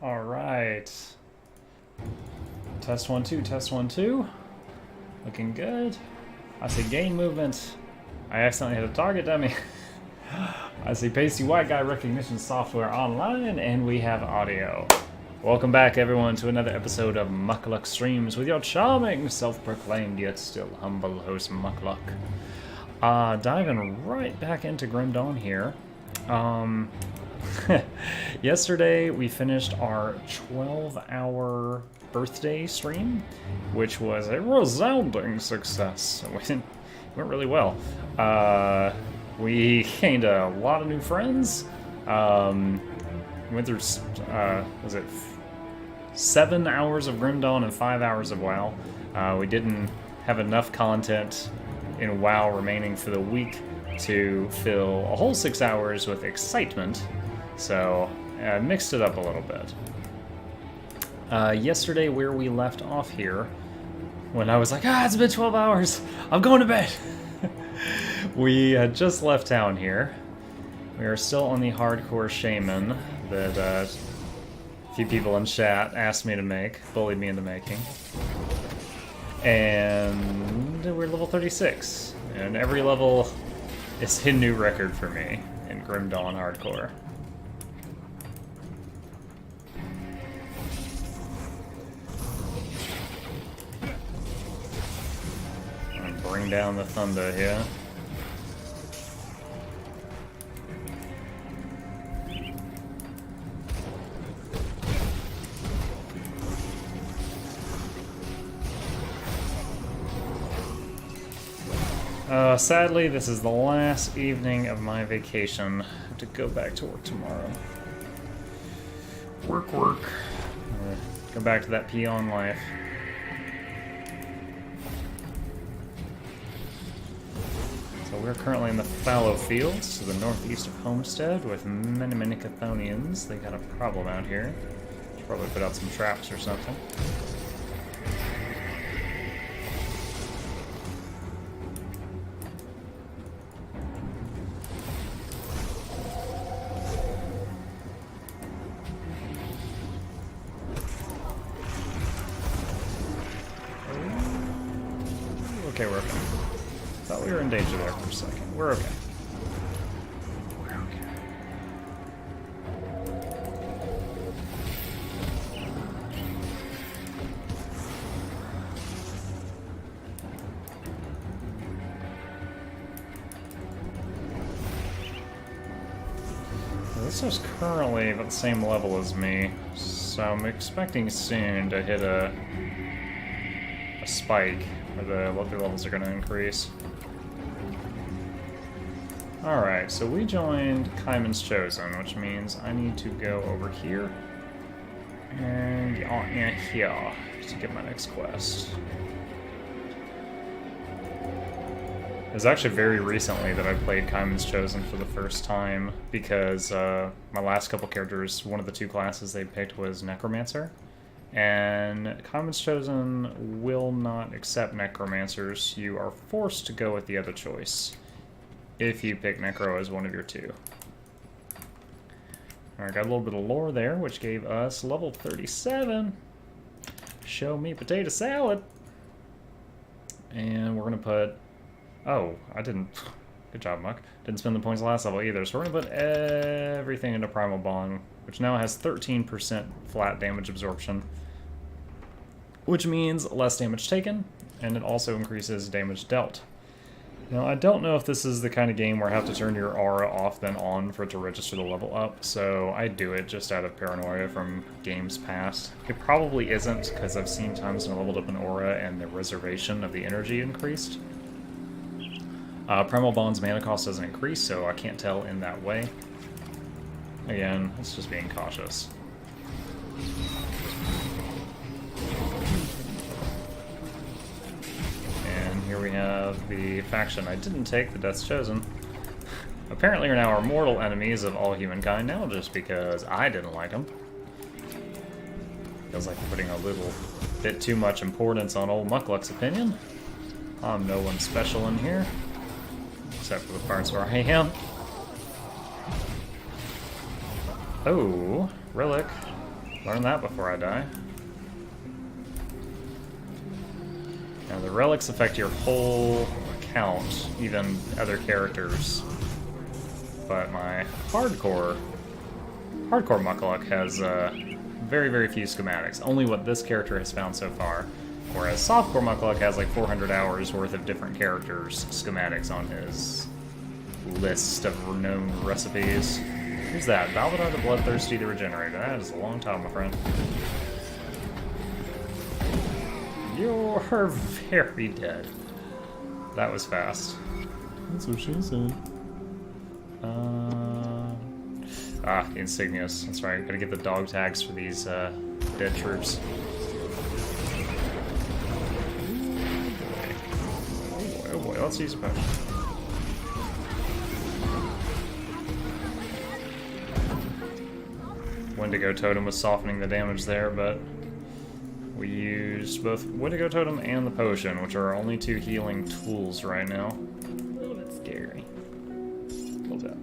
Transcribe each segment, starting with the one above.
All right. Test 1 2, test 1 2. Looking good. I see gain movement. I accidentally hit a target dummy. I see pasty white guy recognition software online, and we have audio. Welcome back, everyone, to another episode of Muckluck Streams with your charming, self-proclaimed yet still humble host Muckluck. Diving right back into Grim Dawn here. Yesterday we finished our 12-hour birthday stream, which was a resounding success. It went really well. We gained a lot of new friends. Went through, was it 7 hours of Grim Dawn and 5 hours of WoW. We didn't have enough content in WoW remaining for the week to fill a whole 6 hours with excitement, so I mixed it up a little bit. Yesterday, where we left off here, when I was like, it's been 12 hours, I'm going to bed. We had just left town here. We are still on the hardcore Shaman that a few people in chat asked me to make, bullied me into making. And we're level 36, and every level is a new record for me in Grim Dawn hardcore. I'm gonna bring down the thunder here. Sadly, this is the last evening of my vacation. I have to go back to work tomorrow. Work. Go back to that peon life. So we're currently in the fallow fields to the northeast of Homestead with many Chthonians. They got a problem out here. Should probably put out some traps or something. Okay, we're okay. Thought we were in danger there for a second. We're okay. We're okay. This is currently about the same level as me, so I'm expecting soon to hit a spike where the levels are going to increase. Alright, so we joined Kaiman's Chosen, which means I need to go over here and here to get my next quest. It was actually very recently that I played Kaiman's Chosen for the first time because my last couple characters, one of the two classes they picked was Necromancer. And Kaiman's Chosen will not accept Necromancers. You are forced to go with the other choice if you pick Necro as one of your two. Alright, got a little bit of lore there, which gave us level 37. Show me potato salad. And we're going to put... Oh, I didn't... Good job, Muck. Didn't spend the points last level either, so we're going to put everything into Primal Bond, which now has 13% flat damage absorption, which means less damage taken, and it also increases damage dealt. Now, I don't know if this is the kind of game where I have to turn your aura off then on for it to register the level up, so I do it just out of paranoia from games past. It probably isn't, because I've seen times when I leveled up an aura and the reservation of the energy increased. Primal Bond's mana cost doesn't increase, so I can't tell in that way. Again, it's just being cautious. And here we have the faction I didn't take, the Death's Chosen. Apparently are now our mortal enemies of all humankind now, just because I didn't like them. Feels like putting a little bit too much importance on old Muckluck's opinion. I'm no one special in here, except for the parts where I am. Oh, relic. Learn that before I die. Now the relics affect your whole account, even other characters. But my hardcore Mukluk has very, very few schematics. Only what this character has found so far. Whereas softcore Mukluk has like 400 hours worth of different characters' schematics on his list of known recipes. Who's that? Balthazar the Bloodthirsty the Regenerator. That is a long time, my friend. You're very dead. That was fast. That's what she said. The insignias. That's right. Gotta get the dog tags for these dead troops. Oh boy. Let's use a potion. Wendigo Totem was softening the damage there, but we used both Wendigo Totem and the potion, which are our only two healing tools right now. A little bit scary. A little bit.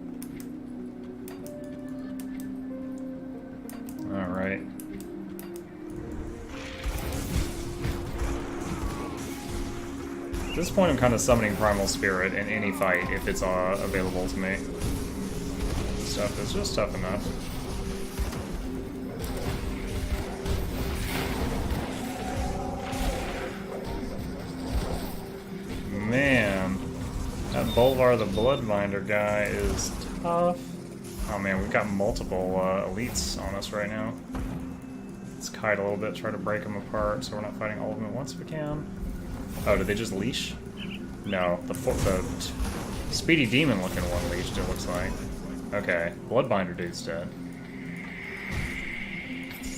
Alright. At this point I'm kind of summoning Primal Spirit in any fight if it's available to me. Stuff is just tough enough. Man, that Bolvar the Bloodbinder guy is tough. Oh man, we've got multiple elites on us right now. Let's kite a little bit, try to break them apart so we're not fighting all of them at once if we can. Oh, did they just leash? No, the Speedy Demon looking one leashed, it looks like. Okay, Bloodbinder dude's dead.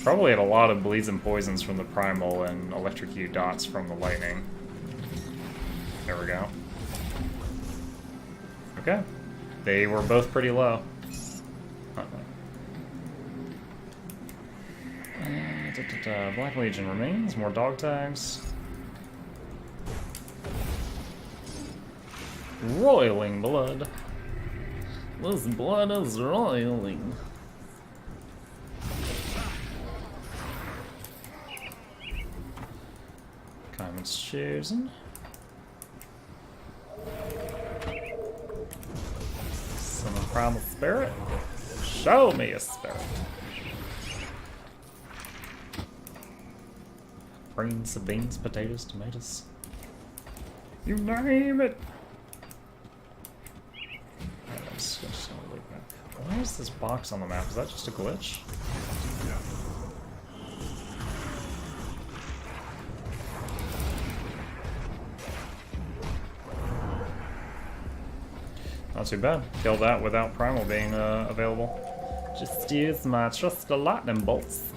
Probably had a lot of bleeds and poisons from the Primal and electrocute dots from the lightning. There we go. Okay. They were both pretty low. Black Legion remains. More dog tags. Roiling blood. This blood is roiling. Comments chosen. Summon Primal Spirit. Show me a spirit. Brains, beans, potatoes, tomatoes. You name it! Why is this box on the map? Is that just a glitch? Not too bad. Kill that without Primal being available. Just use my trusty lightning bolts.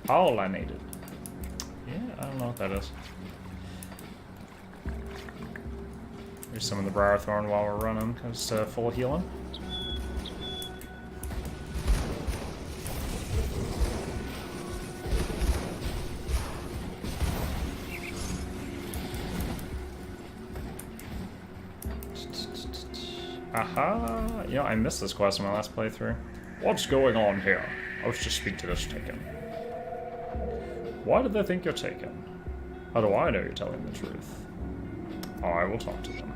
All I needed. Yeah, I don't know what that is. There's some of the Briarthorn while we're running, just full healing. Aha! You know, I missed this quest in my last playthrough. What's going on here? I was to speak to this Taken. Why did they think you're Taken? How do I know you're telling the truth? I will talk to them.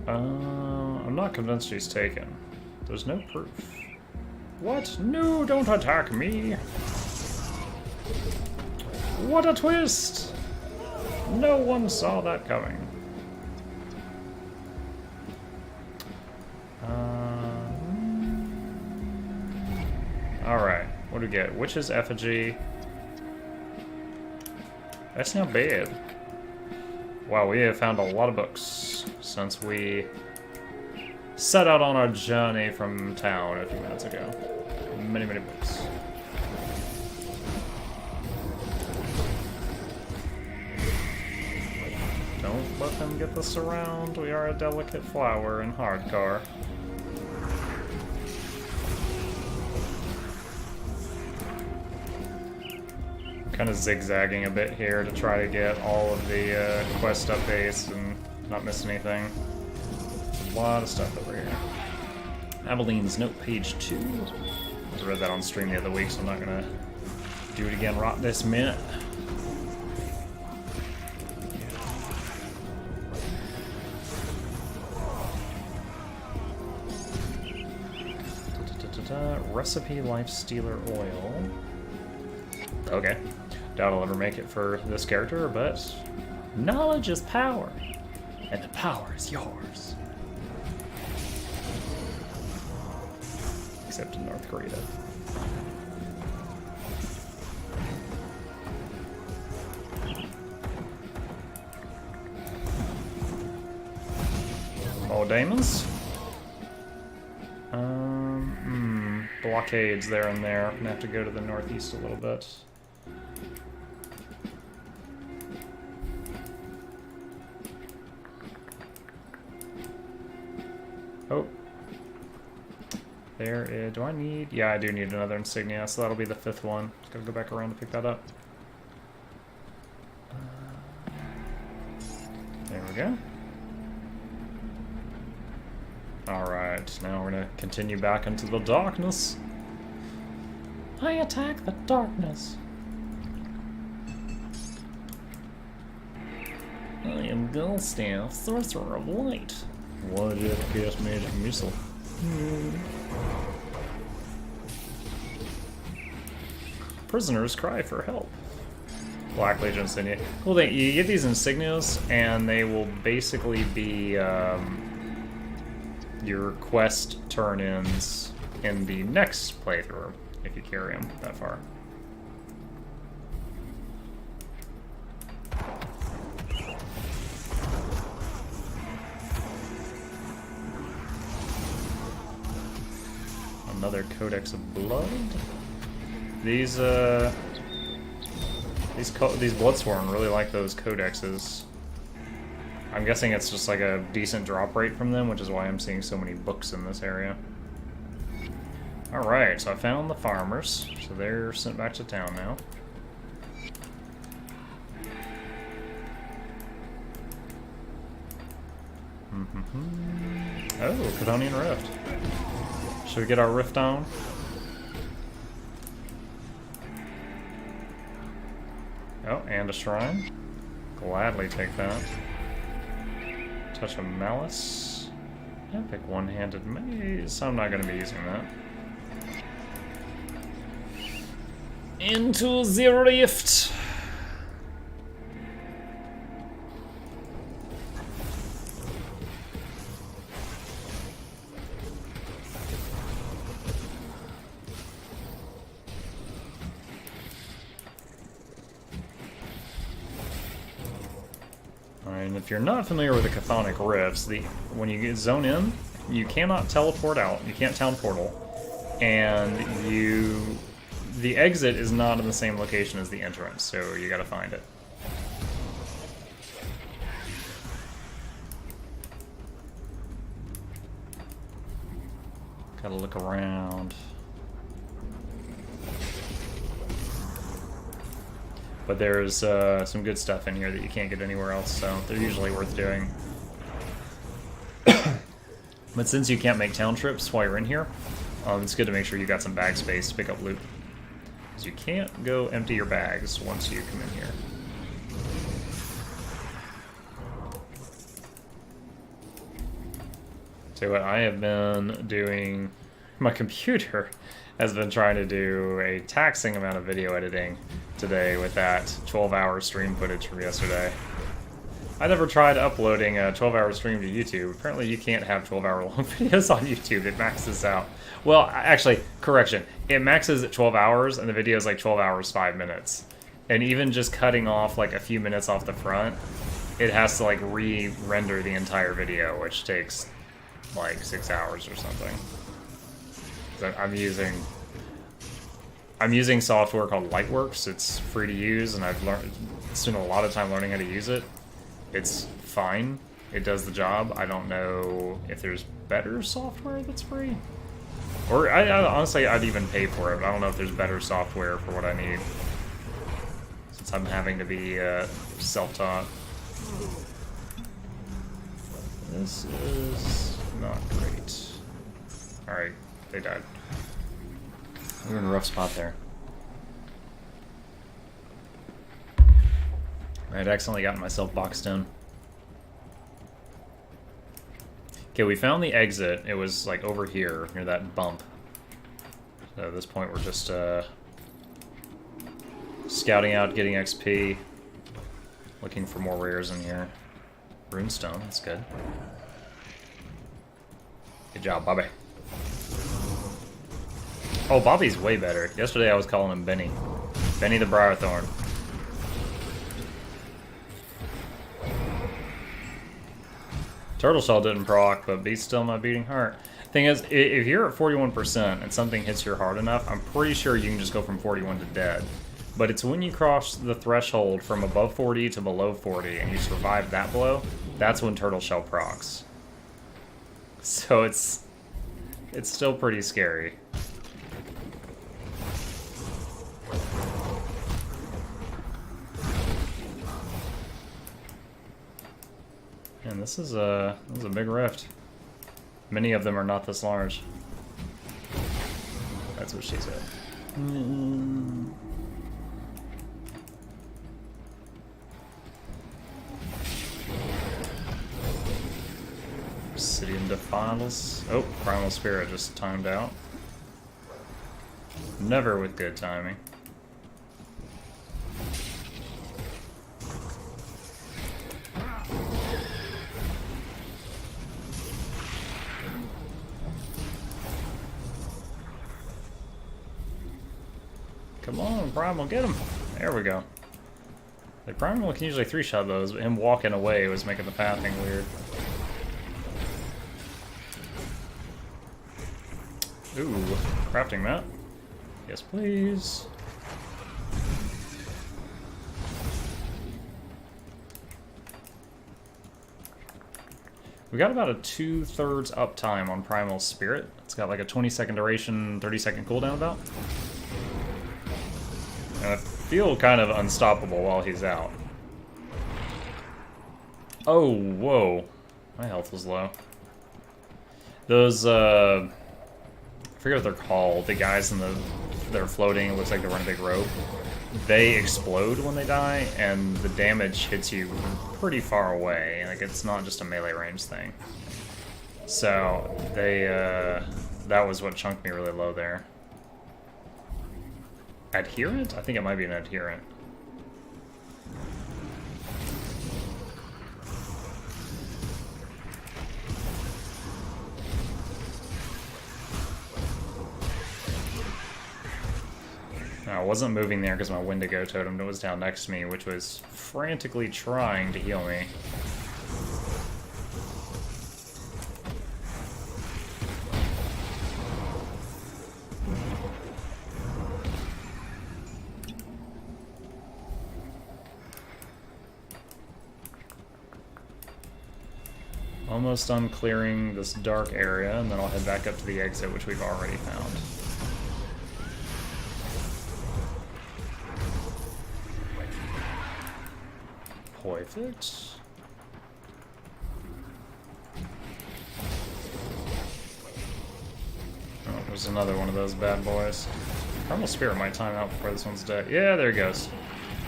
I'm not convinced she's Taken. There's no proof. What? No, don't attack me! What a twist! No one saw that coming. Alright, what do we get? Witch's Effigy. That's not bad. Wow, we have found a lot of books since we set out on our journey from town a few minutes ago. Many, many books. Don't let them get us around. We are a delicate flower in hardcore. Kind of zigzagging a bit here to try to get all of the quest updates and not miss anything. A lot of stuff over here. Abilene's Note, page 2. I read that on stream the other week, so I'm not gonna do it again right this minute. Recipe Life Stealer Oil. Okay. Doubt I'll ever make it for this character, but knowledge is power, and the power is yours. Except in North Korea. More daemons. Blockades there and there. I'm gonna have to go to the northeast a little bit. Oh. There is... Do I need... Yeah, I do need another insignia, so that'll be the 5th one. Just gotta go back around to pick that up. There we go. Alright, now we're gonna continue back into the darkness. I attack the darkness. I am Gullstaff, Sorcerer of Light. Why did you cast magic missile? Prisoners cry for help. Black Legion insignia. Cool thing, you get these insignias, and they will basically be your quest turn-ins in the next playthrough, if you carry them that far. Another Codex of Blood. These Bloodsworn really like those codexes. I'm guessing it's just like a decent drop rate from them, which is why I'm seeing so many books in this area. Alright, so I found the farmers, so they're sent back to town now. Oh, Chthonian Rift. Should we get our rift on? Oh, and a shrine. Gladly take that. Touch of Malice. Epic one-handed maze. I'm not going to be using that. Into the rift. And if you're not familiar with the Chthonic Rifts, when you get zone in, you cannot teleport out. You can't town portal, and the exit is not in the same location as the entrance, so you gotta find it. Gotta look around. But there's some good stuff in here that you can't get anywhere else, so they're usually worth doing. But since you can't make town trips while you're in here, it's good to make sure you got some bag space to pick up loot. Because you can't go empty your bags once you come in here. So what I have been doing, my computer has been trying to do a taxing amount of video editing today with that 12-hour stream footage from yesterday. I never tried uploading a 12-hour stream to YouTube. Apparently you can't have 12-hour long videos on YouTube. It maxes out. Well, actually, correction. It maxes at 12 hours, and the video is like 12 hours, 5 minutes. And even just cutting off like a few minutes off the front, it has to like re-render the entire video, which takes like 6 hours or something. So I'm using software called Lightworks. It's free to use, and I've spent a lot of time learning how to use it. It's fine. It does the job. I don't know if there's better software that's free. Or, honestly, I'd even pay for it. But I don't know if there's better software for what I need. Since I'm having to be self-taught. This is not great. Alright, they died. We were in a rough spot there. I'd accidentally gotten myself boxed in. Okay, we found the exit. It was like over here, near that bump. So at this point we're just scouting out, getting XP, looking for more rares in here. Runestone, that's good. Good job, Bobby. Oh, Bobby's way better. Yesterday I was calling him Benny. Benny the Briarthorn. Turtle Shell didn't proc, but beats still my beating heart. Thing is, if you're at 41% and something hits your heart enough, I'm pretty sure you can just go from 41 to dead. But it's when you cross the threshold from above 40 to below 40 and you survive that blow, that's when Turtle Shell procs. So it's still pretty scary. And this is a big rift. Many of them are not this large. That's what she said. Obsidian Defiles. Oh, Primal Spirit just timed out. Never with good timing. Come on, Primal, get him! There we go. The Primal can usually 3-shot those, but him walking away was making the pathing weird. Ooh, crafting mat. Yes, please. We got about a 2/3 uptime on Primal Spirit. It's got like a 20-second duration, 30-second cooldown about. And I feel kind of unstoppable while he's out. Oh, whoa. My health was low. Those, I forget what they're called. The guys they're floating, it looks like they're on a big rope. They explode when they die, and the damage hits you pretty far away. Like, it's not just a melee range thing. So, that was what chunked me really low there. Adherent? I think it might be an adherent. No, I wasn't moving there because my Wendigo totem was down next to me, which was frantically trying to heal me. Almost done clearing this dark area, and then I'll head back up to the exit, which we've already found. Perfect. Oh, there's another one of those bad boys. Primal Spirit might time out before this one's dead. Yeah, there he goes.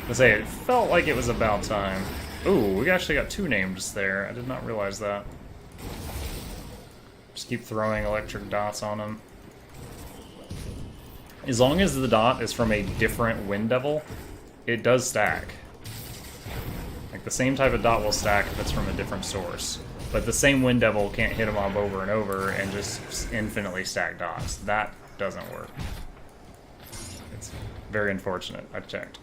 Let's say it felt like it was about time. Ooh, we actually got 2 names there. I did not realize that. Just keep throwing electric dots on him. As long as the dot is from a different Wind Devil, it does stack. Like, the same type of dot will stack if it's from a different source. But the same Wind Devil can't hit him up over and over and just infinitely stack dots. That doesn't work. It's very unfortunate. I checked.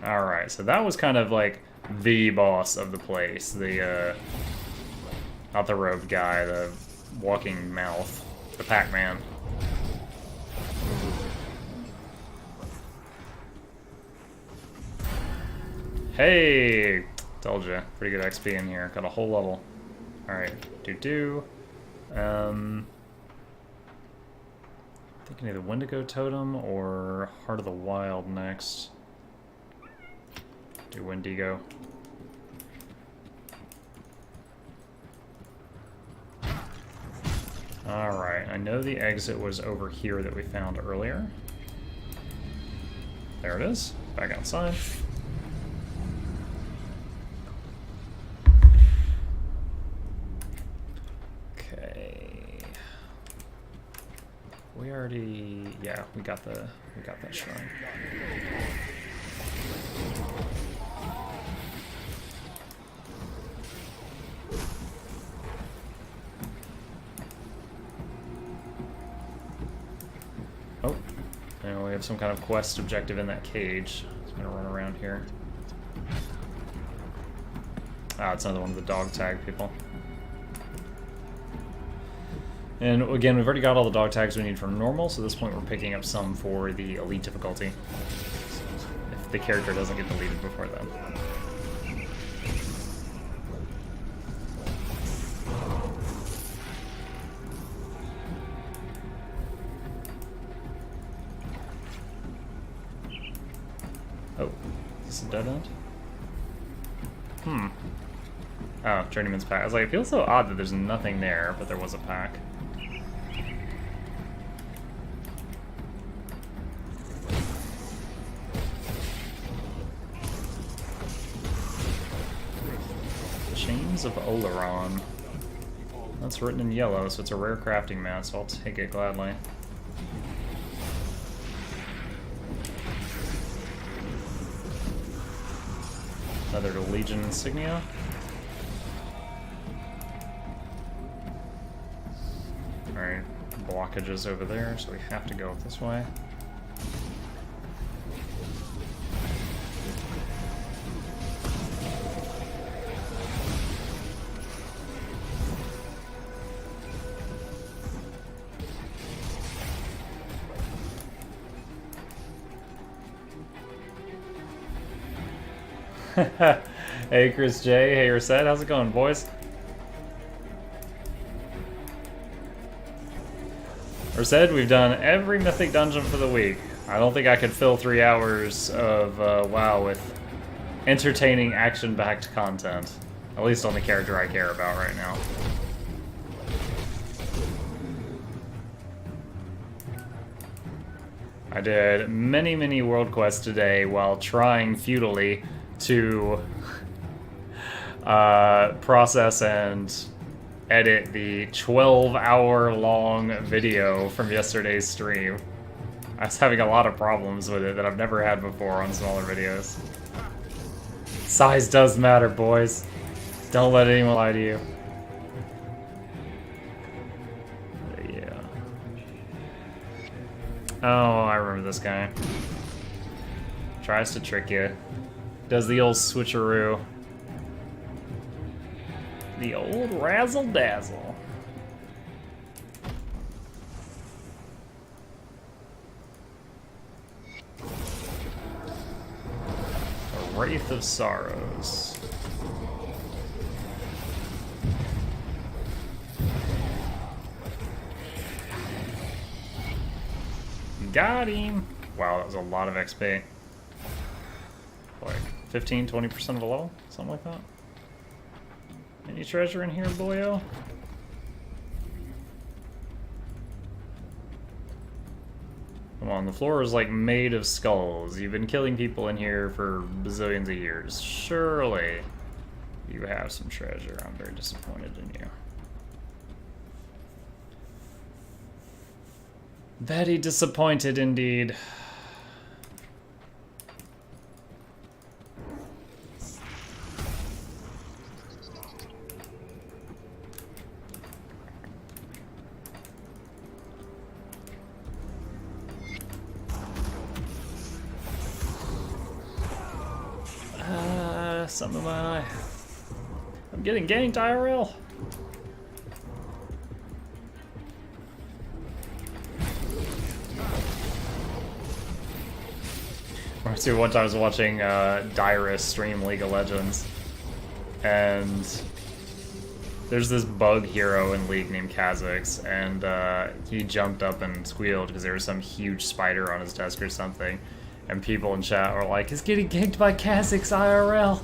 Alright, so that was kind of like the boss of the place. The, not the robed guy, the walking mouth. The Pac-Man. Hey! Told ya. Pretty good XP in here. Got a whole level. Alright. Thinking either Wendigo Totem or Heart of the Wild next. Do Wendigo. Alright, I know the exit was over here that we found earlier. There it is. Back outside. Okay. We already... yeah, we got that shrine. Oh, and we have some kind of quest objective in that cage. It's gonna run around here. Ah, it's another one of the dog tag people. And again, we've already got all the dog tags we need for normal, so at this point we're picking up some for the elite difficulty. If the character doesn't get deleted before then. Oh, is this a dead end? Oh, Journeyman's Pack. I was like, it feels so odd that there's nothing there, but there was a pack. Chains of Loghorrean. That's written in yellow, so it's a rare crafting mat, so I'll take it gladly. Another Legion insignia. Alright, blockages over there, so we have to go this way. Hey Chris J, hey Reset, how's it going, boys? Reset, we've done every mythic dungeon for the week. I don't think I could fill 3 hours of WoW with entertaining, action-packed content. At least on the character I care about right now. I did many, many world quests today while trying futilely to process and edit the 12-hour-long video from yesterday's stream. I was having a lot of problems with it that I've never had before on smaller videos. Size does matter, boys. Don't let anyone lie to you. Yeah. Oh, I remember this guy. Tries to trick you. Does the old switcheroo. The old razzle-dazzle. A Wraith of Sorrows. Got him! Wow, that was a lot of XP. Like 15, 20% of a level? Something like that. Any treasure in here, boyo? Come on, the floor is like made of skulls. You've been killing people in here for bazillions of years. Surely you have some treasure. I'm very disappointed in you. Very disappointed indeed. Something in my eye. I'm getting ganked, IRL. One time I was watching Dyrus stream League of Legends, and there's this bug hero in League named Kha'Zix, and he jumped up and squealed because there was some huge spider on his desk or something, and people in chat were like, "He's getting ganked by Kha'Zix IRL."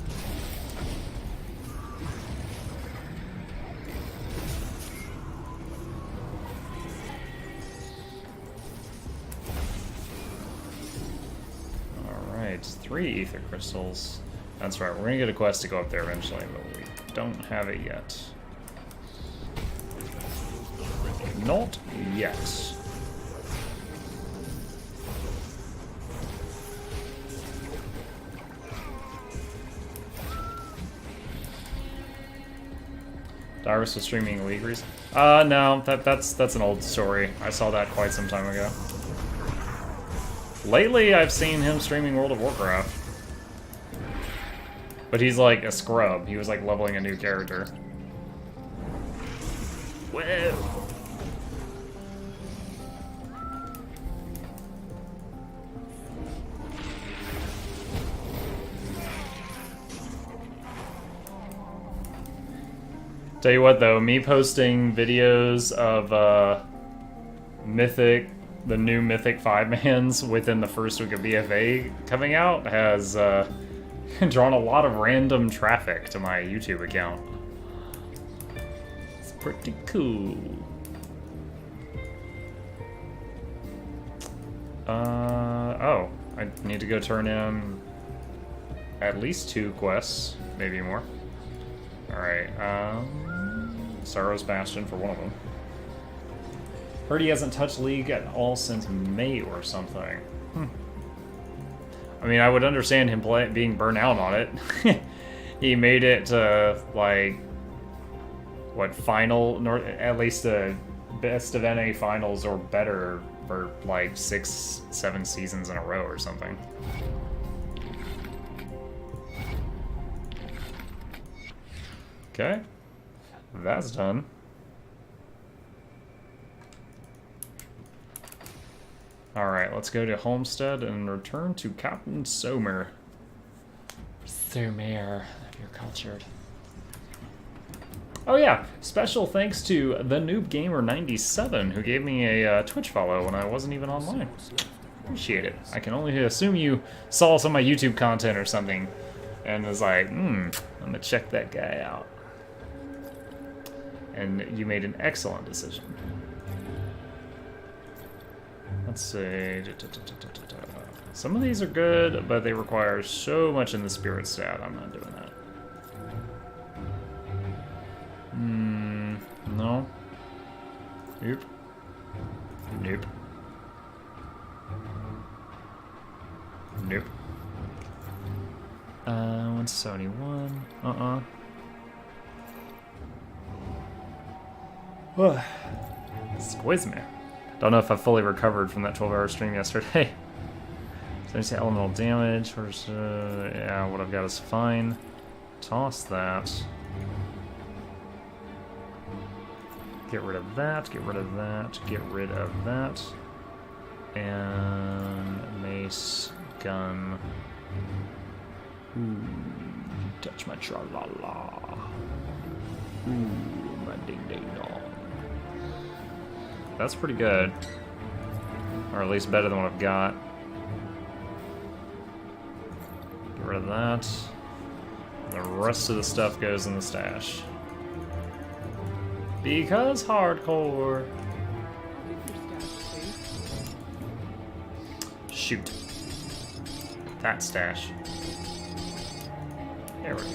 Alright, 3 ether crystals. That's right, we're gonna get a quest to go up there eventually, but we don't have it yet. Not yet. Dyrus was streaming League recently? No, that's an old story. I saw that quite some time ago. Lately, I've seen him streaming World of Warcraft. But he's like a scrub. He was like leveling a new character. Whoa! Tell you what though, me posting videos of the new Mythic 5-mans within the first week of BFA coming out has drawn a lot of random traffic to my YouTube account. It's pretty cool. Oh, I need to go turn in at least 2 quests, maybe more. Alright, Sorrow's Bastion for one of them. Heard he hasn't touched League at all since May or something. I mean, I would understand him being burnt out on it. He made it to, like, what, at least the best of NA finals or better for, like, 6-7 seasons in a row or something. Okay, that's done. Alright, let's go to Homestead and return to Captain Somer. Somer, if you're cultured. Oh yeah, special thanks to the Noob Gamer 97 who gave me a Twitch follow when I wasn't even online. Appreciate it. I can only assume you saw some of my YouTube content or something and was like, I'm gonna check that guy out. And you made an excellent decision. Let's see. Some of these are good, but they require so much in the spirit stat. I'm not doing that. No. Nope. Nope. Nope. 171. Squiz me. Don't know if I fully recovered from that 12-hour stream yesterday. So I say elemental damage. Yeah, what I've got is fine. Toss that. Get rid of that. Get rid of that. Get rid of that. And mace, gun. Ooh, touch my tra-la-la. Ooh, my ding-ding-dong. That's pretty good. Or at least better than what I've got. Get rid of that. The rest of the stuff goes in the stash. Because hardcore. Shoot. That stash. There we go.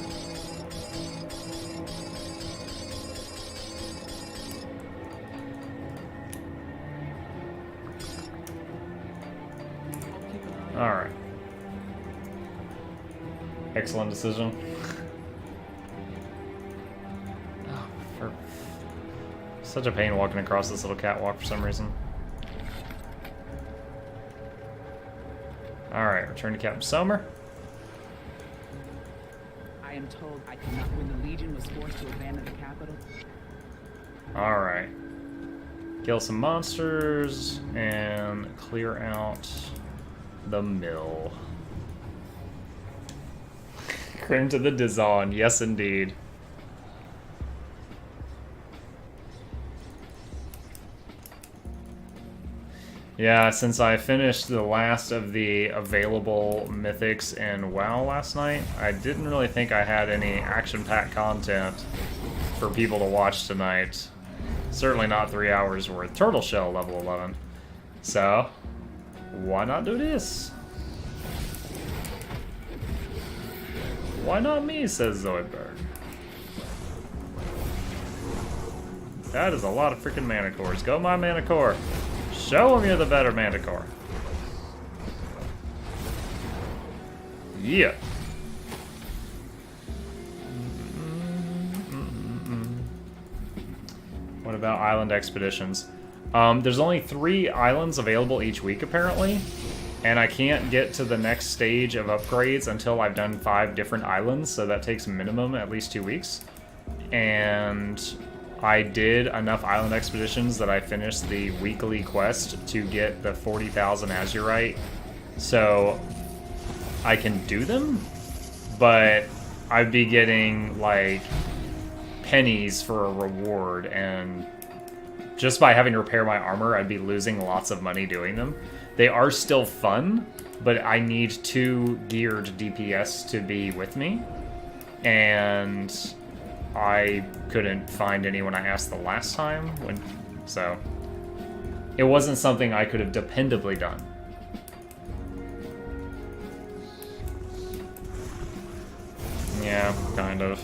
Alright. Excellent decision. Oh, for such a pain walking across this little catwalk for some reason. Alright, return to Captain Somer. I am told I cannot when the Legion was forced to abandon the capital. Alright. Kill some monsters and clear out the mill. Crim to the Dizon, yes indeed. Yeah, since I finished the last of the available mythics in WoW last night, I didn't really think I had any action-packed content for people to watch tonight. Certainly not 3 hours worth. Turtle Shell level 11. So, why not do this? Why not me, says Zoidberg. That is a lot of freaking Manticores. Go my Manticore. Show them you're the better Manticore. Yeah. What about island expeditions? There's only 3 islands available each week, apparently. And I can't get to the next stage of upgrades until I've done 5 different islands, so that takes minimum at least 2 weeks. And I did enough island expeditions that I finished the weekly quest to get the 40,000 Azurite. So I can do them, but I'd be getting like pennies for a reward, and just by having to repair my armor, I'd be losing lots of money doing them. They are still fun, but I need 2 geared DPS to be with me, and I couldn't find any when I asked the last time, so it wasn't something I could have dependably done. Yeah, kind of.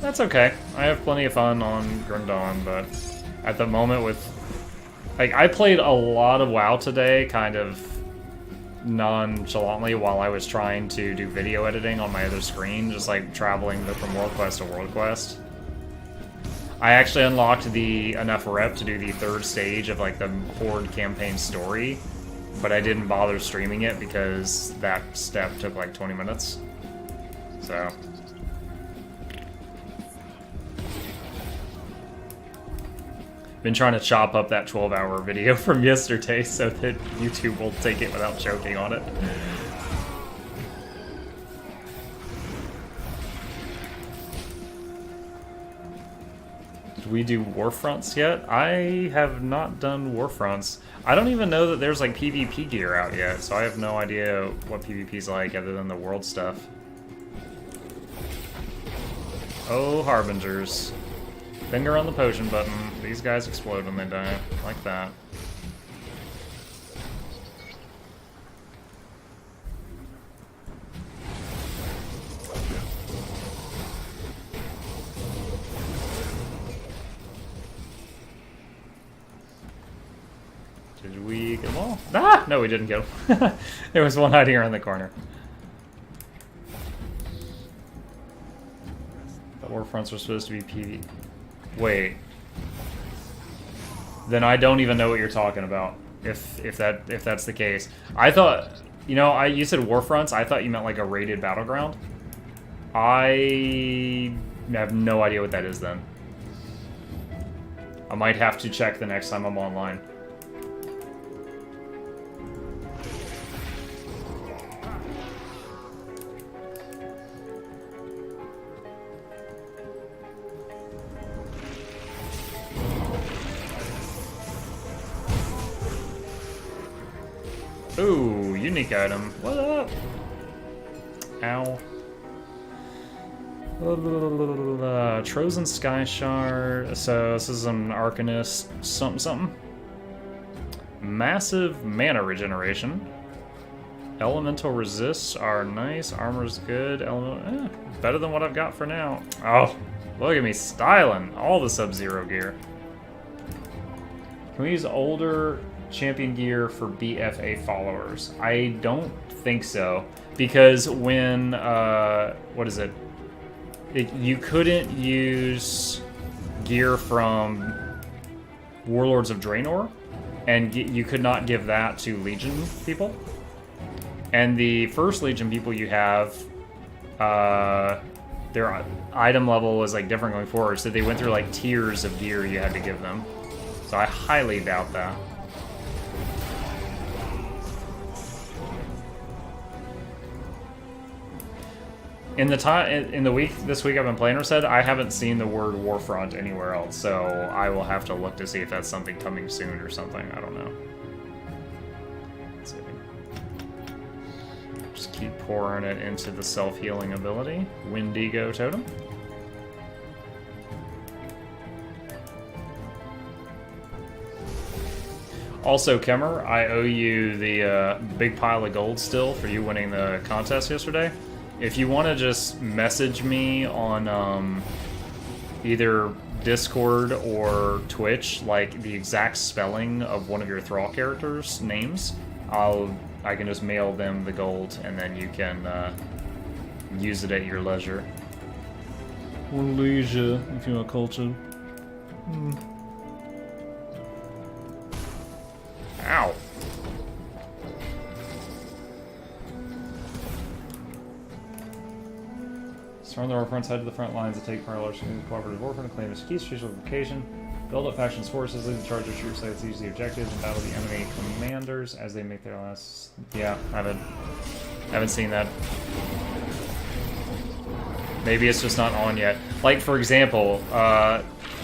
That's okay. I have plenty of fun on Grim Dawn, but at the moment like, I played a lot of WoW today, kind of nonchalantly while I was trying to do video editing on my other screen, just like traveling from World Quest to World Quest. I actually unlocked enough rep to do the 3rd stage of like the Horde campaign story, but I didn't bother streaming it because that step took like 20 minutes. So been trying to chop up that 12-hour video from yesterday so that YouTube will take it without choking on it. Did we do Warfronts yet? I have not done Warfronts. I don't even know that there's like PvP gear out yet, so I have no idea what PvP's like other than the world stuff. Oh, Harbingers. Finger on the potion button. These guys explode when they die. Like that. Did we get them all? Ah! No, we didn't get them. There was one hiding around the corner. The Warfronts were supposed to be PV. Wait. Then I don't even know what you're talking about. If that's the case, I thought, you said Warfronts. I thought you meant like a rated battleground. I have no idea what that is then. I might have to check the next time I'm online. Ooh, unique item. What up? Ow. Trozen Sky Shard. So this is an Arcanist something. Massive mana regeneration. Elemental resists are nice. Armor's good. Better than what I've got for now. Oh, look at me styling. All the Sub-Zero gear. Can we use older champion gear for BFA followers? I don't think so, because when what is it? You couldn't use gear from Warlords of Draenor, and you could not give that to Legion people. And the first Legion people you have, their item level was like different going forward, so they went through like tiers of gear you had to give them. So I highly doubt that. In the week this week I've been playing Reset, I haven't seen the word Warfront anywhere else, so I will have to look to see if that's something coming soon or something. I don't know. Let's see. Just keep pouring it into the self-healing ability. Wendigo Totem. Also, Kemmer, I owe you the big pile of gold still for you winning the contest yesterday. If you want to just message me on either Discord or Twitch, like the exact spelling of one of your Thrall characters' names, I can just mail them the gold, and then you can use it at your leisure. Or leisure, if you are cultured. Ow. Storm the warfronts, head to the front lines to take part large cooperative warfront and claim its key strategic location. Build up factions' forces, lead the charge of troop sites, seize the objectives, and battle the enemy commanders as they make their last... Yeah, haven't seen that. Maybe it's just not on yet. Like, for example,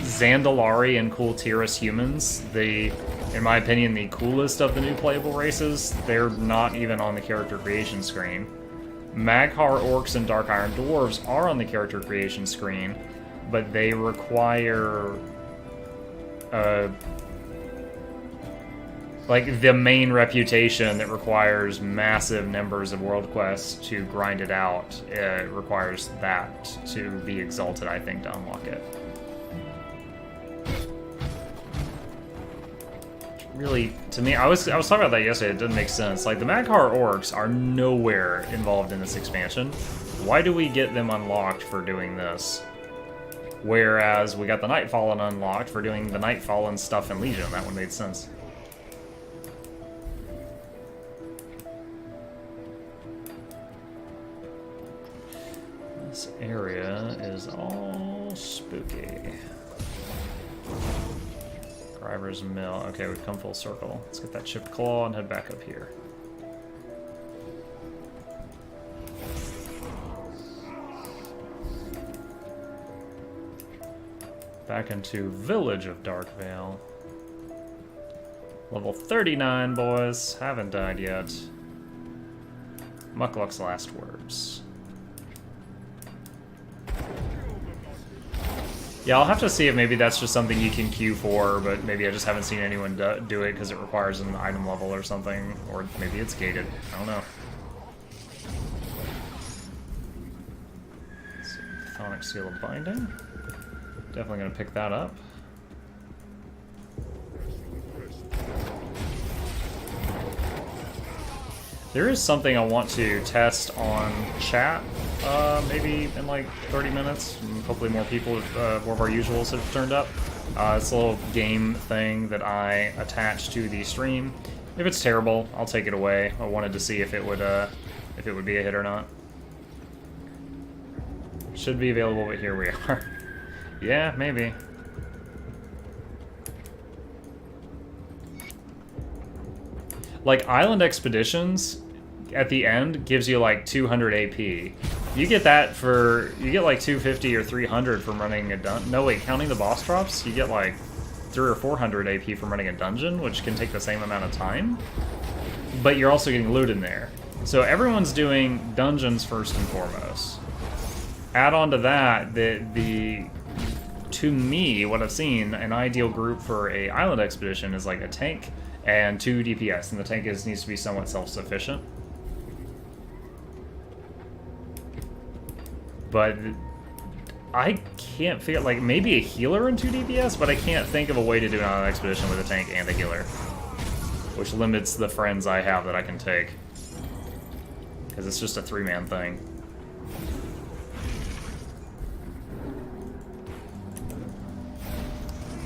Zandalari and Cool Tiras humans, in my opinion, the coolest of the new playable races, they're not even on the character creation screen. Mag'har orcs and Dark Iron dwarves are on the character creation screen, but they require like the main reputation that requires massive numbers of world quests to grind it out. It requires that to be exalted, I think, to unlock it. Really, to me, I was talking about that yesterday. It didn't make sense. Like, the Mag'har orcs are nowhere involved in this expansion. Why do we get them unlocked for doing this? Whereas we got the Nightfallen unlocked for doing the Nightfallen stuff in Legion. That one made sense. This area is all spooky. Driver's Mill. Okay, we've come full circle. Let's get that chipped claw and head back up here. Back into Village of Darkvale. Level 39, boys. Haven't died yet. Muckluck's last words. Yeah, I'll have to see if maybe that's just something you can queue for, but maybe I just haven't seen anyone do it because it requires an item level or something, or maybe it's gated. I don't know. Chthonic Seal of Binding. Definitely going to pick that up. There is something I want to test on chat, maybe in like 30 minutes. And hopefully more people, more of our usuals have turned up. It's a little game thing that I attach to the stream. If it's terrible, I'll take it away. I wanted to see if it would be a hit or not. Should be available, but here we are. Yeah, maybe. Like, Island Expeditions at the end gives you like 200 AP. You get that you get like 250 or 300 from running a dungeon. No, wait, counting the boss drops, you get like 300 or 400 AP from running a dungeon, which can take the same amount of time. But you're also getting loot in there. So everyone's doing dungeons first and foremost. Add on to that, to me, what I've seen, an ideal group for a island expedition is like a tank and 2 DPS, and the tank needs to be somewhat self-sufficient. But I can't figure, like, maybe a healer and 2 DPS, but I can't think of a way to do an island expedition with a tank and a healer, which limits the friends I have that I can take, because it's just a 3-man thing.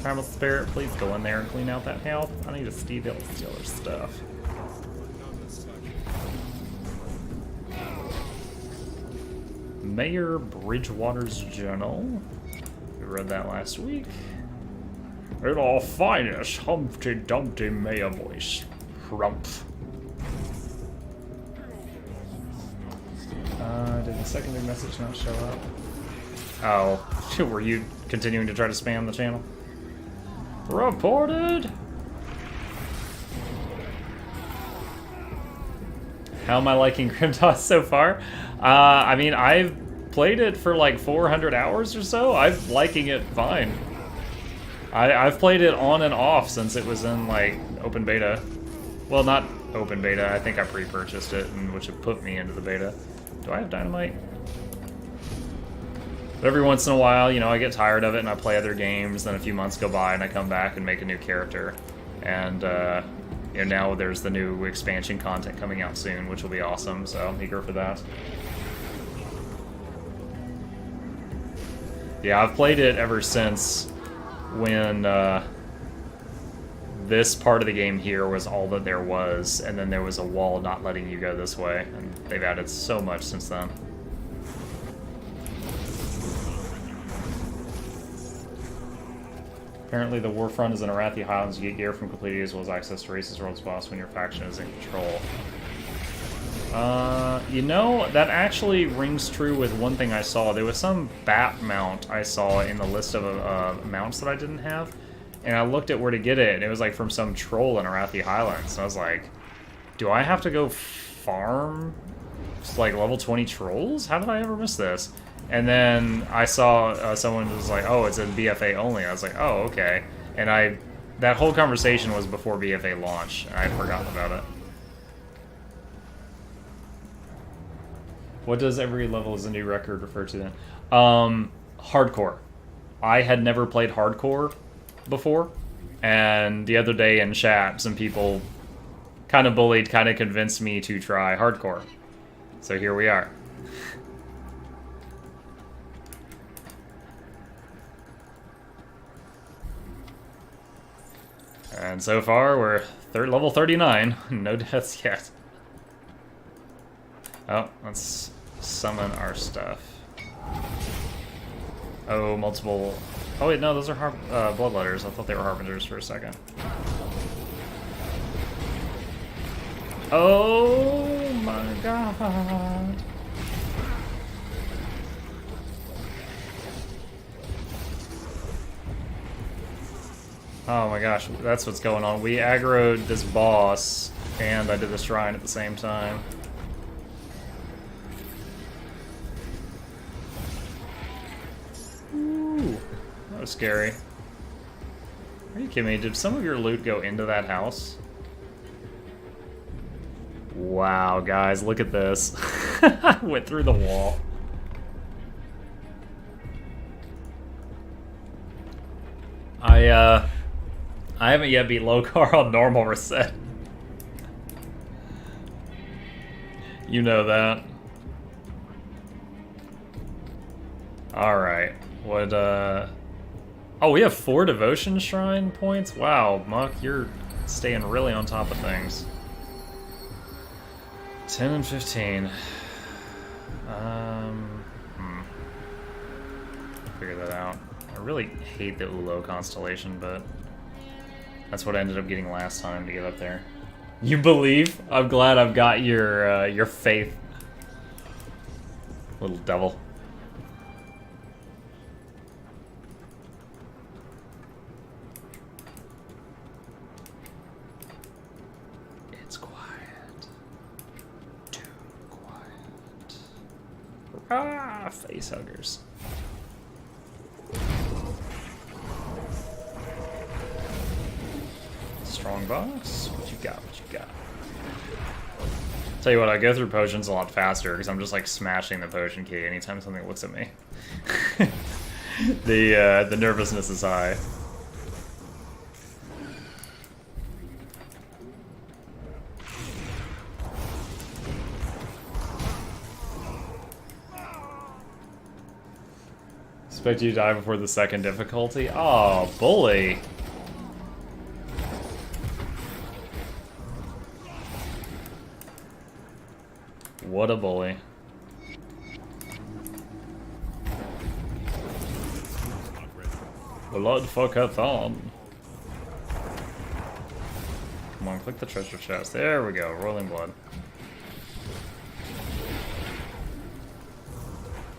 Primal Spirit, please go in there and clean out that health. I need to steal their stuff. Mayor Bridgewater's Journal. We read that last week. In our finest Humpty Dumpty Mayor voice. Rumph. Did the secondary message not show up? Oh, were you continuing to try to spam the channel? Reported! How am I liking Grimdos so far? I mean, I've played it for like 400 hours or so. I'm liking it fine. I've played it on and off since it was in like open beta. Well, not open beta. I think I pre-purchased it, and which would put me into the beta. Do I have dynamite? But every once in a while, you know, I get tired of it and I play other games. Then a few months go by and I come back and make a new character. And you know, now there's the new expansion content coming out soon, which will be awesome. So I'm eager for that. Yeah, I've played it ever since when this part of the game here was all that there was, and then there was a wall not letting you go this way, and they've added so much since then. Apparently the Warfront is in Arathi Highlands. You get gear from completing as well as access to Races World's boss when your faction is in control. You know, that actually rings true with one thing I saw. There was some bat mount I saw in the list of mounts that I didn't have, and I looked at where to get it, and it was like from some troll in Arathi Highlands. And I was like, do I have to go farm like level 20 trolls? How did I ever miss this? And then I saw someone who was like, oh, it's in BFA only. I was like, oh, okay. And that whole conversation was before BFA launch, and I had forgotten about it. What does every level as a new record refer to then? Hardcore. I had never played hardcore before, and the other day in chat, some people kind of bullied, kind of convinced me to try hardcore. So here we are. And so far, we're level 39. No deaths yet. Oh, let's summon our stuff. Oh, multiple... Oh wait, no, those are bloodletters. I thought they were harbingers for a second. Oh my god. Oh my gosh, that's what's going on. We aggroed this boss, and I did the shrine at the same time. Ooh, that was scary. Are you kidding me? Did some of your loot go into that house? Wow, guys, look at this. Went through the wall. I haven't yet beat Loghorrean on normal reset. You know that. Alright. What, Oh, we have 4 devotion shrine points? Wow, Muck, you're staying really on top of things. 10 and 15. Figure that out. I really hate the Ulo constellation, but that's what I ended up getting last time to get up there. You believe? I'm glad I've got your faith. Little devil. It's quiet. Too quiet. Ah, face huggers. Strong boss. What you got? What you got? Tell you what, I go through potions a lot faster because I'm just like smashing the potion key anytime something looks at me. The nervousness is high. Expect you to die before the second difficulty? Oh, bully. What a bully. Bloodfuckathon. Come on, click the treasure chest. There we go, rolling blood.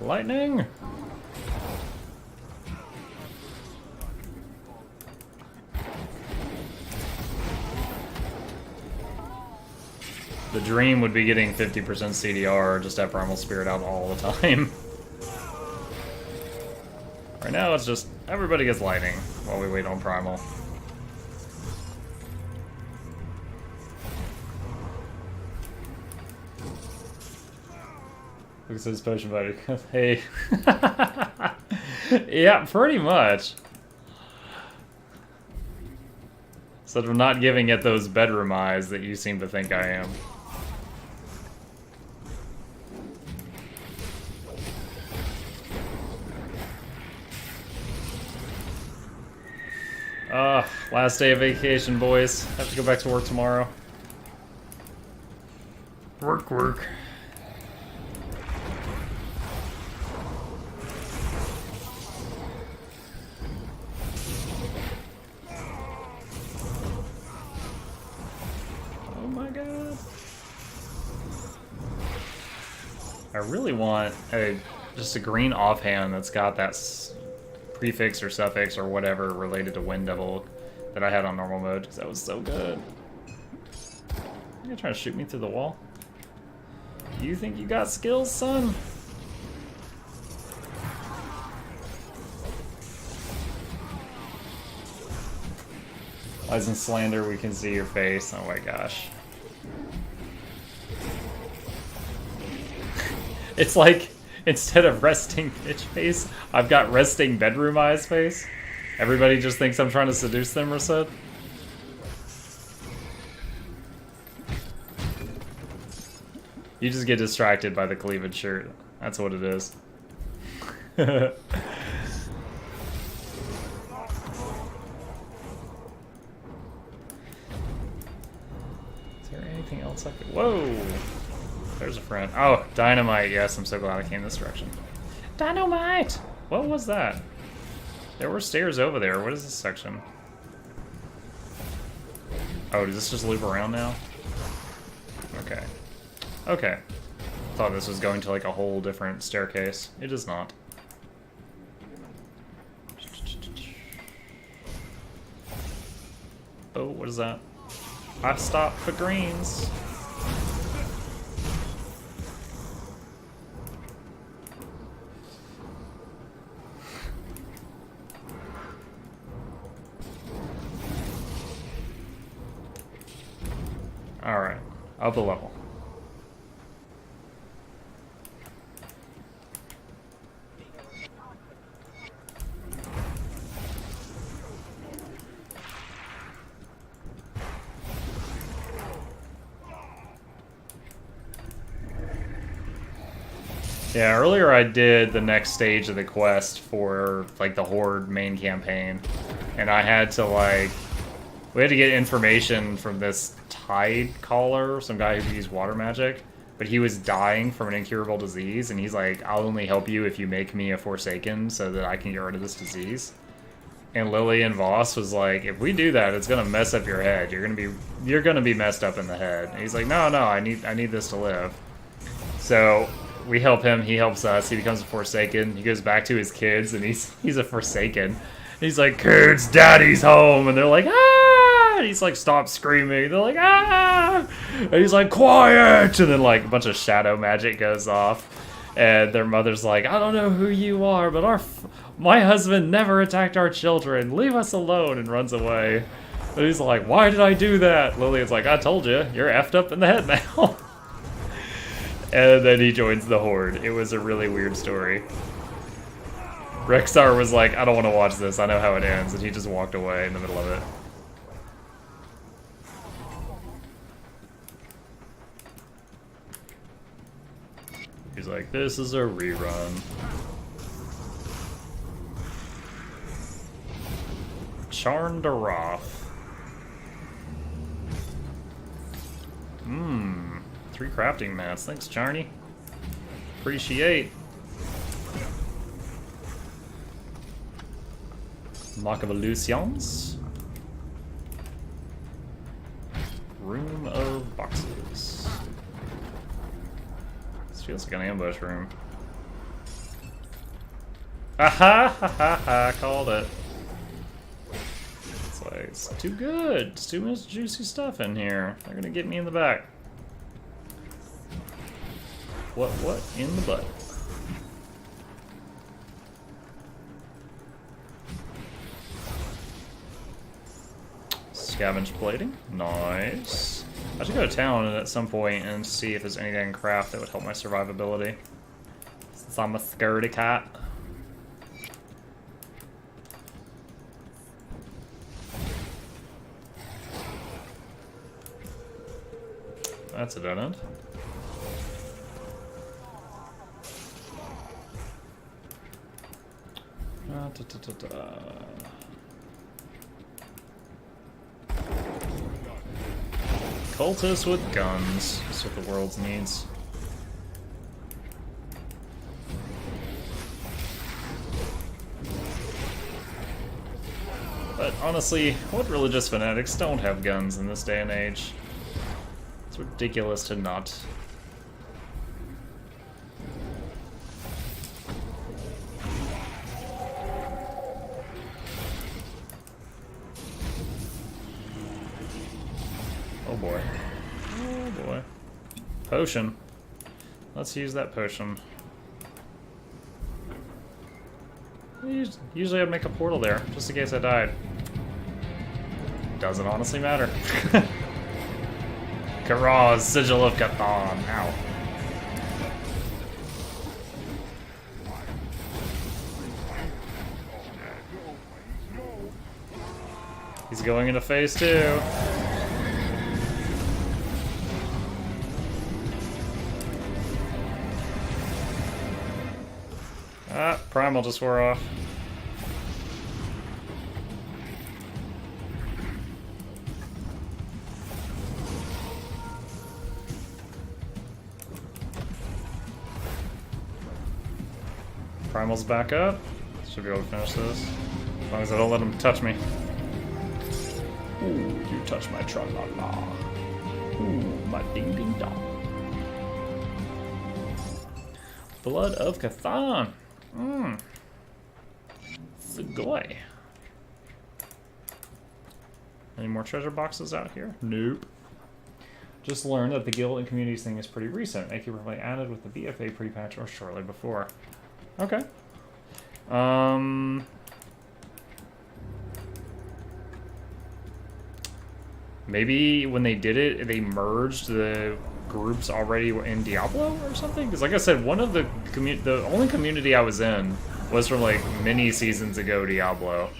Lightning! The dream would be getting 50% CDR, just have Primal Spirit out all the time. Right now it's just, everybody gets lightning while we wait on Primal. Look at his potion buddy. Hey. Yeah, pretty much. So I'm not giving it those bedroom eyes that you seem to think I am. Last day of vacation, boys. Have to go back to work tomorrow. Work, work. Oh my god. I really want just a green offhand that's got that prefix or suffix or whatever related to Wind Devil that I had on normal mode, because that was so good. You're trying to shoot me through the wall? You think you got skills, son? Lies and slander, we can see your face. Oh my gosh. It's like, instead of resting bitch face, I've got resting bedroom eyes face. Everybody just thinks I'm trying to seduce them, Rased. You just get distracted by the cleavage shirt. That's what it is. Is there anything else I could... Whoa! There's a friend. Oh, dynamite. Yes, I'm so glad I came this direction. Dynamite! What was that? There were stairs over there. What is this section? Oh, does this just loop around now? Okay. Okay. Thought this was going to like a whole different staircase. It is not. Oh, what is that? I stopped for greens. Alright, up a level. Yeah, earlier I did the next stage of the quest for, like, the Horde main campaign. And I had to, like... We had to get information from this Tide Caller, some guy who used water magic. But he was dying from an incurable disease, and he's like, I'll only help you if you make me a Forsaken so that I can get rid of this disease. And Lillian Voss was like, if we do that, it's gonna mess up your head. You're gonna be messed up in the head. And he's like, no, I need this to live. So we help him, he helps us, he becomes a Forsaken, he goes back to his kids, and he's a Forsaken. He's like, kids, daddy's home, and they're like, ah! And he's like, stop screaming, they're like, ah! And he's like, quiet! And then like a bunch of shadow magic goes off, and their mother's like, I don't know who you are, but my husband never attacked our children, leave us alone, and runs away. And he's like, why did I do that? Lillian's like, I told you, you're effed up in the head now. And then he joins the Horde. It was a really weird story. Rexar was like, I don't want to watch this, I know how it ends, and he just walked away in the middle of it. He's like, this is a rerun. Charndaroth. 3 crafting mats. Thanks, Charney. Appreciate. Mock of Illusions. Room of boxes. This feels like an ambush room. Aha! Ha ha ha! Called it. It's like, it's too good. It's too much juicy stuff in here. They're gonna get me in the back. What in the butt? Scavenge plating. Nice. I should go to town at some point and see if there's anything in craft that would help my survivability. Since I'm a scaredy cat. That's a dead end. Cultists with guns. That's what the world needs. But honestly, what religious fanatics don't have guns in this day and age? It's ridiculous to not. Oh boy. Oh boy. Potion. Let's use that potion. Usually I'd make a portal there, just in case I died. Doesn't honestly matter. Karaz, Sigil of Cthon. Ow. He's going into phase 2. Ah, Primal just wore off. Primal's back up. Should be able to finish this. As long as I don't let him touch me. Ooh, you touch my tra-la-la. Ooh, my ding-ding-dong. Blood of Cthon. Mmm. Sugoi. Any more treasure boxes out here? Nope. Just learned that the guild and communities thing is pretty recent. It probably added with the BFA pre-patch or shortly before. Okay. Maybe when they did it, they merged the groups already in Diablo or something? Because like I said, one of the only community I was in was from like many seasons ago Diablo.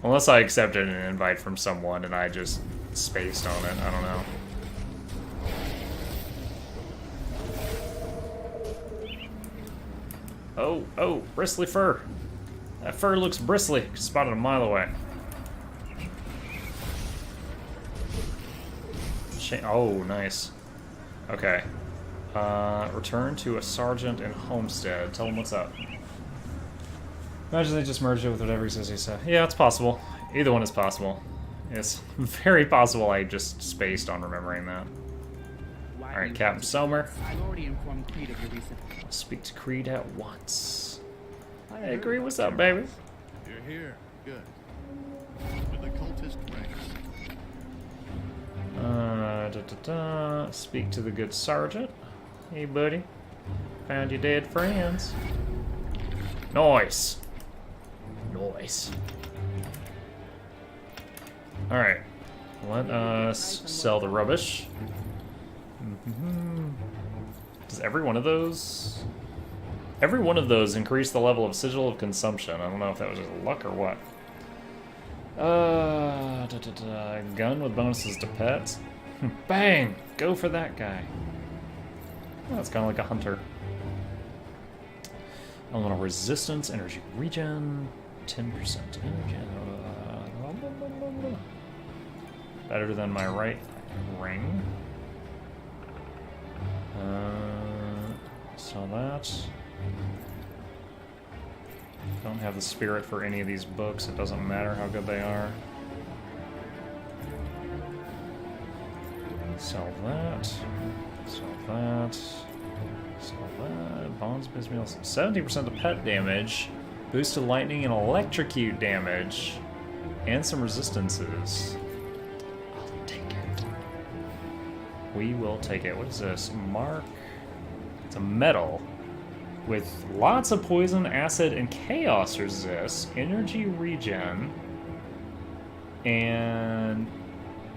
Unless I accepted an invite from someone and I just spaced on it, I don't know. Oh, bristly fur. That fur looks bristly. Spotted a mile away. Oh, nice. Okay. Return to a sergeant in Homestead. Tell him what's up. Imagine they just merged it with whatever he says he said. Yeah, it's possible. Either one is possible. It's very possible I just spaced on remembering that. Alright, Captain Somer. I've already informed Creed of your recent. I'll speak to Creed at once. I agree. What's up, baby? You're here. Good. With the cultist ranks. Speak to the good sergeant. Hey, buddy. Found your dead friends. Nice. Nice. Alright. Let us sell the rubbish. Does every one of those... Every one of those increase the level of sigil of consumption. I don't know if that was just luck or what. Gun with bonuses to pets. Bang! Go for that guy. That's kind of like a hunter. Elemental resistance, energy regen, 10% energy. Better than my right ring. So that. Don't have the spirit for any of these books. It doesn't matter how good they are. Sell that. Sell that. Sell that. Bonds, Bismeals. 70% of pet damage. Boost to lightning and electrocute damage. And some resistances. I'll take it. We will take it. What is this? Mark. It's a metal. With lots of poison, acid, and chaos resist. Energy regen. And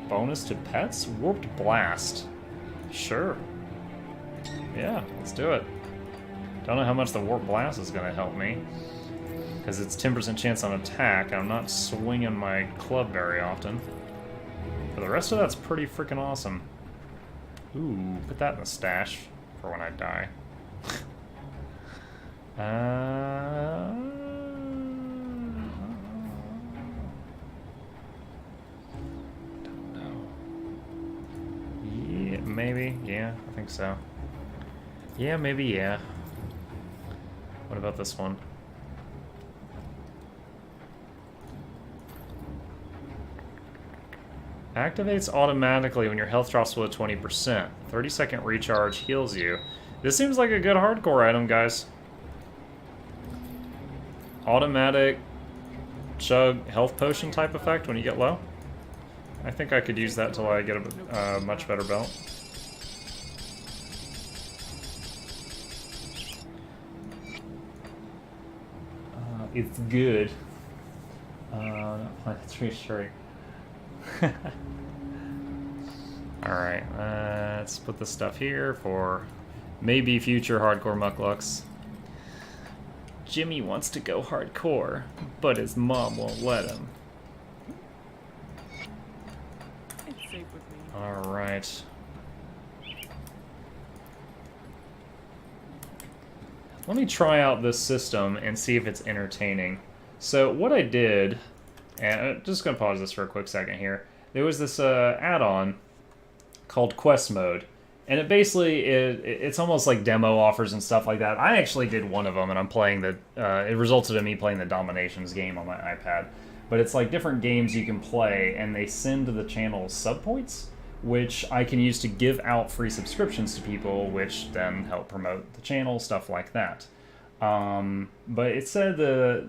bonus to pets? Warped blast. Sure. Yeah, let's do it. Don't know how much the Warp Blast is going to help me. Because it's 10% chance on attack. I'm not swinging my club very often. But the rest of that's pretty freaking awesome. Ooh, put that in the stash for when I die. Don't know. Yeah, maybe. Yeah, I think so. Yeah, maybe, yeah. What about this one? Activates automatically when your health drops below 20%. 30-second recharge heals you. This seems like a good hardcore item, guys. Automatic chug health potion type effect when you get low. I think I could use that till I get a much better belt. It's good. That's reassuring. Alright, let's put the stuff here for maybe future hardcore mucklucks. Jimmy wants to go hardcore, but his mom won't let him. It's safe with me. Alright. Let me try out this system and see if it's entertaining. So what I did, and I'm just going to pause this for a quick second here. There was this add-on called Quest Mode, and it basically it's almost like demo offers and stuff like that. I actually did one of them, and I'm playing the. It resulted in me playing the Dominations game on my iPad. But it's like different games you can play, and they send to the channel sub points, which I can use to give out free subscriptions to people, which then help promote the channel, stuff like that. But it said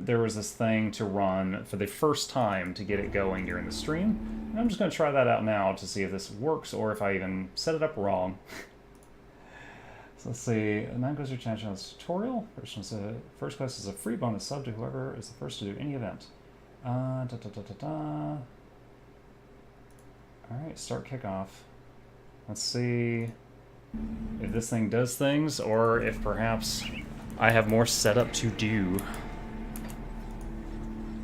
there was this thing to run for the first time to get it going during the stream. And I'm just going to try that out now to see if this works or if I even set it up wrong. So let's see. And that goes to your channel tutorial. First quest is a free bonus sub to whoever is the first to do any event. Alright, start kickoff. Let's see if this thing does things or if perhaps I have more setup to do.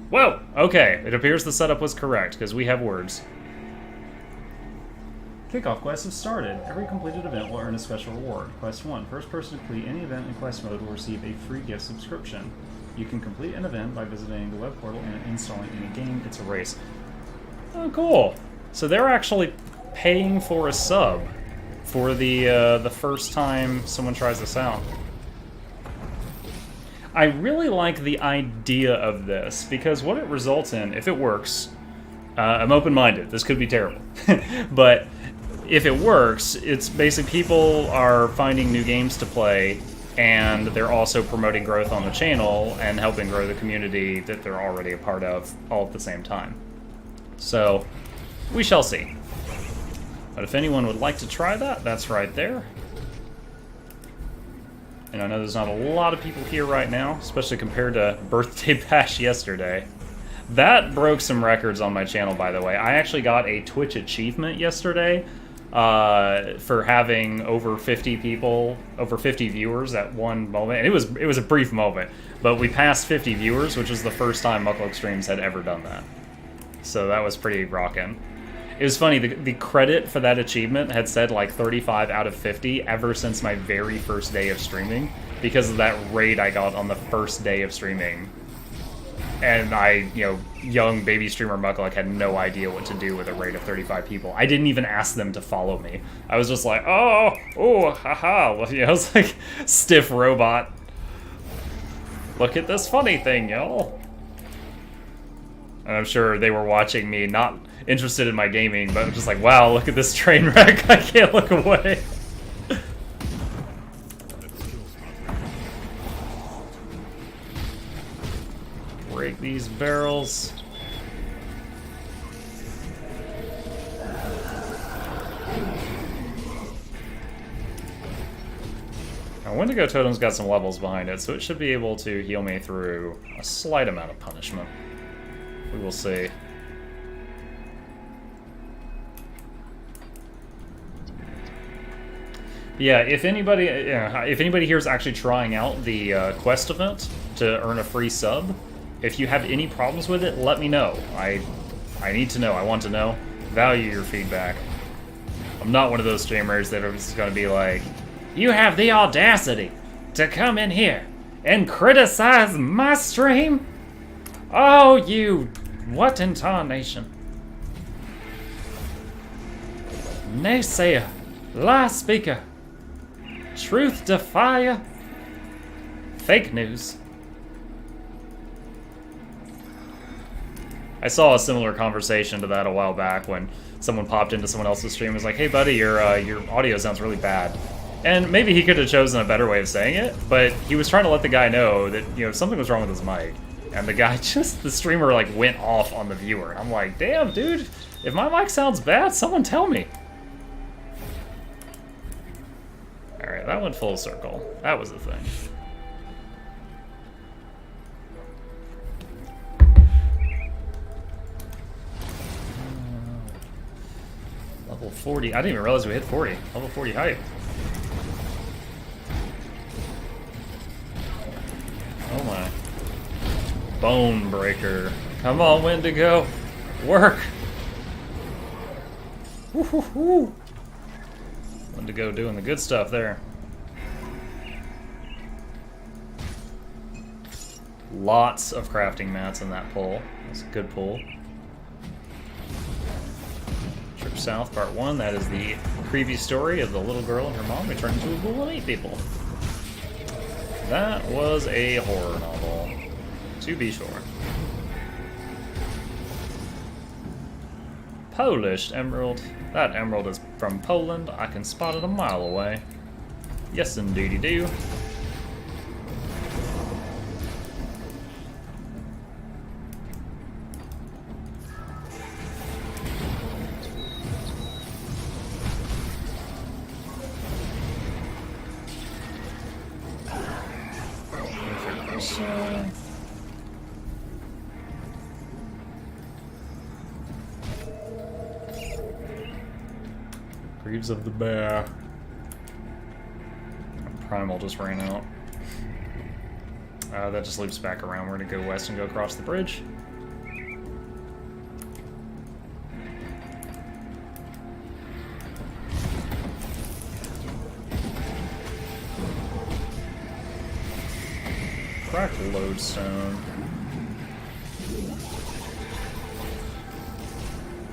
Whoa! Okay, it appears the setup was correct, because we have words. Kickoff quests have started. Every completed event will earn a special reward. Quest 1. First person to complete any event in quest mode will receive a free gift subscription. You can complete an event by visiting the web portal and installing any game. It's a race. Oh, cool. So they're actually paying for a sub for the first time someone tries this out. I really like the idea of this, because what it results in, if it works, I'm open-minded, this could be terrible, but if it works, it's basically people are finding new games to play, and they're also promoting growth on the channel and helping grow the community that they're already a part of all at the same time. So, we shall see. But if anyone would like to try that, that's right there. And I know there's not a lot of people here right now, especially compared to Birthday Bash yesterday. That broke some records on my channel, by the way. I actually got a Twitch achievement yesterday for having over 50 people, over 50 viewers at one moment. And it was a brief moment, but we passed 50 viewers, which was the first time Muckluck Streams had ever done that. So that was pretty rockin'. It was funny, the credit for that achievement had said like 35 out of 50 ever since my very first day of streaming, because of that raid I got on the first day of streaming. And I, young baby streamer Muckluck had no idea what to do with a raid of 35 people. I didn't even ask them to follow me. I was just like, oh, haha. Well, I was like, stiff robot. Look at this funny thing, y'all. And I'm sure they were watching me, not interested in my gaming, but I'm just like, wow, look at this train wreck. I can't look away. Break these barrels. Now, Wendigo Totem's got some levels behind it, so it should be able to heal me through a slight amount of punishment. We will see. Yeah, if anybody here is actually trying out the quest event to earn a free sub, if you have any problems with it, let me know. I need to know. I want to know. Value your feedback. I'm not one of those streamers that are just going to be like, you have the audacity to come in here and criticize my stream? Oh, you... what in tarnation? Naysayer, lie speaker, truth defier, fake news. I saw a similar conversation to that a while back when someone popped into someone else's stream and was like, hey buddy, your audio sounds really bad. And maybe he could have chosen a better way of saying it, but he was trying to let the guy know that, you know, something was wrong with his mic. And the guy the streamer like went off on the viewer. And I'm like, damn dude, if my mic sounds bad, someone tell me. Alright, that went full circle. That was the thing. Level 40. I didn't even realize we hit 40. Level 40 hype. Oh my. Bone breaker. Come on, Wendigo. Work. Woo-hoo-hoo. Wendigo doing the good stuff there. Lots of crafting mats in that pull. That's a good pull. Trip South Part 1. That is the previous story of the little girl and her mom returning to a pool and 8 people. That was a horror novel, to be sure. Polish emerald. That emerald is from Poland. I can spot it a mile away. Yes, indeedy do. Greaves of the Bear. Primal just ran out. That just loops back around. We're gonna go west and go across the bridge. Cracked lodestone.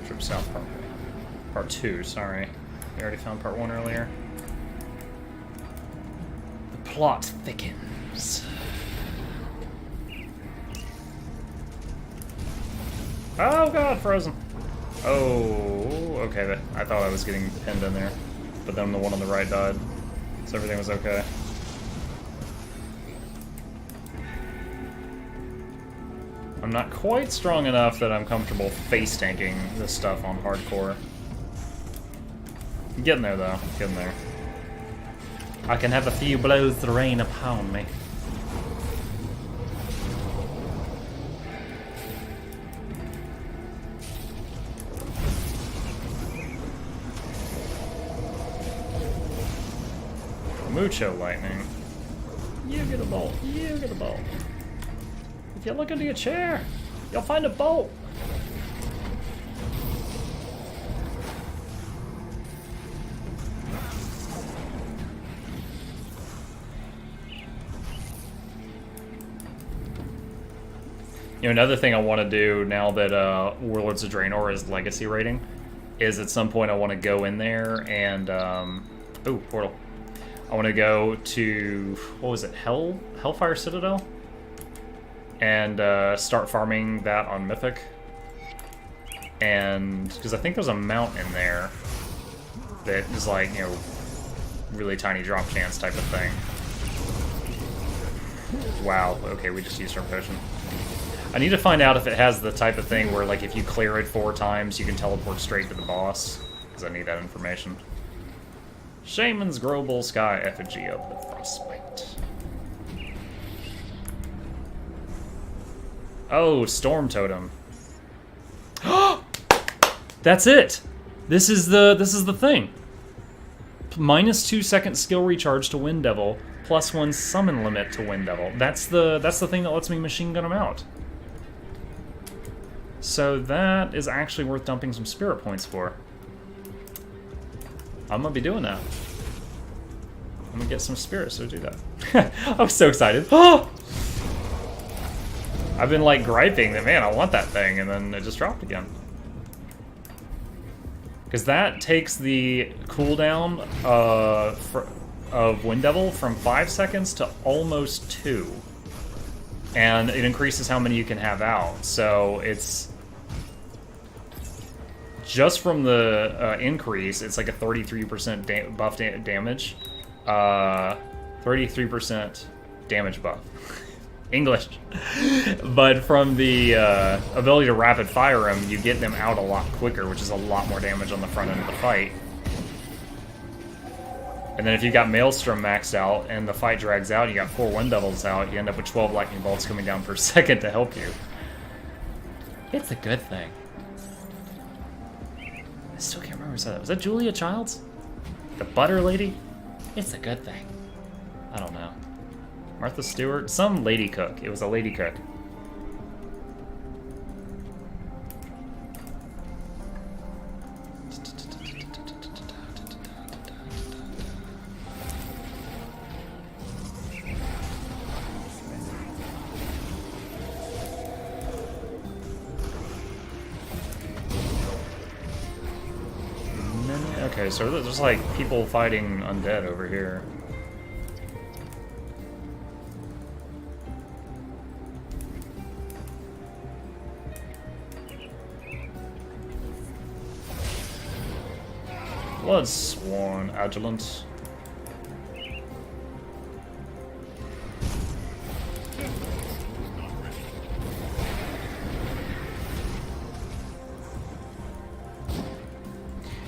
Trip South Part 2, sorry. We already found Part 1 earlier. The plot thickens. Oh god, frozen. Oh, okay. I thought I was getting pinned in there. But then the one on the right died. So everything was okay. I'm not quite strong enough that I'm comfortable face tanking this stuff on hardcore. Getting there though, getting there. I can have a few blows to rain upon me. Mucho lightning. You get a bolt, you get a bolt. If you look into your chair, you'll find a bolt. You know, another thing I want to do now that Warlords of Draenor is legacy rating is at some point I want to go in there and ooh, portal. I want to go to, what was it, Hellfire Citadel? And start farming that on Mythic. And, because I think there's a mount in there that is like, you know, really tiny drop chance type of thing. Wow, okay, we just used our potion. I need to find out if it has the type of thing where, like, if you clear it 4 times, you can teleport straight to the boss. Because I need that information. Shaman's Global Sky Effigy of the Frostbite. Oh, Storm Totem. That's it! This is the thing. -2 second skill recharge to Wind Devil, +1 summon limit to Wind Devil. That's the thing that lets me machine gun him out. So that is actually worth dumping some spirit points for. I'm gonna be doing that. I'm gonna get some spirits to do that. I was so excited. Oh! I've been like griping that, man, I want that thing, and then it just dropped again. Because that takes the cooldown of Wind Devil from 5 seconds to almost 2. And it increases how many you can have out. So it's just from the increase, it's like a 33% buff damage. 33% damage buff. English. But from the ability to rapid fire them, you get them out a lot quicker, which is a lot more damage on the front end of the fight. And then if you got Maelstrom maxed out and the fight drags out, you got 4 Wind Devils out, you end up with 12 lightning bolts coming down per second to help you. It's a good thing. I still can't remember who said that. Was that Julia Childs? The butter lady? It's a good thing. I don't know. Martha Stewart? Some lady cook. It was a lady cook. Okay, so there's like people fighting undead over here. Bloodsworn Agilant.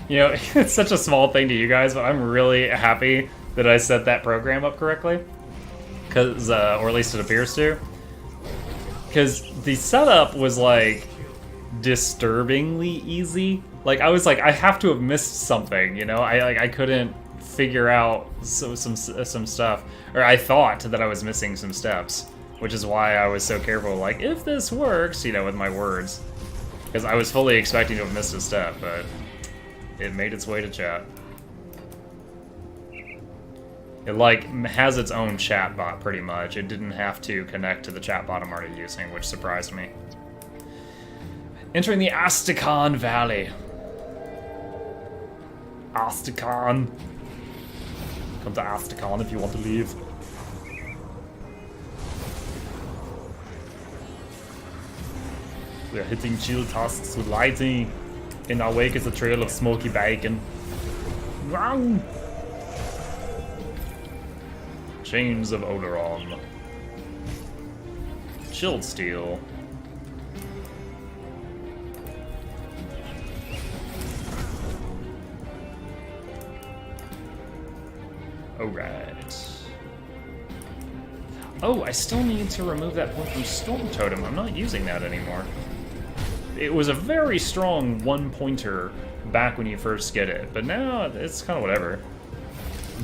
You know, it's such a small thing to you guys, but I'm really happy that I set that program up correctly. Cause, or at least it appears to. Because the setup was, like, disturbingly easy. Like, I was like, I have to have missed something, you know? I couldn't figure out some stuff. Or I thought that I was missing some steps. Which is why I was so careful, like, if this works, you know, with my words. Because I was fully expecting to have missed a step, but it made its way to chat. It, like, has its own chat bot, pretty much. It didn't have to connect to the chat bot I'm already using, which surprised me. Entering the Astrakhan Valley. Astrakhan. Come to Astrakhan if you want to leave. We're hitting shield tasks with lighting. In our wake is a trail of smoky bacon. Wow. Chains of Oleron. Shield steel. Alright. Oh, I still need to remove that point from Storm Totem. I'm not using that anymore. It was a very strong one-pointer back when you first get it, but now it's kind of whatever.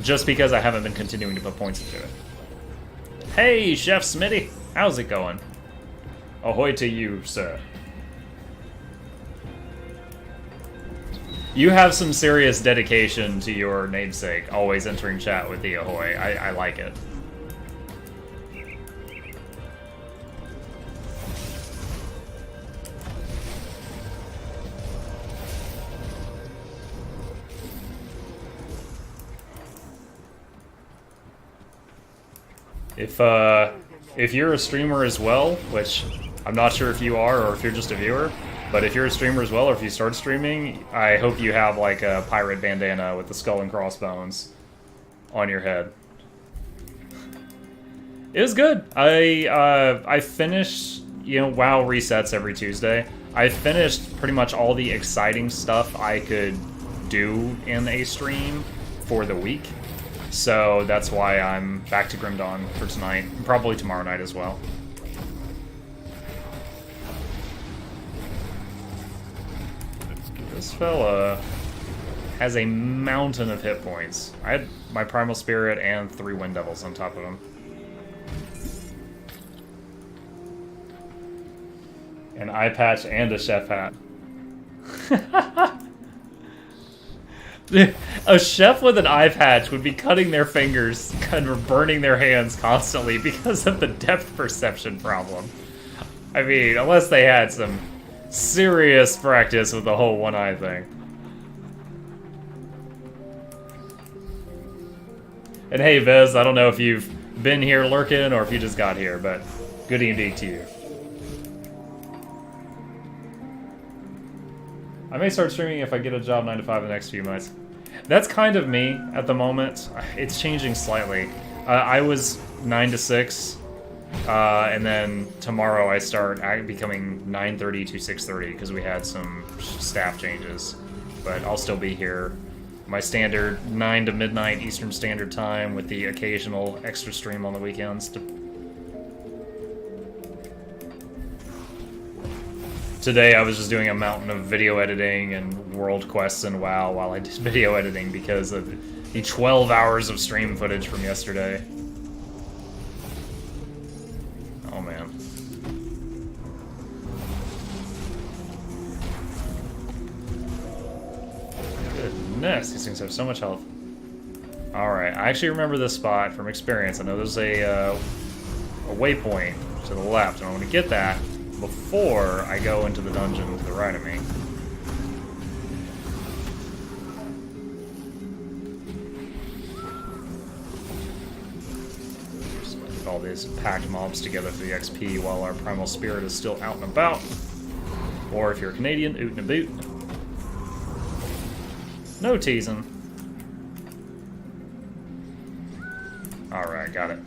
Just because I haven't been continuing to put points into it. Hey, Chef Smitty! How's it going? Ahoy to you, sir. You have some serious dedication to your namesake, always entering chat with the ahoy. I like it. If you're a streamer as well, which I'm not sure if you are or if you're just a viewer, but if you're a streamer as well or if you start streaming, I hope you have like a pirate bandana with the skull and crossbones on your head. It was good. I finished, you know, WoW resets every Tuesday. I finished pretty much all the exciting stuff I could do in a stream for the week. So that's why I'm back to Grim Dawn for tonight, and probably tomorrow night as well. This fella has a mountain of hit points. I had my Primal Spirit and 3 Wind Devils on top of him. An eye patch and a chef hat. A chef with an eye patch would be cutting their fingers and burning their hands constantly because of the depth perception problem. I mean, unless they had some serious practice with the whole one eye thing. And hey, Viz, I don't know if you've been here lurking or if you just got here, but good evening to you. I may start streaming if I get a job 9 to 5 in the next few months. That's kind of me at the moment. It's changing slightly. I was 9 to 6, and then tomorrow I start becoming 9:30 to 6:30 because we had some staff changes. But I'll still be here. My standard 9 to midnight Eastern Standard Time with the occasional extra stream on the weekends. Today I was just doing a mountain of video editing and world quests and WoW while I did video editing because of the 12 hours of stream footage from yesterday. Oh man. Goodness, these things have so much health. Alright, I actually remember this spot from experience. I know there's a waypoint to the left, and I want to get that before I go into the dungeon to the right of me. Just get all these packed mobs together for the XP while our Primal Spirit is still out and about. Or if you're a Canadian, oot and a boot. No teasing. Alright, got it.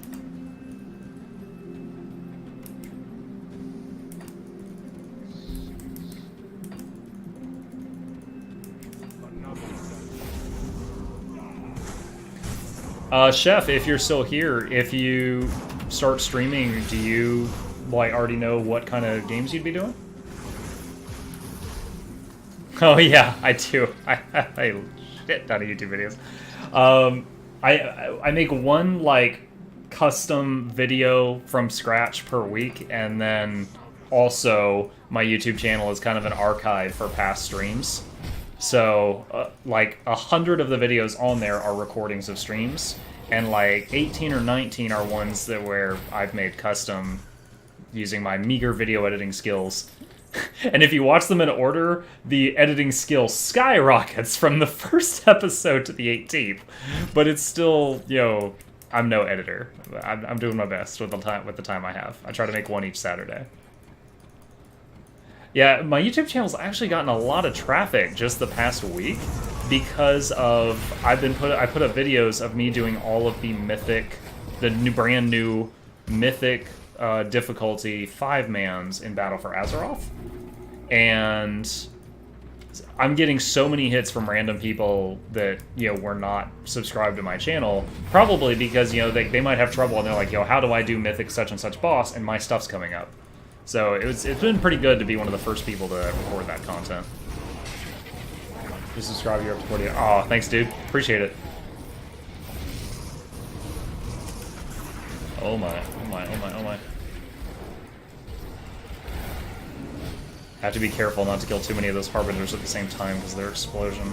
Chef, if you're still here, if you start streaming, do you like already know what kind of games you'd be doing? Oh yeah, I do. I shit ton of YouTube videos. I make one like custom video from scratch per week, and then also my YouTube channel is kind of an archive for past streams. So, like, 100 of the videos on there are recordings of streams, and like 18 or 19 are ones that where I've made custom using my meager video editing skills. And if you watch them in order, the editing skill skyrockets from the first episode to the 18th. But it's still, I'm no editor. I'm doing my best with the time I have. I try to make one each Saturday. Yeah, my YouTube channel's actually gotten a lot of traffic just the past week because of I put up videos of me doing all of the mythic, brand new mythic difficulty 5-mans in Battle for Azeroth, and I'm getting so many hits from random people that were not subscribed to my channel, probably because they might have trouble and they're like, how do I do mythic such and such boss, and my stuff's coming up. So it's been pretty good to be one of the first people to record that content. Just subscribe, you're up to 40. Oh, thanks, dude. Appreciate it. Oh my, oh my, oh my, oh my. Have to be careful not to kill too many of those Harbingers at the same time because of their explosion.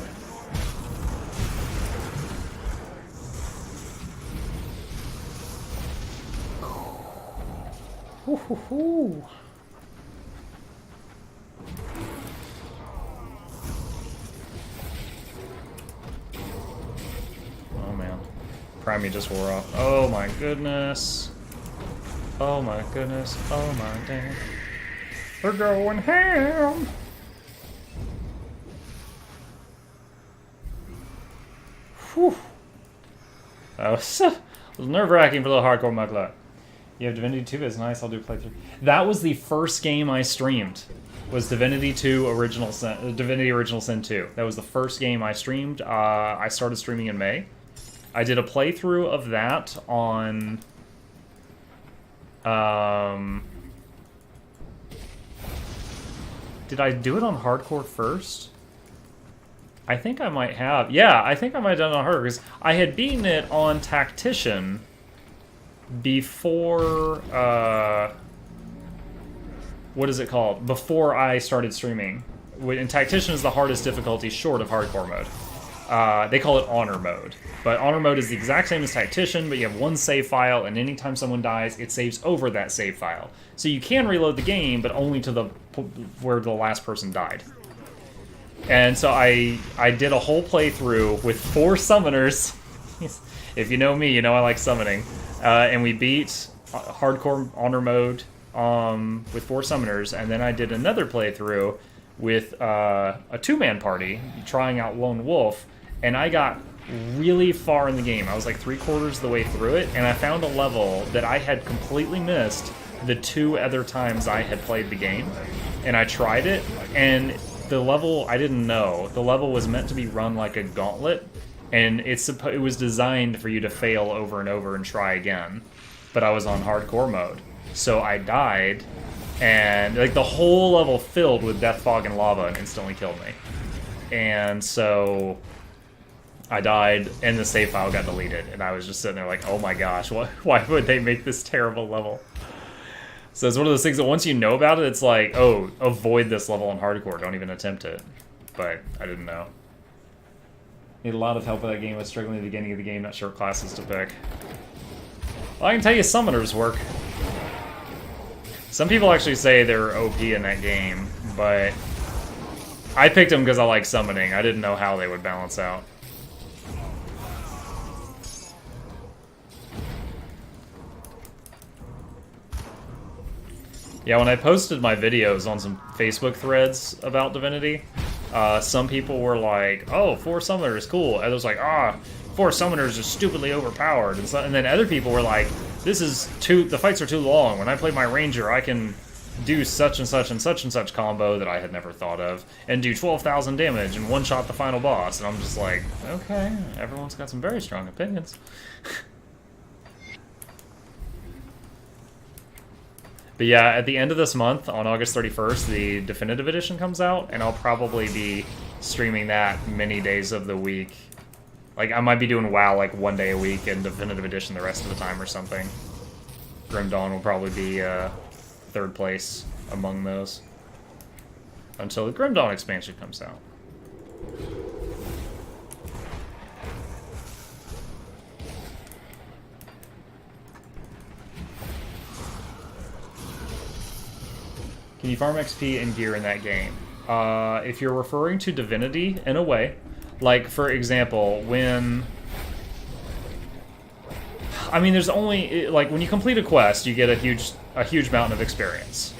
Woo-hoo-hoo. Oh man. Primey just wore off. Oh my goodness. Oh my goodness. Oh my damn. We're going ham! Whew. That was nerve-wracking for the hardcore muckler. You have Divinity 2, it's nice, I'll do a playthrough. That was the first game I streamed, was Divinity 2 Original Sin, Divinity Original Sin 2. That was the first game I streamed. I started streaming in May. I did a playthrough of that on... Did I do it on hardcore first? I think I might have. Yeah, I think I might have done it on harder because I had beaten it on Tactician before. What is it called? Before I started streaming. And Tactician is the hardest difficulty short of hardcore mode. They call it honor mode. But honor mode is the exact same as Tactician, but you have one save file, and anytime someone dies, it saves over that save file. So you can reload the game, but only to the where the last person died. And so I did a whole playthrough with 4 summoners. If you know me, you know I like summoning. And we beat hardcore honor mode with 4 summoners, and then I did another playthrough with a 2-man party trying out Lone Wolf, and I got really far in the game. I was like 3/4 of the way through it, and I found a level that I had completely missed the 2 other times I had played the game. And I tried it, and the level, I didn't know, the level was meant to be run like a gauntlet, and it was designed for you to fail over and over and try again. But I was on hardcore mode, so I died, and like the whole level filled with death, fog, and lava and instantly killed me. And so I died, and the save file got deleted, and I was just sitting there like, oh my gosh, why would they make this terrible level? So it's one of those things that once you know about it, it's like, oh, avoid this level on hardcore, don't even attempt it. But I didn't know. Need a lot of help with that game. I was struggling at the beginning of the game, not sure what classes to pick. Well, I can tell you summoners work. Some people actually say they're OP in that game, but I picked them because I like summoning. I didn't know how they would balance out. Yeah, when I posted my videos on some Facebook threads about Divinity, some people were like, oh, 4 summoners, cool. And I was like, 4 summoners are stupidly overpowered. And then other people were like, the fights are too long. When I play my ranger, I can do such and such and such and such combo that I had never thought of, and do 12,000 damage and one-shot the final boss. And I'm just like, okay, everyone's got some very strong opinions. But yeah, at the end of this month, on August 31st, the Definitive Edition comes out, and I'll probably be streaming that many days of the week. Like, I might be doing WoW like 1 day a week and Definitive Edition the rest of the time or something. Grim Dawn will probably be 3rd place among those. Until the Grim Dawn expansion comes out. Can you farm XP and gear in that game? If you're referring to Divinity, in a way. Like, for example, when... I mean, there's only... Like, when you complete a quest, you get a huge mountain of experience.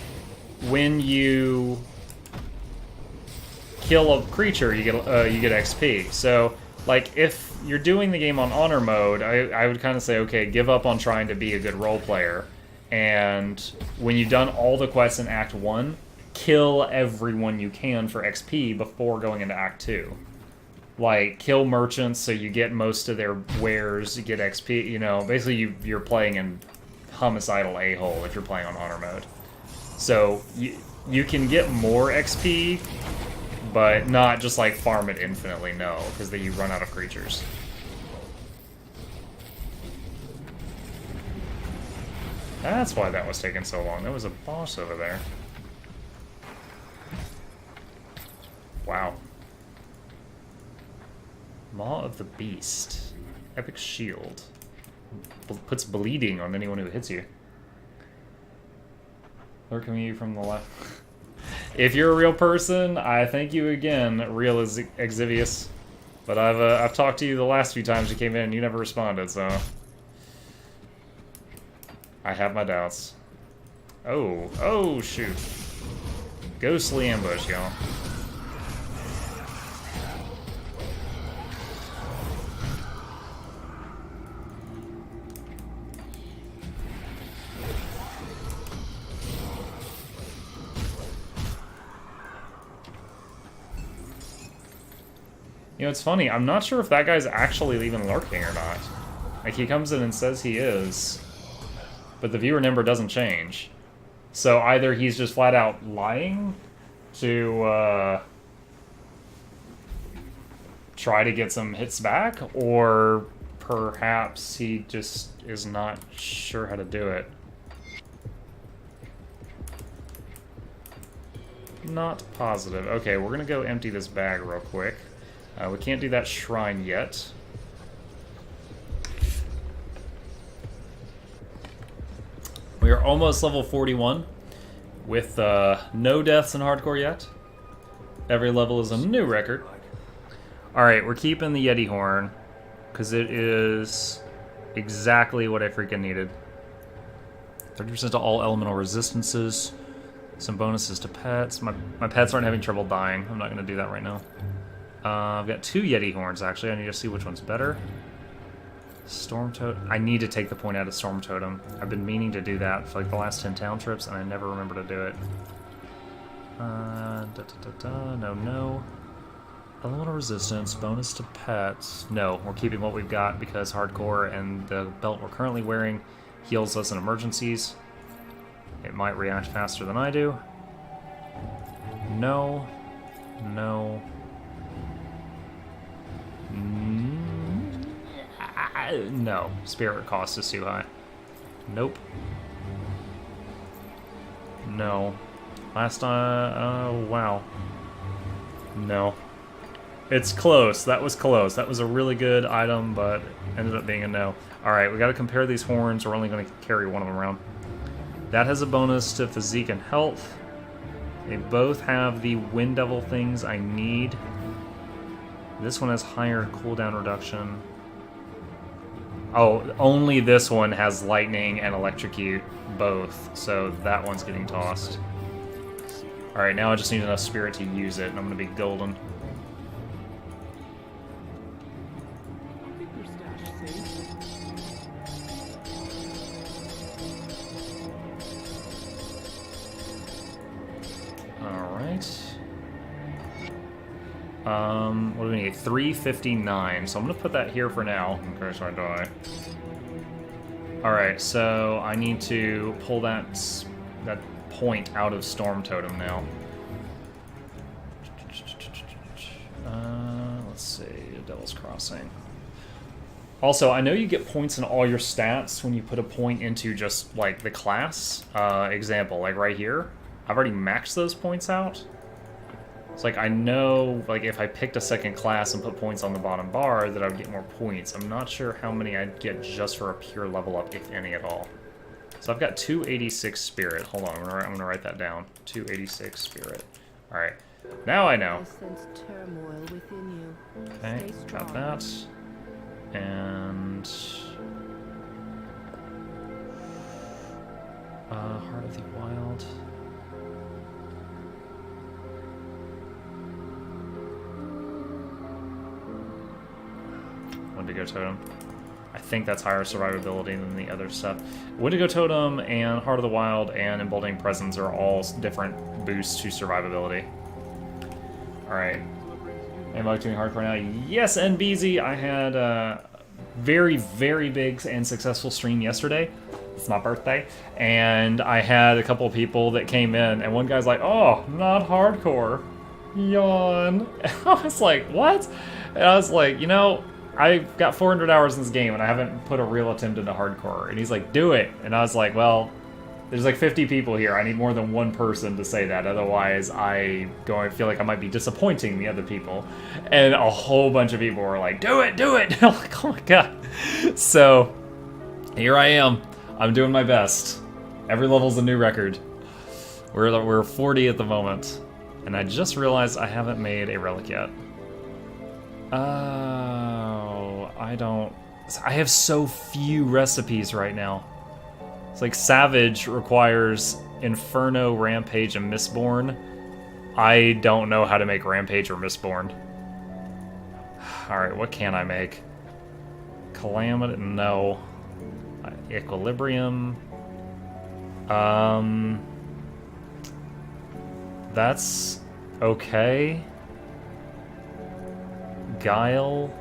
When you kill a creature, you get XP. So, like, if you're doing the game on Honor mode, I would kind of say, okay, give up on trying to be a good role player. And when you've done all the quests in Act 1, kill everyone you can for XP before going into Act 2. Like, kill merchants so you get most of their wares, you get XP, you know, basically you're playing in homicidal a-hole if you're playing on Honor mode. So, you can get more XP, but not just, like, farm it infinitely, no, because then you run out of creatures. That's why that was taking so long. There was a boss over there. Wow. Maw of the Beast. Epic Shield. Puts bleeding on anyone who hits you. Lurk you from the left. If you're a real person, I thank you again, real Exvius. But I've talked to you the last few times you came in and you never responded, so... I have my doubts. Oh, shoot. Ghostly ambush, y'all. You know, it's funny, I'm not sure if that guy's actually even lurking or not. Like, he comes in and says he is, but the viewer number doesn't change. So either he's just flat out lying to try to get some hits back, or perhaps he just is not sure how to do it. Not positive. Okay, we're gonna go empty this bag real quick. We can't do that shrine yet. We are almost level 41 with no deaths in hardcore yet. Every level is a new record. Alright, we're keeping the Yeti horn because it is exactly what I freaking needed. 30% to all elemental resistances. Some bonuses to pets. My pets aren't having trouble dying. I'm not going to do that right now. I've got 2 Yeti horns, actually. I need to see which one's better. Storm Totem. I need to take the point out of Storm Totem. I've been meaning to do that for like the last 10 town trips, and I never remember to do it. No. Elemental resistance, bonus to pets. No, we're keeping what we've got because hardcore and the belt we're currently wearing heals us in emergencies. It might react faster than I do. No. No. No. Spirit cost is too high. Nope. No. Last time... oh, wow. No. It's close. That was close. That was a really good item, but ended up being a no. Alright, we gotta compare these horns. We're only gonna carry one of them around. That has a bonus to physique and health. They both have the Wind Devil things I need. This one has higher cooldown reduction. Oh, only this one has lightning and electrocute both, so that one's getting tossed. Alright, now I just need enough spirit to use it, and I'm gonna be golden. What do we need? 359. So I'm gonna put that here for now, in case I die. Alright, so I need to pull that point out of Storm Totem now. Let's see, Devil's Crossing. Also, I know you get points in all your stats when you put a point into just, like, the class. Example, like right here. I've already maxed those points out. It's like, I know, like, if I picked a second class and put points on the bottom bar, that I would get more points. I'm not sure how many I'd get just for a pure level up, if any at all. So I've got 286 spirit. Hold on, I'm gonna write that down. 286 spirit. Alright, now I know. Okay, got that. And... Heart of the Wild... Wendigo Totem. I think that's higher survivability than the other stuff. Wendigo Totem and Heart of the Wild and Emboldening Presence are all different boosts to survivability. Alright. Am I doing hardcore now? Yes, NBZ! I had a very, very big and successful stream yesterday. It's my birthday. And I had a couple of people that came in, and one guy's like, oh, not hardcore. Yawn. I was like, what? And I was like, you know, I've got 400 hours in this game and I haven't put a real attempt into hardcore. And he's like, do it. And I was like, well, there's like 50 people here. I need more than one person to say that. Otherwise, I feel like I might be disappointing the other people. And a whole bunch of people were like, do it, do it. And I'm like, oh my God. So here I am. I'm doing my best. Every level's a new record. We're 40 at the moment. And I just realized I haven't made a relic yet. Oh, I have so few recipes right now. It's like Savage requires Inferno, Rampage, and Mistborn. I don't know how to make Rampage or Mistborn. Alright, what can I make? Calamity? No. Equilibrium. That's okay. Guile.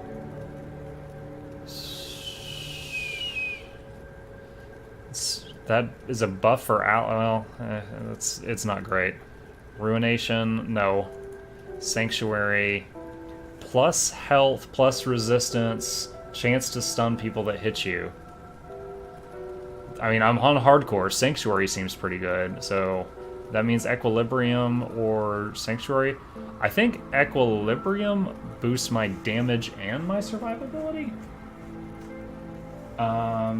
That is a buff for well, it's not great. Ruination, no. Sanctuary. plus health, plus resistance, chance to stun people that hit you. I mean, I'm on hardcore. Sanctuary seems pretty good, so that means Equilibrium or Sanctuary. I think Equilibrium boosts my damage and my survivability. I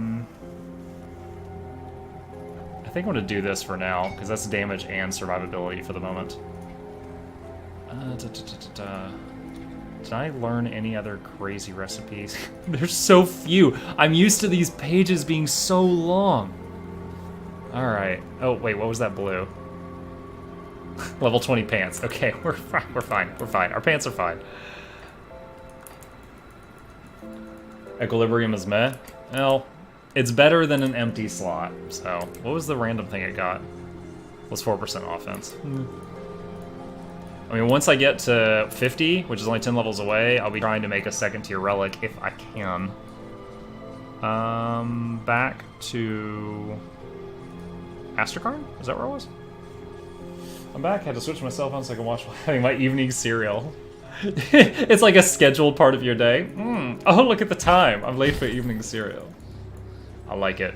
think I'm going to do this for now, because that's damage and survivability for the moment. Did I learn any other crazy recipes? There's so few. I'm used to these pages being so long. Alright. Oh, wait, what was that blue? Level 20 pants. Okay, we're fine. We're fine. We're fine. Our pants are fine. Equilibrium is meh. Well, it's better than an empty slot. So, what was the random thing it got? Was 4% offense. I mean, once I get to 50, which is only 10 levels away, I'll be trying to make a second tier relic if I can. Back to Astrakarn? Is that where I was? I'm back. Had to switch my cell phone so I can watch while having my evening cereal. It's like a scheduled part of your day. Oh, look at the time. I'm late for evening cereal. I like it.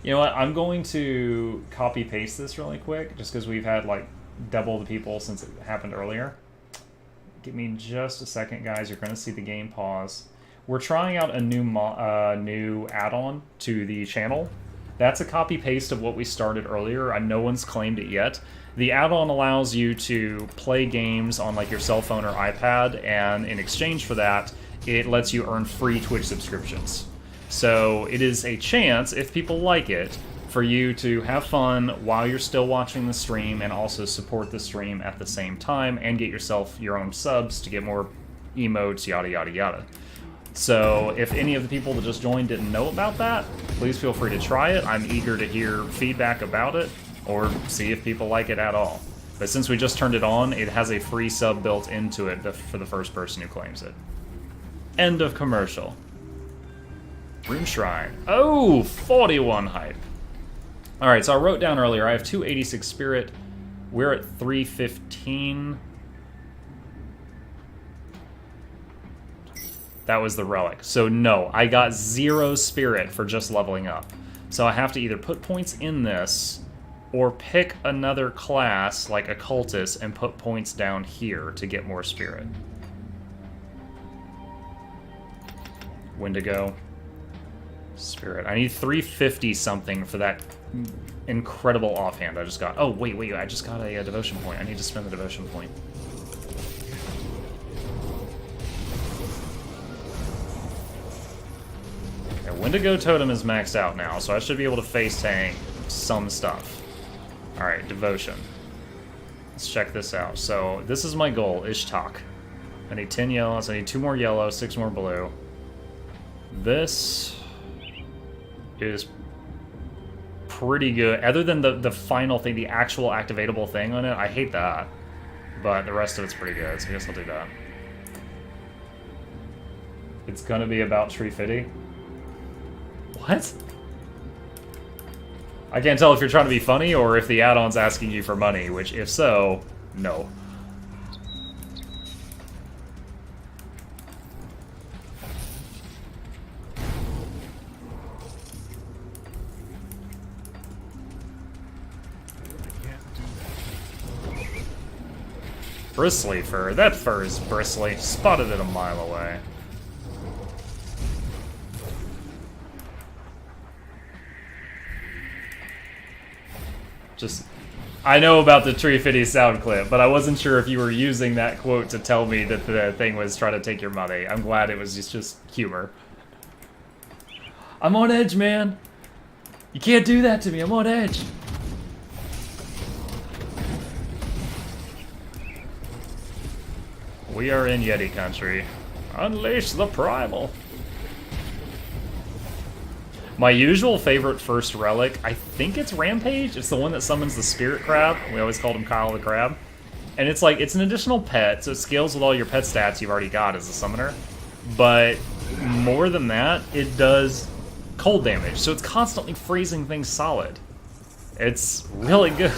You know what? I'm going to copy paste this really quick, just because we've had like double the people since it happened earlier. Give me just a second, guys. You're going to see the game pause. We're trying out a new add-on to the channel. That's a copy-paste of what we started earlier. No one's claimed it yet. The add-on allows you to play games on like your cell phone or iPad, and in exchange for that, it lets you earn free Twitch subscriptions. So it is a chance, if people like it, for you to have fun while you're still watching the stream and also support the stream at the same time and get yourself your own subs to get more emotes, yada yada yada. So if any of the people that just joined didn't know about that, please feel free to try it. I'm eager to hear feedback about it or see if people like it at all. But since we just turned it on, it has a free sub built into it for the first person who claims it. End of commercial. Rune Shrine. Oh, 41 hype. Alright, so I wrote down earlier, I have 286 spirit. We're at 315. That was the relic. So no, I got 0 spirit for just leveling up. So I have to either put points in this, or pick another class, like Occultist, and put points down here to get more spirit. Wendigo. Spirit. I need 350 something for that incredible offhand I just got. Oh, wait, I just got a devotion point. I need to spend the devotion point. Okay, Wendigo Totem is maxed out now, so I should be able to face tank some stuff. Alright, devotion. Let's check this out. So, this is my goal, Ishtak. I need 10 yellows, I need 2 more yellow, 6 more blue. This is pretty good. Other than the final thing, the actual activatable thing on it, I hate that. But the rest of it's pretty good, so I guess I'll do that. It's gonna be about Tree Fitty. What? I can't tell if you're trying to be funny or if the add-on's asking you for money, which, if so, no. Bristly fur. That fur is bristly. Spotted it a mile away. Just, I know about the Tree Fitty sound clip, but I wasn't sure if you were using that quote to tell me that the thing was trying to take your money. I'm glad it was just humor. I'm on edge, man. You can't do that to me. I'm on edge. We are in Yeti country. Unleash the primal. My usual favorite first relic, I think it's Rampage. It's the one that summons the Spirit Crab. We always called him Kyle the Crab. And it's like, it's an additional pet, so it scales with all your pet stats you've already got as a summoner. But more than that, it does cold damage, so it's constantly freezing things solid. It's really good.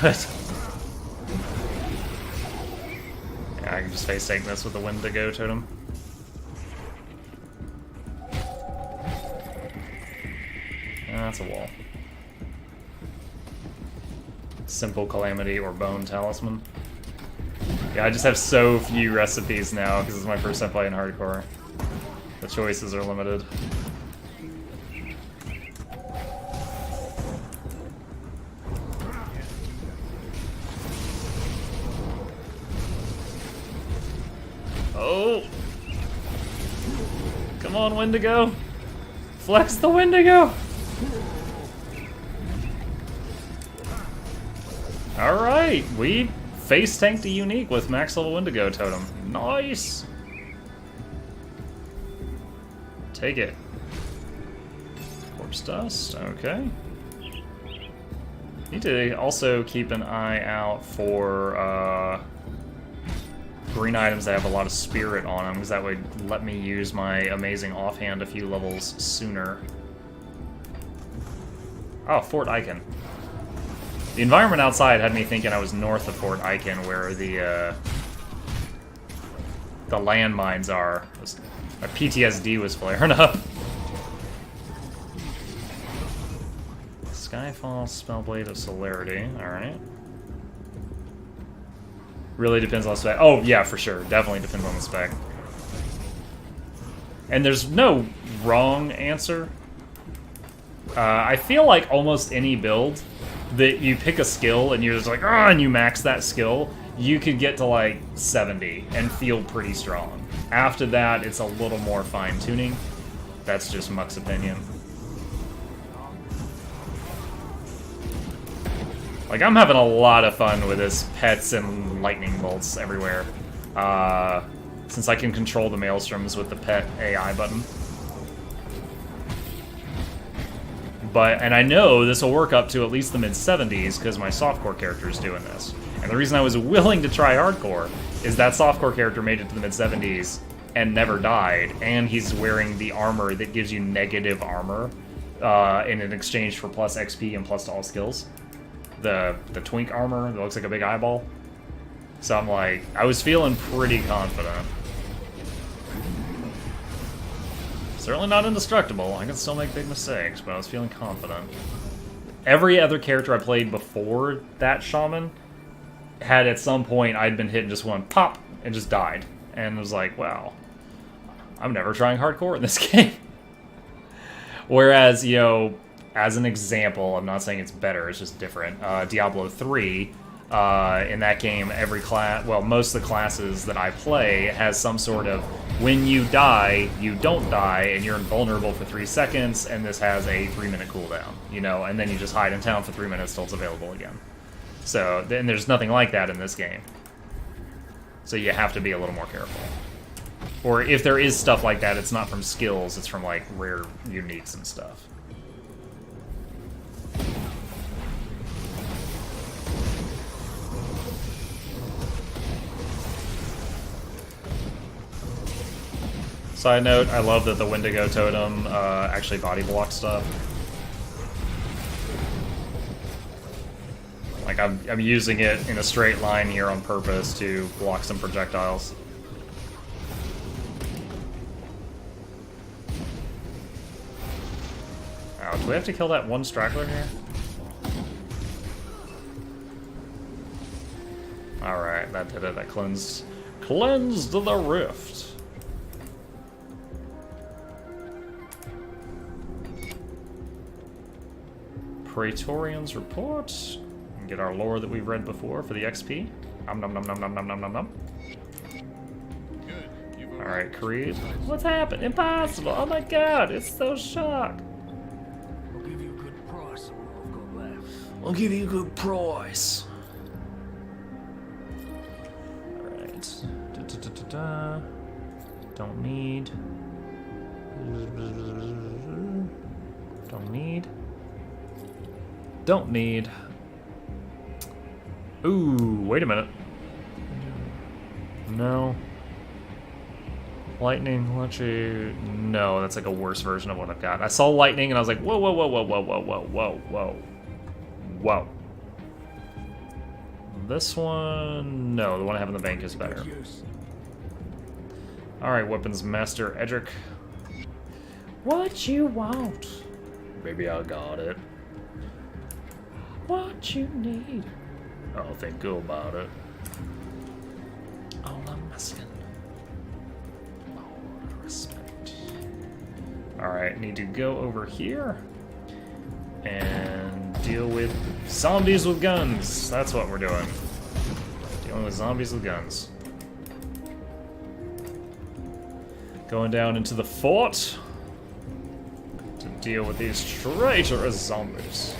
Yeah, I can just face tank this with the Wendigo totem. That's a wall. Simple Calamity or Bone Talisman. Yeah, I just have so few recipes now because it's my first time playing hardcore. The choices are limited. Oh! Come on, Wendigo! Flex the Wendigo! Alright, we face tanked a unique with max level Wendigo totem. Nice! Take it. Corpse dust, okay. Need to also keep an eye out for green items that have a lot of spirit on them, because that would let me use my amazing offhand a few levels sooner. Oh, Fort Icon. The environment outside had me thinking I was north of Fort Icon, where the landmines are. My PTSD was flaring up. Skyfall, Spellblade of Celerity, alright. Really depends on the spec. Oh, yeah, for sure. Definitely depends on the spec. And there's no wrong answer. I feel like almost any build that you pick a skill and you're just like, ah, and you max that skill, you could get to like 70 and feel pretty strong. After that, it's a little more fine-tuning. That's just Muck's opinion. Like, I'm having a lot of fun with this pets and lightning bolts everywhere. Since I can control the maelstroms with the pet AI button. And I know this will work up to at least the mid-70s because my softcore character is doing this. And the reason I was willing to try hardcore is that softcore character made it to the mid-70s and never died, and he's wearing the armor that gives you negative armor in an exchange for plus XP and plus to all skills. The twink armor that looks like a big eyeball. So I'm like, I was feeling pretty confident. Certainly not indestructible, I can still make big mistakes, but I was feeling confident. Every other character I played before that Shaman had at some point I'd been hit and just went pop and just died. And was like, wow, I'm never trying hardcore in this game. Whereas, you know, as an example, I'm not saying it's better, it's just different. Diablo 3, in that game, every class, well, most of the classes that I play has some sort of, when you die, you don't die, and you're invulnerable for 3 seconds, and this has a 3-minute cooldown, you know, and then you just hide in town for 3 minutes till it's available again. So, then there's nothing like that in this game. So you have to be a little more careful. Or if there is stuff like that, it's not from skills, it's from, like, rare uniques and stuff. Side note, I love that the Wendigo totem actually body blocks stuff. Like, I'm using it in a straight line here on purpose to block some projectiles. Oh, do we have to kill that one straggler here? Alright, that did it. That cleansed the rift. Praetorian's report. And get our lore that we've read before for the XP. Nom nom nom nom nom nom nom nom nom. Alright, Creed. What's happened? Impossible! Oh my god, it's so shocked. I'll give you a good price on what I've got left. I'll give you a good price. Alright. Da-da-da-da-da. Don't need. Don't need. Don't need. Ooh, wait a minute. No. Lightning, let's you. No, that's like a worse version of what I've got. I saw lightning and I was like, whoa, whoa, whoa, whoa, whoa, whoa, whoa, whoa, whoa, whoa. This one... No, the one I have in the bank is better. Use. Alright, Weapons Master Edric. What you want? Baby, I got it. What you need? I'll think about it. All I'm asking. All respect. Alright, need to go over here. And deal with zombies with guns. That's what we're doing. Dealing with zombies with guns. Going down into the fort to deal with these traitorous zombies.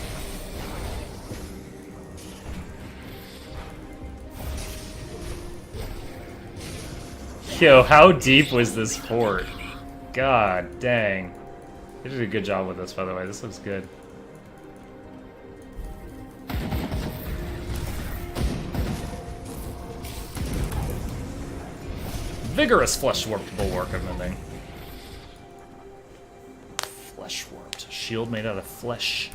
Yo, how deep was this fort? God dang. They did a good job with this, by the way. This looks good. Vigorous flesh warped bulwark of mending. Flesh warped. Shield made out of flesh.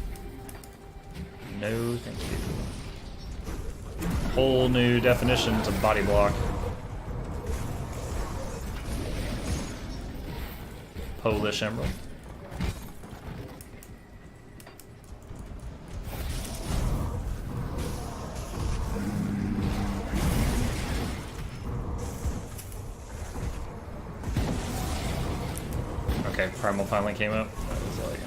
No, thank you. Whole new definition to body block. Polish emerald. Okay, Primal finally came up. I was like,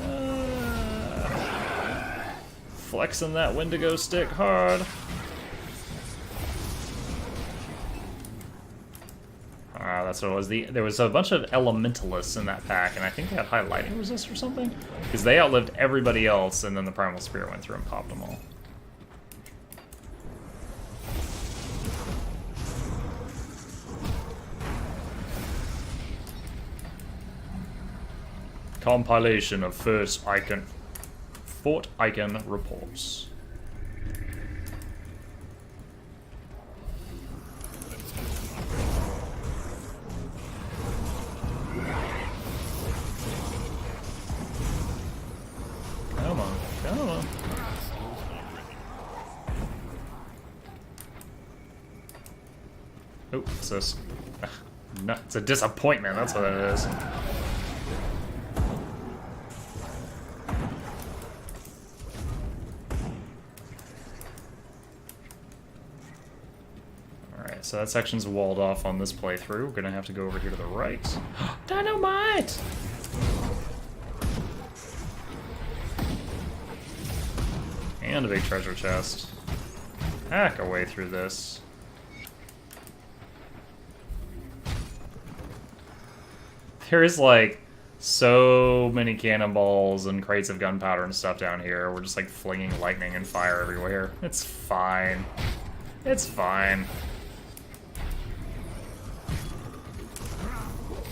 flexing that Wendigo stick hard. That's what it was. There was a bunch of elementalists in that pack, and I think they had high lightning resist or something. Because they outlived everybody else, and then the Primal Spirit went through and popped them all. Compilation of Fort Icon reports. Come on, come on. Oh, what's this? No, it's a disappointment, that's what it is. So that section's walled off on this playthrough. We're gonna have to go over here to the right. Dynamite! And a big treasure chest. Hack our way through this. There's like so many cannonballs and crates of gunpowder and stuff down here. We're just like flinging lightning and fire everywhere. It's fine. It's fine.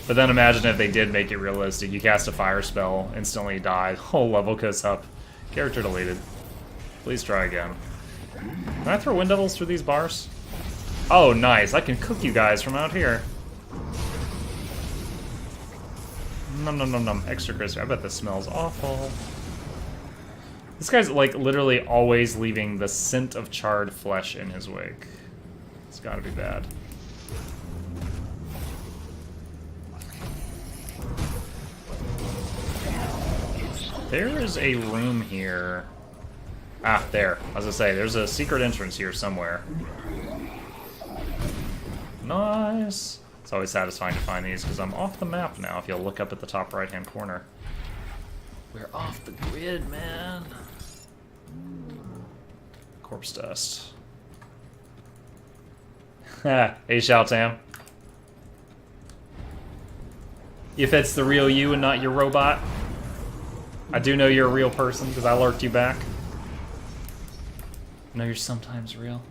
But then imagine if they did make it realistic. You cast a fire spell, instantly die, whole level goes up. Character deleted. Please try again. Can I throw wind devils through these bars? Oh, nice. I can cook you guys from out here. Num num num num. Extra crispy. I bet this smells awful. This guy's like literally always leaving the scent of charred flesh in his wake. It's gotta be bad. There is a room here. Ah, there. As I say, there's a secret entrance here somewhere. Nice. It's always satisfying to find these because I'm off the map now, if you'll look up at the top right-hand corner. We're off the grid, man. Corpse dust. Hey, Xiao Tam. If it's the real you and not your robot. I do know you're a real person because I lurked you back. I know you're sometimes real.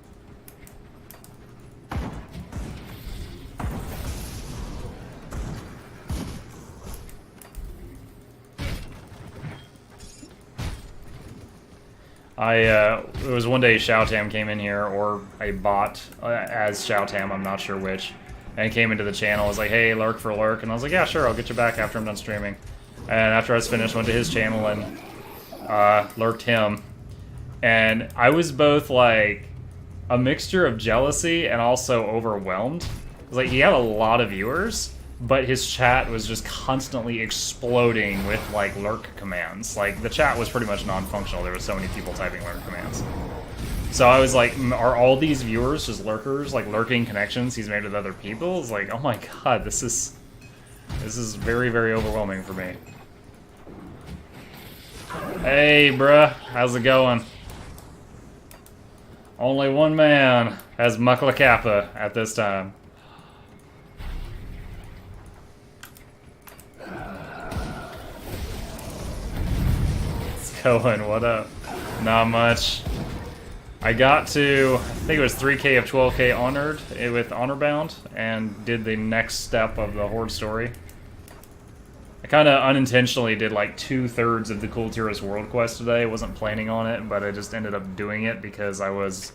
It was one day Xiao Tam came in here, or a bot as Xiao Tam, I'm not sure which, and came into the channel, was like, hey, lurk for lurk, and I was like, yeah, sure, I'll get you back after I'm done streaming. And after I was finished, went to his channel and lurked him. And I was both like, a mixture of jealousy and also overwhelmed. Like, he had a lot of viewers, but his chat was just constantly exploding with, like, lurk commands. Like, the chat was pretty much non-functional. There were so many people typing lurk commands. So I was like, are all these viewers just lurkers, like, lurking connections he's made with other people? It's like, oh my god, this is very, very overwhelming for me. Hey, bruh, how's it going? Only one man has Muckla Kappa at this time. What's going? What up? Not much. I got to, I think it was 3K of 12K honored with Honor Bound, and did the next step of the Horde story. I kind of unintentionally did like 2/3 of the Cool Tourist World quest today. I wasn't planning on it, but I just ended up doing it because I was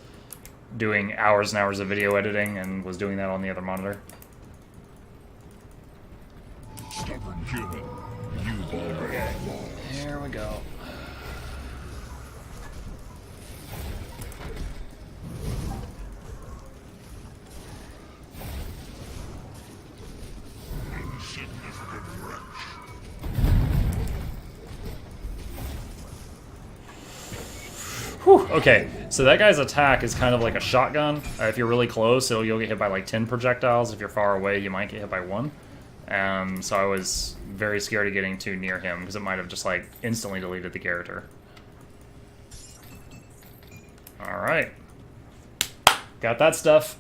doing hours and hours of video editing and was doing that on the other monitor. Stubborn human. You've already lost. Here we go. Insignificant wretch. Whew, okay, so that guy's attack is kind of like a shotgun. If you're really close, you'll get hit by like 10 projectiles. If you're far away, you might get hit by 1. So I was very scared of getting too near him, because it might have just like instantly deleted the character. Alright. Got that stuff.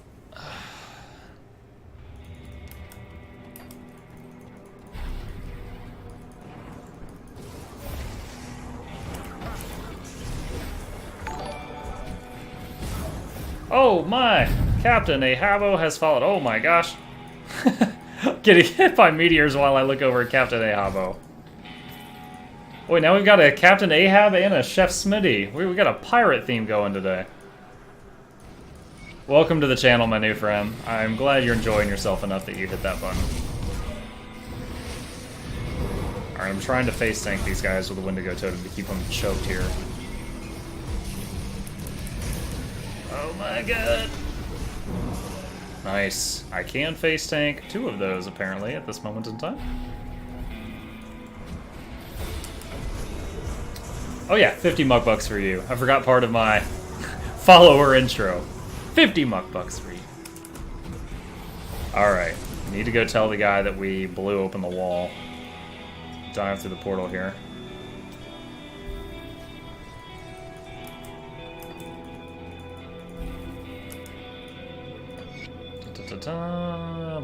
Oh my! Captain Ahabo has followed. Oh my gosh. Getting hit by meteors while I look over at Captain Ahabo. Wait, now we've got a Captain Ahab and a Chef Smitty. We got a pirate theme going today. Welcome to the channel, my new friend. I'm glad you're enjoying yourself enough that you hit that button. Alright, I'm trying to face tank these guys with a Wendigo Totem to keep them choked here. Oh my god. Nice. I can face tank 2 of those, apparently, at this moment in time. Oh yeah, 50 muck bucks for you. I forgot part of my follower intro. 50 muck bucks for you. Alright. Need to go tell the guy that we blew open the wall. Dive through the portal here.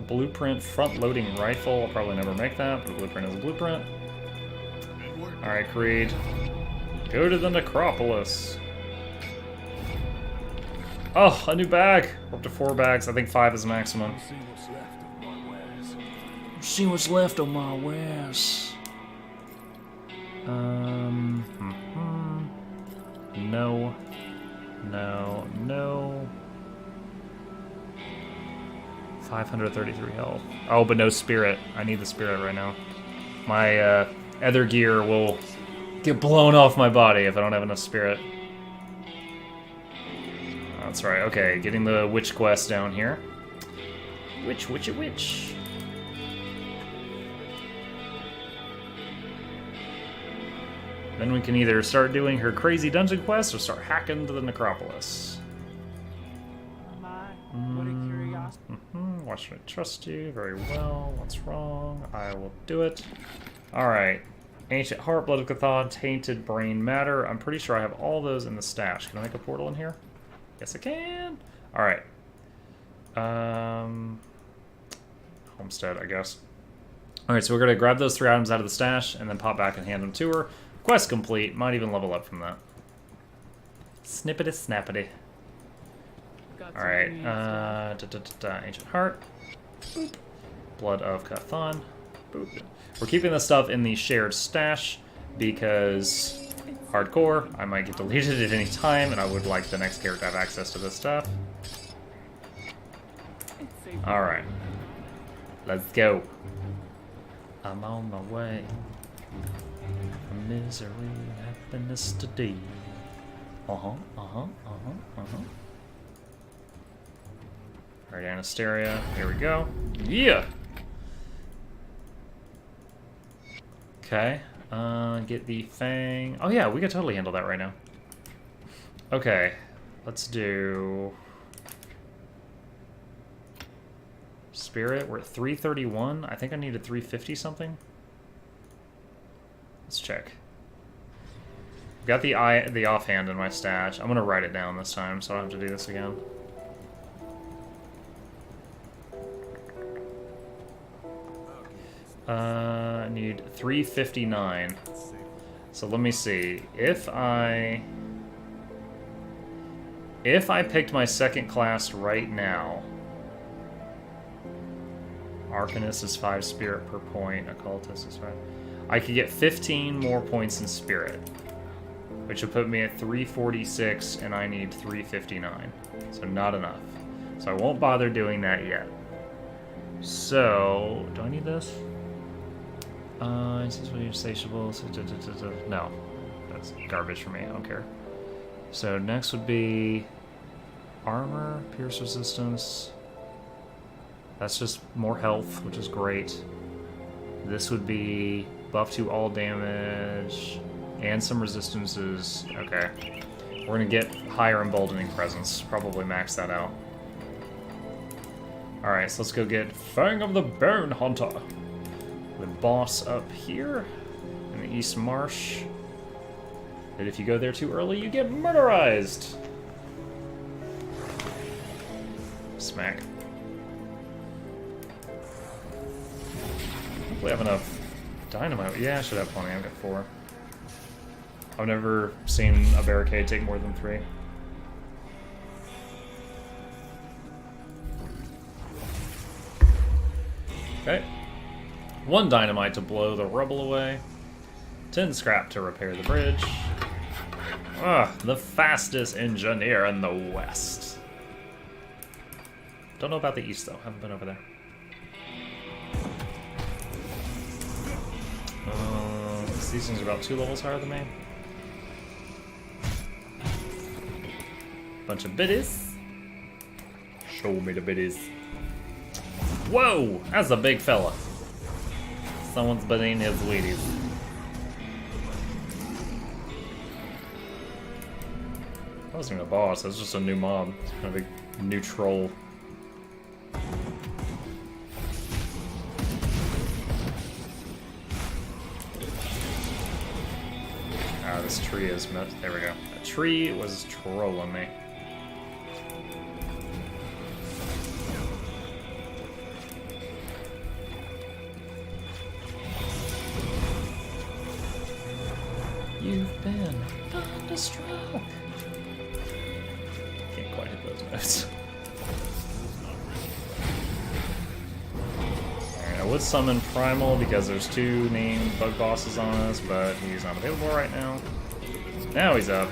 Blueprint front-loading rifle. I'll probably never make that, but a blueprint is a blueprint. Alright, Creed. Go to the Necropolis. Oh, a new bag. Up to 4 bags. I think 5 is maximum. See what's left of my wares. No. No. No. 533 health. Oh, but no spirit. I need the spirit right now. My other gear will get blown off my body if I don't have enough spirit. That's right. Okay, getting the witch quest down here. Witch. Then we can either start doing her crazy dungeon quest or start hacking to the Necropolis. What a curiosity. Why should I trust you? Very well. What's wrong? I will do it. Alright. Ancient Heart, Blood of Cthon, Tainted Brain Matter. I'm pretty sure I have all those in the stash. Can I make a portal in here? Yes, I can. Alright. Homestead, I guess. Alright, so we're going to grab those 3 items out of the stash and then pop back and hand them to her. Quest complete. Might even level up from that. Snippety snappity. Alright, Ancient Heart. Boop. Blood of Cthon. Boop. We're keeping this stuff in the shared stash because hardcore, I might get deleted at any time, and I would like the next character to have access to this stuff. Alright. Let's go. I'm on my way. Misery, happiness today. Alright, Anasteria. Here we go. Yeah! Okay. Get the Fang. Oh yeah, we could totally handle that right now. Okay. Let's do... Spirit. We're at 331. I think I needed 350 something. Let's check. Got the offhand in my stash. I'm gonna write it down this time, so I don't have to do this again. I need 359. So let me see. If I picked my second class right now, Arcanist is 5 spirit per point, Occultist is 5. I could get 15 more points in spirit, which would put me at 346, and I need 359. So not enough. So I won't bother doing that yet. So, do I need this? This is what you're satiable. No, that's garbage for me. I don't care. So next would be armor, pierce resistance. That's just more health, which is great. This would be buff to all damage and some resistances. Okay. We're gonna get higher emboldening presence. Probably max that out. Alright, so let's go get Fang of the Bone Hunter. The boss up here in the East Marsh. That if you go there too early, you get murderized. Smack. Hopefully I have enough dynamite. Yeah, I should have plenty. I've got 4. I've never seen a barricade take more than 3. Okay. 1 dynamite to blow the rubble away. 10 scrap to repair the bridge. The fastest engineer in the West. Don't know about the East, though. Haven't been over there. These things are about 2 levels higher than me. Bunch of biddies. Show me the biddies. Whoa! That's a big fella. Someone's bidding his Wheaties. That wasn't even a boss, that was just a new mob. Kind of a new troll. Ah, this tree is... There we go. A tree was trolling me. You've been thunderstruck. Can't quite hit those notes. Alright, I would summon Primal because there's 2 named bug bosses on us, but he's not available right now. Now he's up.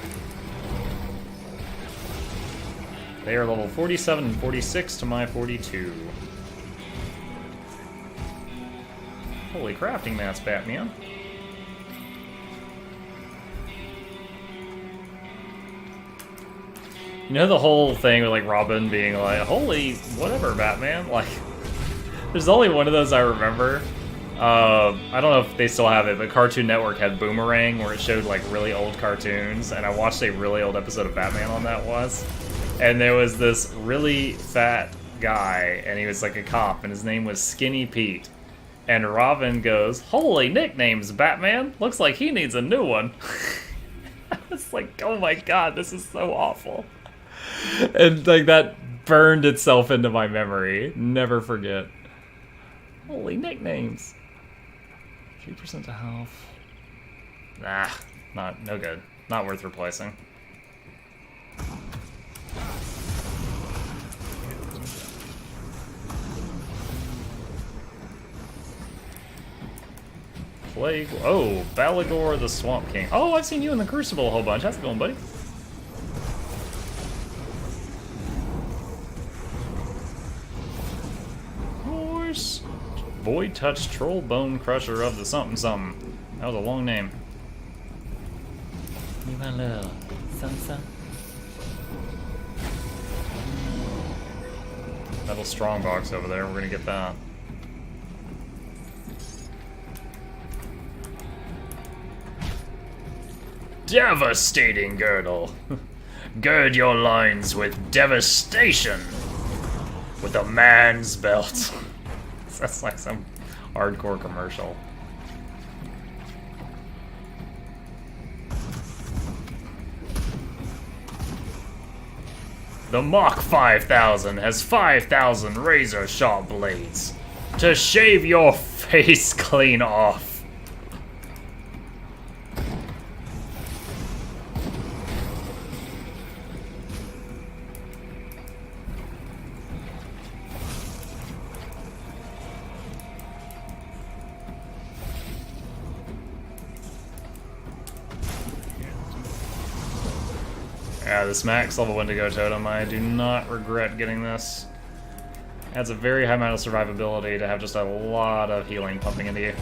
They are level 47 and 46 to my 42. Holy crafting mats, Batman. You know the whole thing with like Robin being like, holy whatever, Batman? Like, there's only one of those I remember. I don't know if they still have it, but Cartoon Network had Boomerang where it showed like really old cartoons, and I watched a really old episode of Batman on that once. And there was this really fat guy, and he was like a cop, and his name was Skinny Pete. And Robin goes, holy nicknames, Batman! Looks like he needs a new one. I was like, oh my god, this is so awful. And like that burned itself into my memory. Never forget. Holy nicknames. 3% to health. Nah, no good. Not worth replacing. Plague. Oh, Balagor the Swamp King. Oh, I've seen you in the Crucible a whole bunch. How's it going, buddy? Void Touch Troll Bone Crusher of the something something. That was a long name. You want a little something? Metal strongbox over there. We're gonna get that. Devastating girdle. Gird your loins with devastation. With a man's belt. That's like some hardcore commercial. The Mach 5000 has 5,000 razor-sharp blades to shave your face clean off. Yeah, this max level Wendigo totem, I do not regret getting this. Adds a very high amount of survivability to have just a lot of healing pumping into you.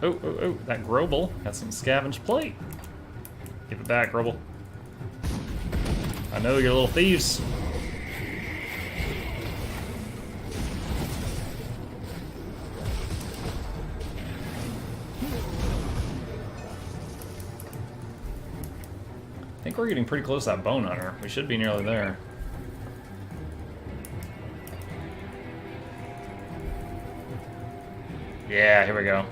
Oh, that Grobel got some scavenge plate. Give it back, Grobel. I know you're little thieves. I think we're getting pretty close to that Bone Hunter. We should be nearly there. Yeah, here we go.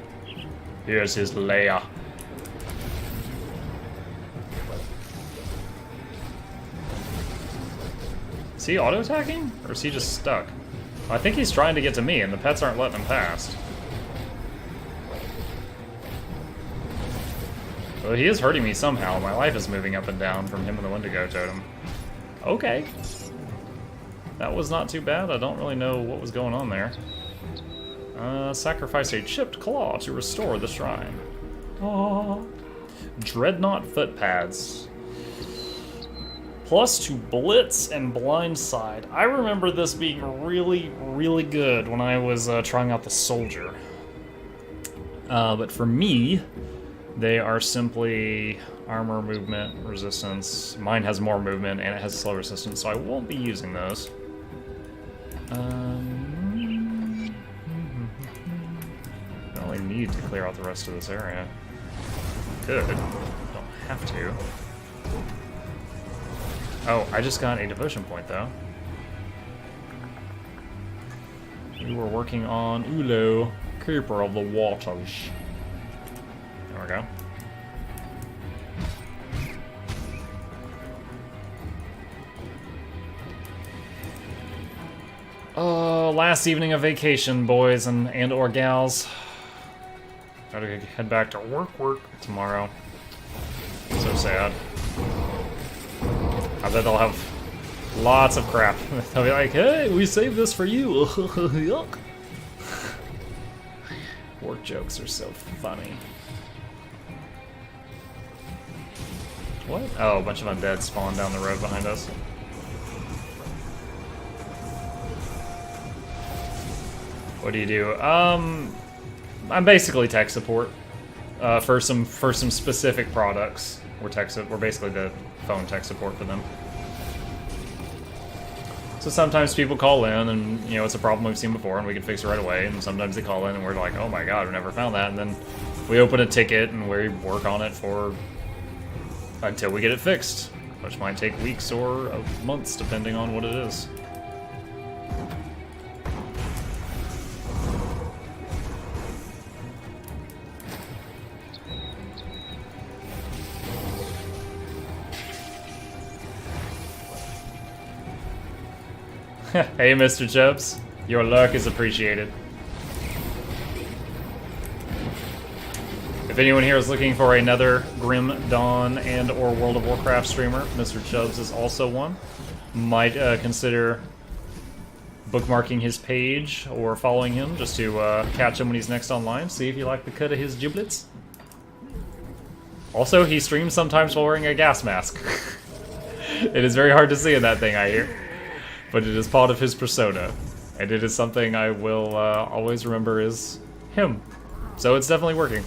Here's his lair. Is he auto-attacking? Or is he just stuck? I think he's trying to get to me, and the pets aren't letting him past. Well, he is hurting me somehow. My life is moving up and down from him and the Wendigo totem. Okay. That was not too bad. I don't really know what was going on there. Sacrifice a chipped claw to restore the shrine. Aww. Dreadnought footpads. Plus to Blitz and Blindside. I remember this being really, really good when I was trying out the Soldier. But for me, they are simply armor, movement, resistance. Mine has more movement and it has slow resistance, so I won't be using those. I need to clear out the rest of this area. Good. Don't have to. Oh, I just got a devotion point, though. We were working on Ulo, Keeper of the Waters. There we go. Oh, last evening of vacation, boys and or gals. Gotta head back to work tomorrow. So sad. I bet they'll have lots of crap. They'll be like, hey, we saved this for you. Yuck. Work jokes are so funny. What? Oh, a bunch of undead spawned down the road behind us. What do you do? I'm basically tech support for some specific products. We're basically the phone tech support for them. So sometimes people call in and, you know, it's a problem we've seen before and we can fix it right away, and sometimes they call in and we're like, oh my god, we never found that, and then we open a ticket and we work on it until we get it fixed, which might take weeks or months depending on what it is. Hey, Mr. Chubbs. Your luck is appreciated. If anyone here is looking for another Grim Dawn and or World of Warcraft streamer, Mr. Chubbs is also one. Might consider bookmarking his page or following him just to catch him when he's next online. See if you like the cut of his giblets. Also, he streams sometimes while wearing a gas mask. It is very hard to see in that thing, I hear. But it is part of his persona. And it is something I will always remember is him. So it's definitely working.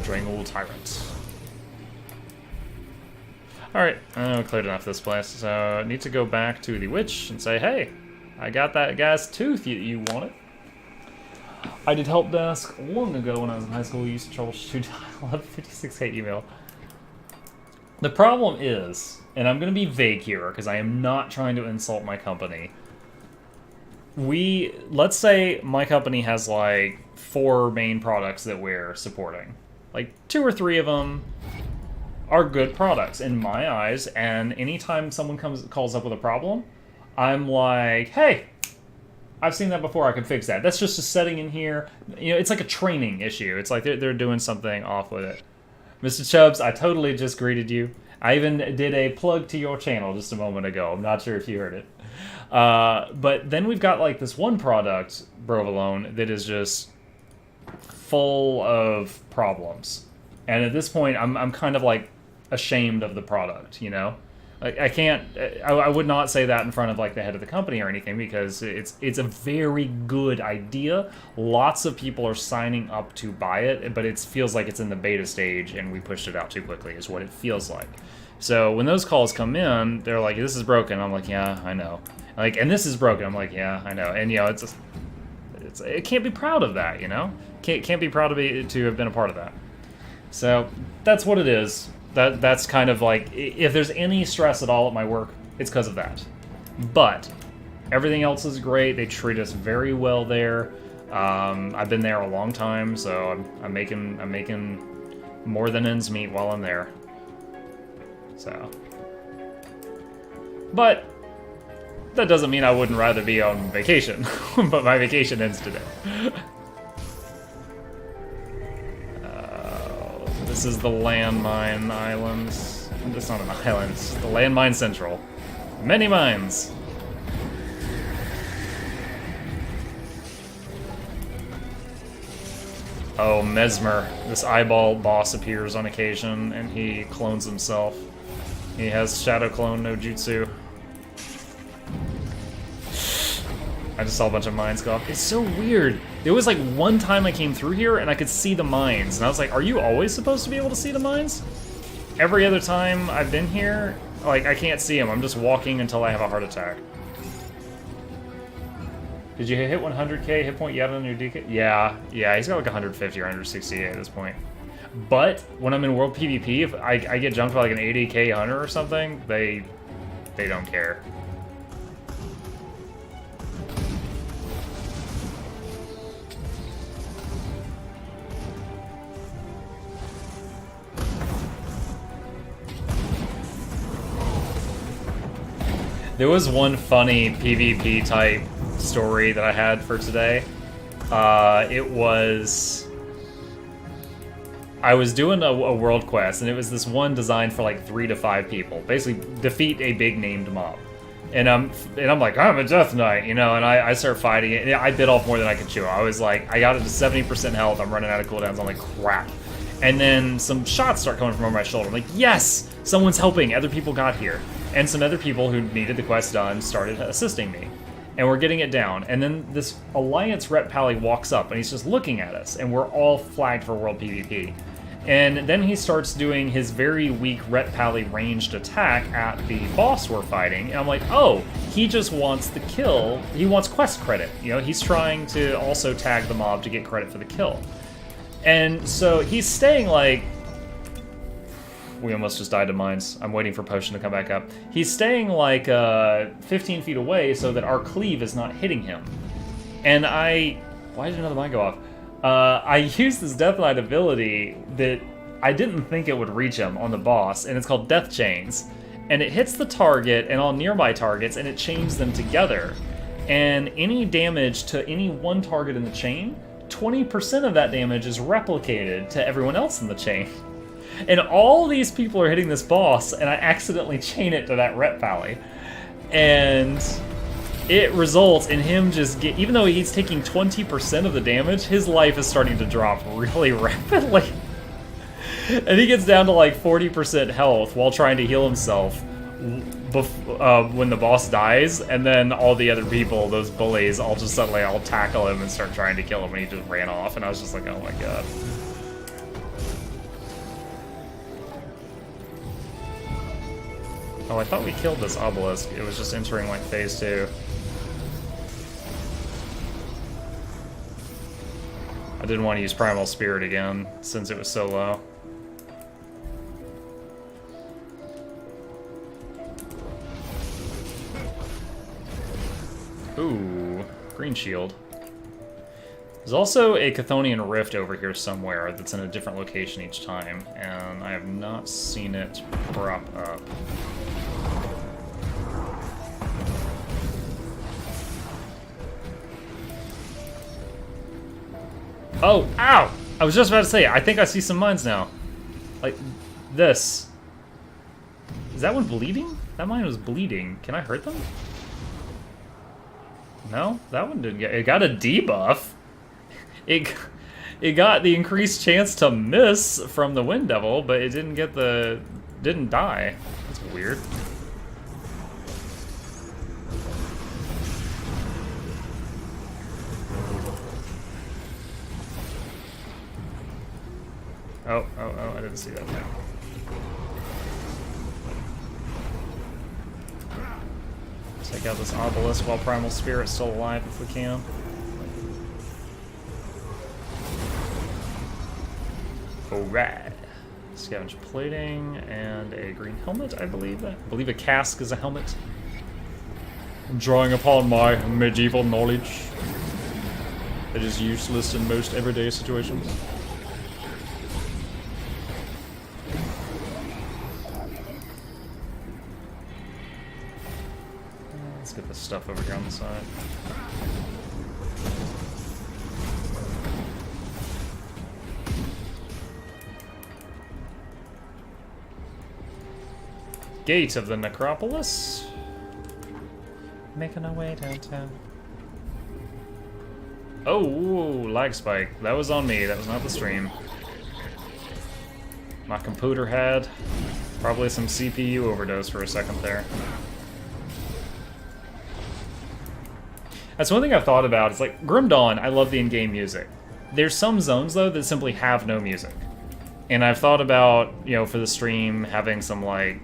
Drangle Tyrant. Alright, I cleared enough of this place, so I need to go back to the witch and say, hey, I got that guy's tooth you wanted. I did help desk long ago when I was in high school. We used to troubleshoot 1156K email. The problem is, and I'm going to be vague here because I am not trying to insult my company. Let's say my company has like 4 main products that we're supporting. Like 2 or 3 of them are good products in my eyes, and anytime someone calls up with a problem, I'm like, hey, I've seen that before, I can fix that. That's just a setting in here. You know, it's like a training issue. It's like they're doing something off with it. Mr. Chubbs, I totally just greeted you. I even did a plug to your channel just a moment ago. I'm not sure if you heard it. But then we've got like this one product, Provolone, that is just full of problems. And at this point, I'm kind of like ashamed of the product, you know? Like, I would not say that in front of like the head of the company or anything, because it's a very good idea. Lots of people are signing up to buy it, but it feels like it's in the beta stage and we pushed it out too quickly is what it feels like. So when those calls come in, they're like, this is broken. I'm like, yeah, I know. Like, and this is broken. I'm like, yeah, I know. And you know, it can't be proud of that, you know? Can't be proud to have been a part of that. So that's what it is. That's kind of like, if there's any stress at all at my work, it's because of that. But everything else is great. They treat us very well there. I've been there a long time, so I'm making more than ends meet while I'm there. So, but that doesn't mean I wouldn't rather be on vacation. But my vacation ends today. This is the landmine island. It's not an island, it's the landmine central. Many mines. Oh, Mesmer. This eyeball boss appears on occasion, and he clones himself. He has shadow clone no jutsu. I just saw a bunch of mines go off. It's so weird. There was like one time I came through here and I could see the mines. And I was like, are you always supposed to be able to see the mines? Every other time I've been here, like, I can't see them. I'm just walking until I have a heart attack. Did you hit 100k hit point yet on your DK? Yeah, he's got like 150 or 168 at this point. But when I'm in World PvP, if I get jumped by like an 80k hunter or something, they don't care. There was one funny PvP type story that I had for today. I was doing a world quest, and it was this one designed for like 3 to 5 people. Basically, defeat a big named mob. And I'm like, I'm a Death Knight, you know, and I start fighting it. I bit off more than I could chew. I was like, I got it to 70% health, I'm running out of cooldowns, I'm like, crap. And then some shots start coming from over my shoulder. I'm like, yes, someone's helping, other people got here. And some other people who needed the quest done started assisting me. And we're getting it down. And then this Alliance Rep Pally walks up, and he's just looking at us, and we're all flagged for World PvP. And then he starts doing his very weak Rep Pally ranged attack at the boss we're fighting. And I'm like, oh, he just wants the kill. He wants quest credit. You know, he's trying to also tag the mob to get credit for the kill. And so he's staying like... We almost just died to mines. I'm waiting for Potion to come back up. He's staying like 15 feet away so that our cleave is not hitting him. And why did another mine go off? I used this Death Knight ability that I didn't think it would reach him on the boss, and it's called Death Chains. And it hits the target and all nearby targets, and it chains them together. And any damage to any one target in the chain, 20% of that damage is replicated to everyone else in the chain. And all these people are hitting this boss, and I accidentally chain it to that rep valley. And it results in him just even though he's taking 20% of the damage, his life is starting to drop really rapidly. And he gets down to like 40% health while trying to heal himself when the boss dies, and then all the other people, those bullies, all just suddenly all tackle him and start trying to kill him, and he just ran off, and I was just like, oh my god. Oh, I thought we killed this obelisk. It was just entering like phase 2. I didn't want to use Primal Spirit again, since it was so low. Ooh, green shield. There's also a Chthonian Rift over here somewhere that's in a different location each time, and I have not seen it prop up. Oh, ow! I was just about to say, I think I see some mines now. Like, this. Is that one bleeding? That mine was bleeding. Can I hurt them? No, that one didn't get. It got a debuff. It got the increased chance to miss from the Wind Devil, but it didn't get the. Didn't die. That's weird. Oh, I didn't see that. Take out this obelisk while Primal Spirit's still alive if we can. Alright. Scavenge plating and a green helmet, I believe. I believe a cask is a helmet. I'm drawing upon my medieval knowledge. It is useless in most everyday situations. Let's get this stuff over here on the side. Gate of the Necropolis. Making our way downtown. Oh, lag spike. That was on me. That was not the stream. My computer had probably some CPU overdose for a second there. That's one thing I've thought about. It's like, Grim Dawn, I love the in-game music. There's some zones, though, that simply have no music. And I've thought about, you know, for the stream, having some, like,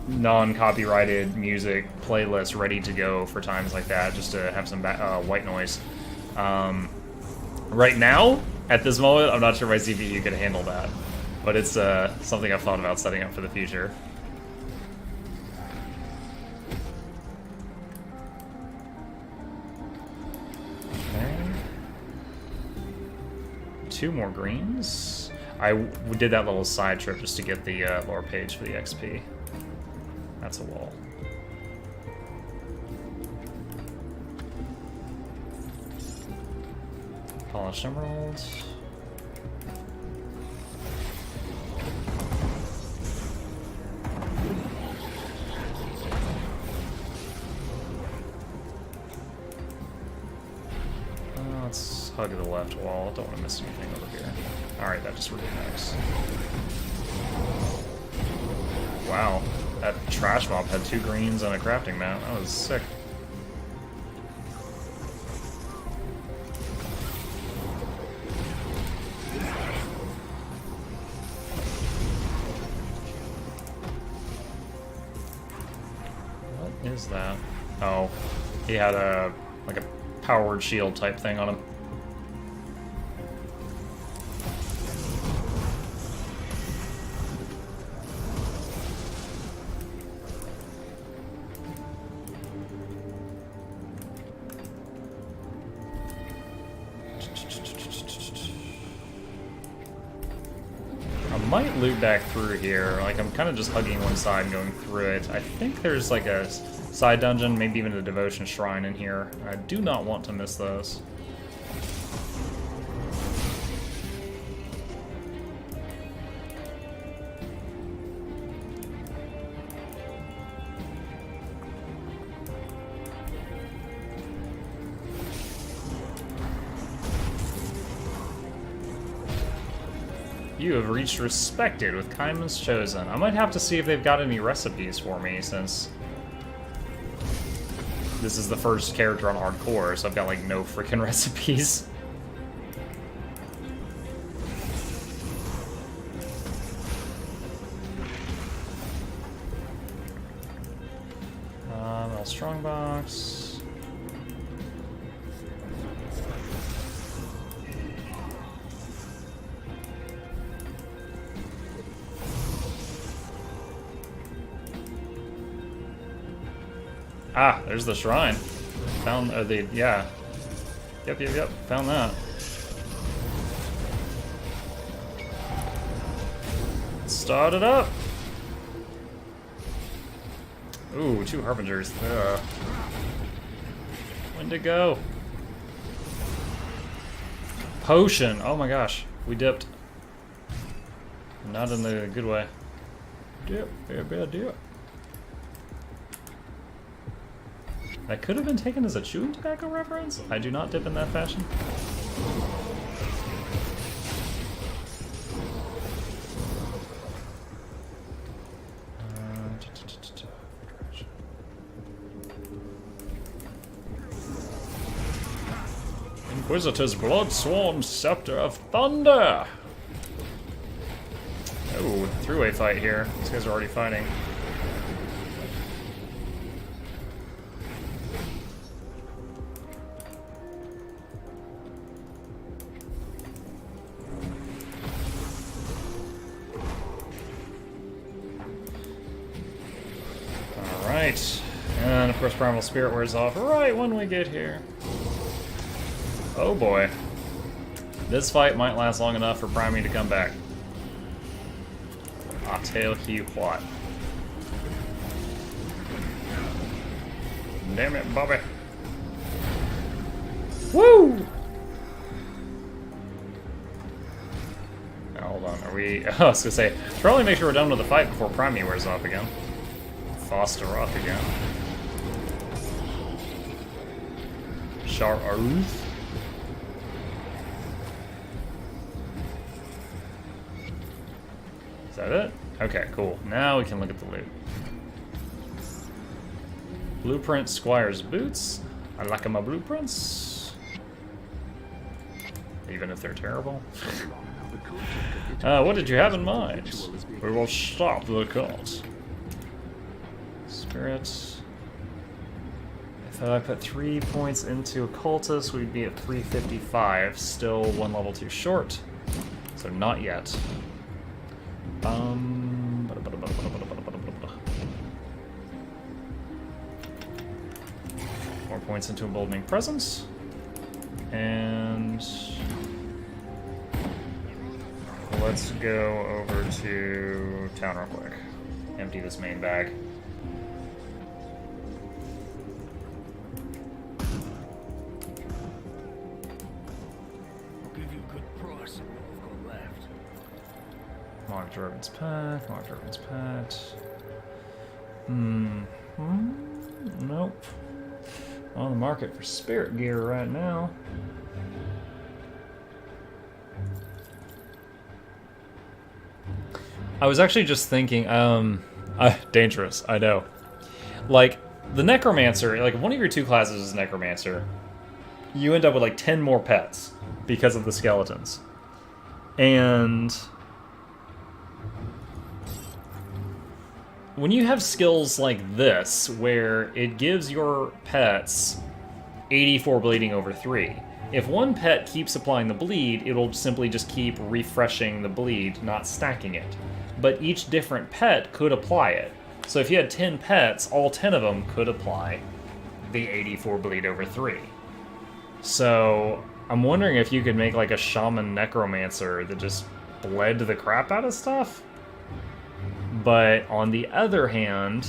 non-copyrighted music playlist ready to go for times like that, just to have some white noise. Right now, at this moment, I'm not sure my CPU could handle that. But it's something I've thought about setting up for the future. Two more greens. I did that little side trip just to get the lore page for the XP. That's a wall. Polished emerald. Let's hug the left wall. Don't want to miss anything over here. Alright, that just reconnects. Wow, that trash mob had 2 greens and a crafting mat. That was sick. What is that? Oh, he had a like a powered shield type thing on him. I might loop back through here. Like, I'm kind of just hugging one side and going through it. I think there's like a side dungeon, maybe even a devotion shrine in here. I do not want to miss those. You have reached respected with kindness chosen. I might have to see if they've got any recipes for me, since this is the first character on hardcore, so I've got like no freaking recipes. Strongbox. Ah, there's the shrine. Found the yeah. Yep. Found that. Start it up. Ooh, 2 harbingers. When to go? Potion. Oh my gosh, we dipped. Not in the good way. Dip. Dip. That could have been taken as a chewing tobacco reference. I do not dip in that fashion. Inquisitor's blood-sworn scepter of thunder! Oh, three-way fight here. These guys are already fighting. Alright. And of course Primal Spirit wears off right when we get here. Oh boy. This fight might last long enough for Primey to come back. I'll tell you what. Damn it, Bobby. Woo! Now, hold on, are we... Oh, I was gonna say, probably make sure we're done with the fight before Primey wears off again. Foster off again. Char Aruth. Is that it? Okay, cool. Now we can look at the loot. Blueprint Squire's boots. I like my blueprints. Even if they're terrible. What did you have in mind? We will stop the cult. Spirits. If I put 3 points into Occultist, we'd be at 355. Still one level too short. So not yet. 4 points into Emboldening Presence. And let's go over to town real quick. Empty this main bag. I'll give you a good price on what I've got left. Mark Jordan's pet. Mark Jordan's pet. Nope. On the market for spirit gear right now. I was actually just thinking, dangerous, I know. Like, the Necromancer, like, if one of your 2 classes is Necromancer, you end up with, like, 10 more pets because of the skeletons. And when you have skills like this, where it gives your pets 84 bleeding over 3, if one pet keeps applying the bleed, it'll simply just keep refreshing the bleed, not stacking it. But each different pet could apply it. So if you had 10 pets, all 10 of them could apply the 84 bleed over 3. So I'm wondering if you could make like a Shaman Necromancer that just bled the crap out of stuff? But on the other hand,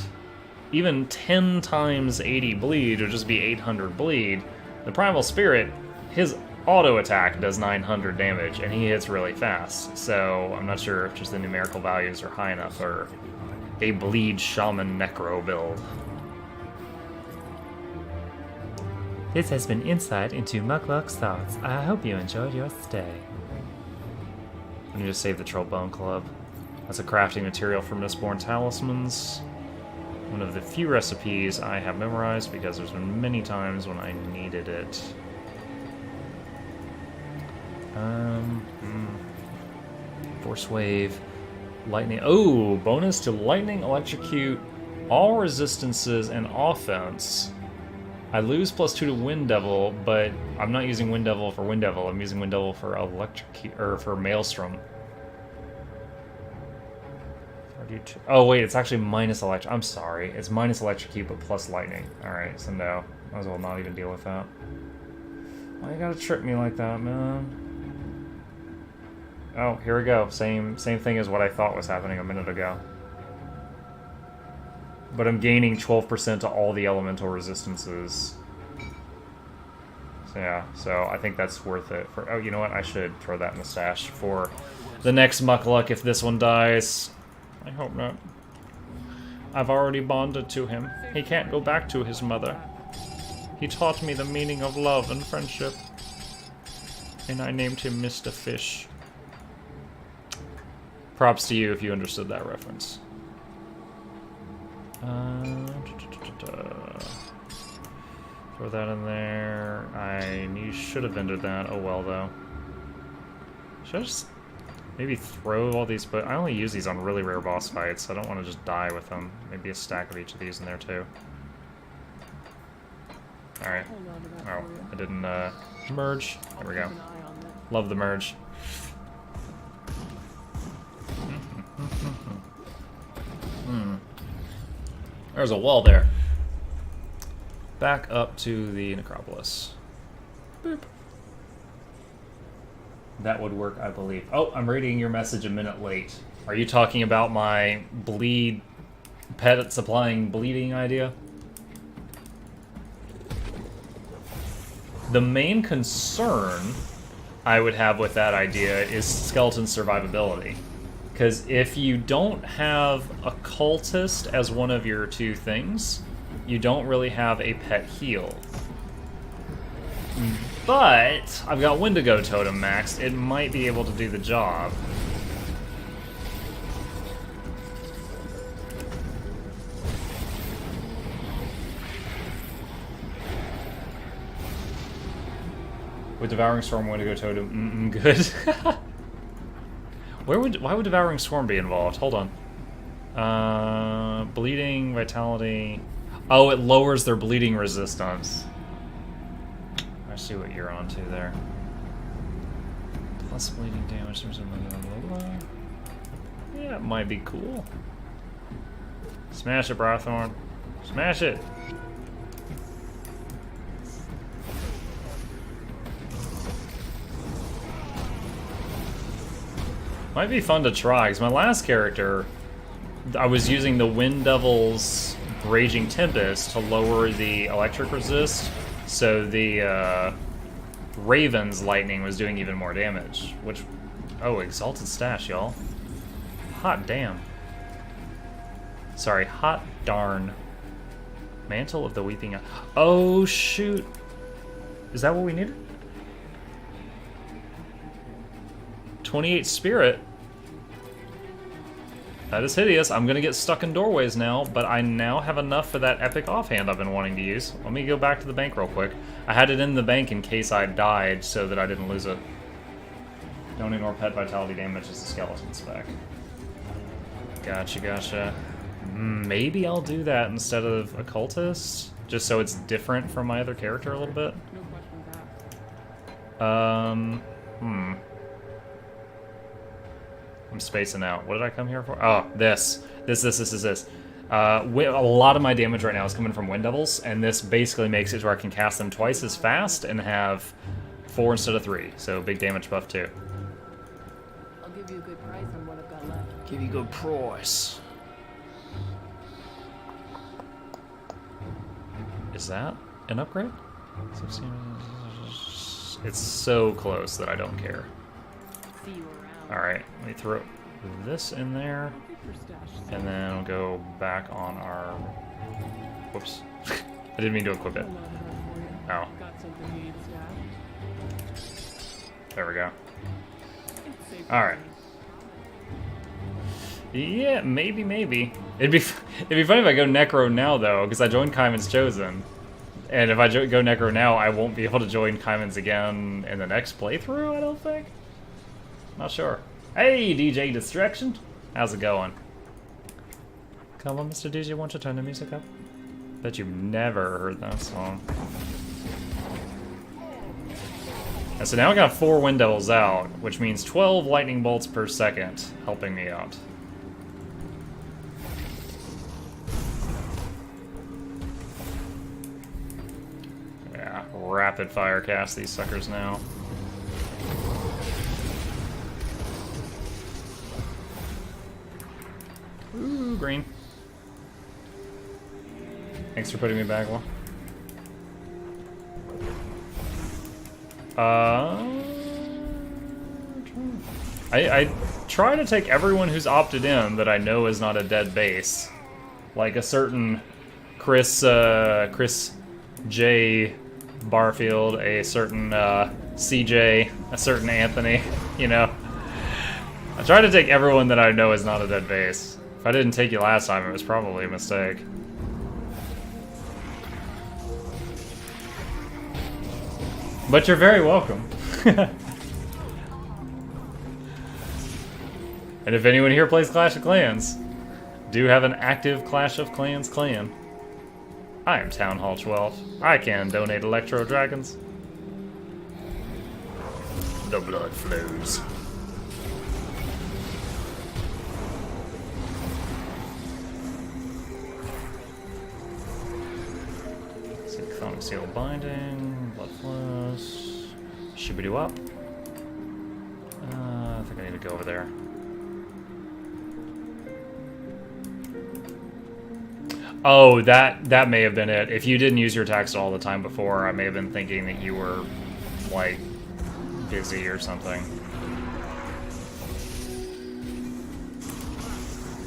even 10 times 80 bleed would just be 800 bleed. The Primal Spirit, his auto attack does 900 damage, and he hits really fast. So I'm not sure if just the numerical values are high enough for a bleed Shaman Necro build. This has been insight into Mukluk's thoughts. I hope you enjoyed your stay. I need to save the Trollbone Club. That's a crafting material for Mistborn Talismans. One of the few recipes I have memorized because there's been many times when I needed it. Force Wave. Lightning. Oh, bonus to Lightning Electrocute all resistances and offense. I lose +2 to Wind Devil, but I'm not using Wind Devil for Wind Devil. I'm using Wind Devil for Electrocute or for Maelstrom. Oh wait, it's actually minus electric. I'm sorry, it's minus electrocute but plus lightning. All right, so no, might as well not even deal with that. Why you gotta trick me like that, man? Oh, here we go. Same thing as what I thought was happening a minute ago. But I'm gaining 12% to all the elemental resistances. So yeah, so I think that's worth it. For oh, you know what? I should throw that in the stash for the next Muckluck if this one dies. I hope not. I've already bonded to him. He can't go back to his mother. He taught me the meaning of love and friendship. And I named him Mr. Fish. Props to you if you understood that reference. Throw that in there. You should have ended that. Oh well, though. Should I just maybe throw all these? But I only use these on really rare boss fights, so I don't want to just die with them. Maybe a stack of each of these in there too. All right. Oh, I didn't merge. There we go. Love the merge. There's a wall there. Back up to the necropolis. Boop. That would work, I believe. Oh, I'm reading your message a minute late. Are you talking about my bleed pet supplying bleeding idea? The main concern I would have with that idea is skeleton survivability. Because if you don't have a cultist as one of your two things, you don't really have a pet heal. But I've got Wendigo Totem maxed. It might be able to do the job. With Devouring Storm, Wendigo Totem, good. Why would Devouring Swarm be involved? Hold on. Bleeding, Vitality. Oh, it lowers their bleeding resistance. I see what you're onto there. Plus bleeding damage. Yeah, it might be cool. Smash it, Browthorn. Smash it! Might be fun to try, because my last character, I was using the Wind Devil's Raging Tempest to lower the electric resist, so the Raven's Lightning was doing even more damage, which... Oh, Exalted Stash, y'all. Hot damn. Sorry, hot darn. Mantle of the Weeping Eye. Oh, shoot. Is that what we needed? 28 Spirit. That is hideous. I'm gonna get stuck in doorways now, but I now have enough for that epic offhand I've been wanting to use. Let me go back to the bank real quick. I had it in the bank in case I died so that I didn't lose it. Don't ignore pet vitality damage as a skeleton spec. Gotcha, gotcha. Maybe I'll do that instead of occultist, just so it's different from my other character a little bit. No questions asked. I'm spacing out. What did I come here for? Oh, this. This. A lot of my damage right now is coming from Wind Devils, and this basically makes it where I can cast them twice as fast and have 4 instead of 3. So big damage buff too. I'll give you a good price on what I've got left. Give you a good price. Is that an upgrade? 16. It's so close that I don't care. See you around. Alright, let me throw this in there, and then I'll go back on our... Whoops. I didn't mean to equip it. Oh. There we go. Alright. Yeah, maybe. It'd be funny if I go Necro now, though, because I joined Kaiman's Chosen. And if I go Necro now, I won't be able to join Kaiman's again in the next playthrough, I don't think? Not sure. Hey, DJ Distraction! How's it going? Come on, Mr. DJ, won't you turn the music up? Bet you've never heard that song. And so now I got 4 Wind Devils out, which means 12 lightning bolts per second, helping me out. Yeah, rapid fire cast these suckers now. Ooh, green. Thanks for putting me back, Will. I try to take everyone who's opted in that I know is not a dead base. Like a certain Chris J. Barfield, a certain CJ, a certain Anthony, you know. I try to take everyone that I know is not a dead base. If I didn't take you last time, it was probably a mistake. But you're very welcome. And if anyone here plays Clash of Clans, do have an active Clash of Clans clan. I am Town Hall 12. I can donate Electro Dragons. The blood flows. Sonic Seal Binding, Blood Flows, Shibidoo up. I think I need to go over there. Oh, that may have been it. If you didn't use your attacks all the time before, I may have been thinking that you were, like, busy or something.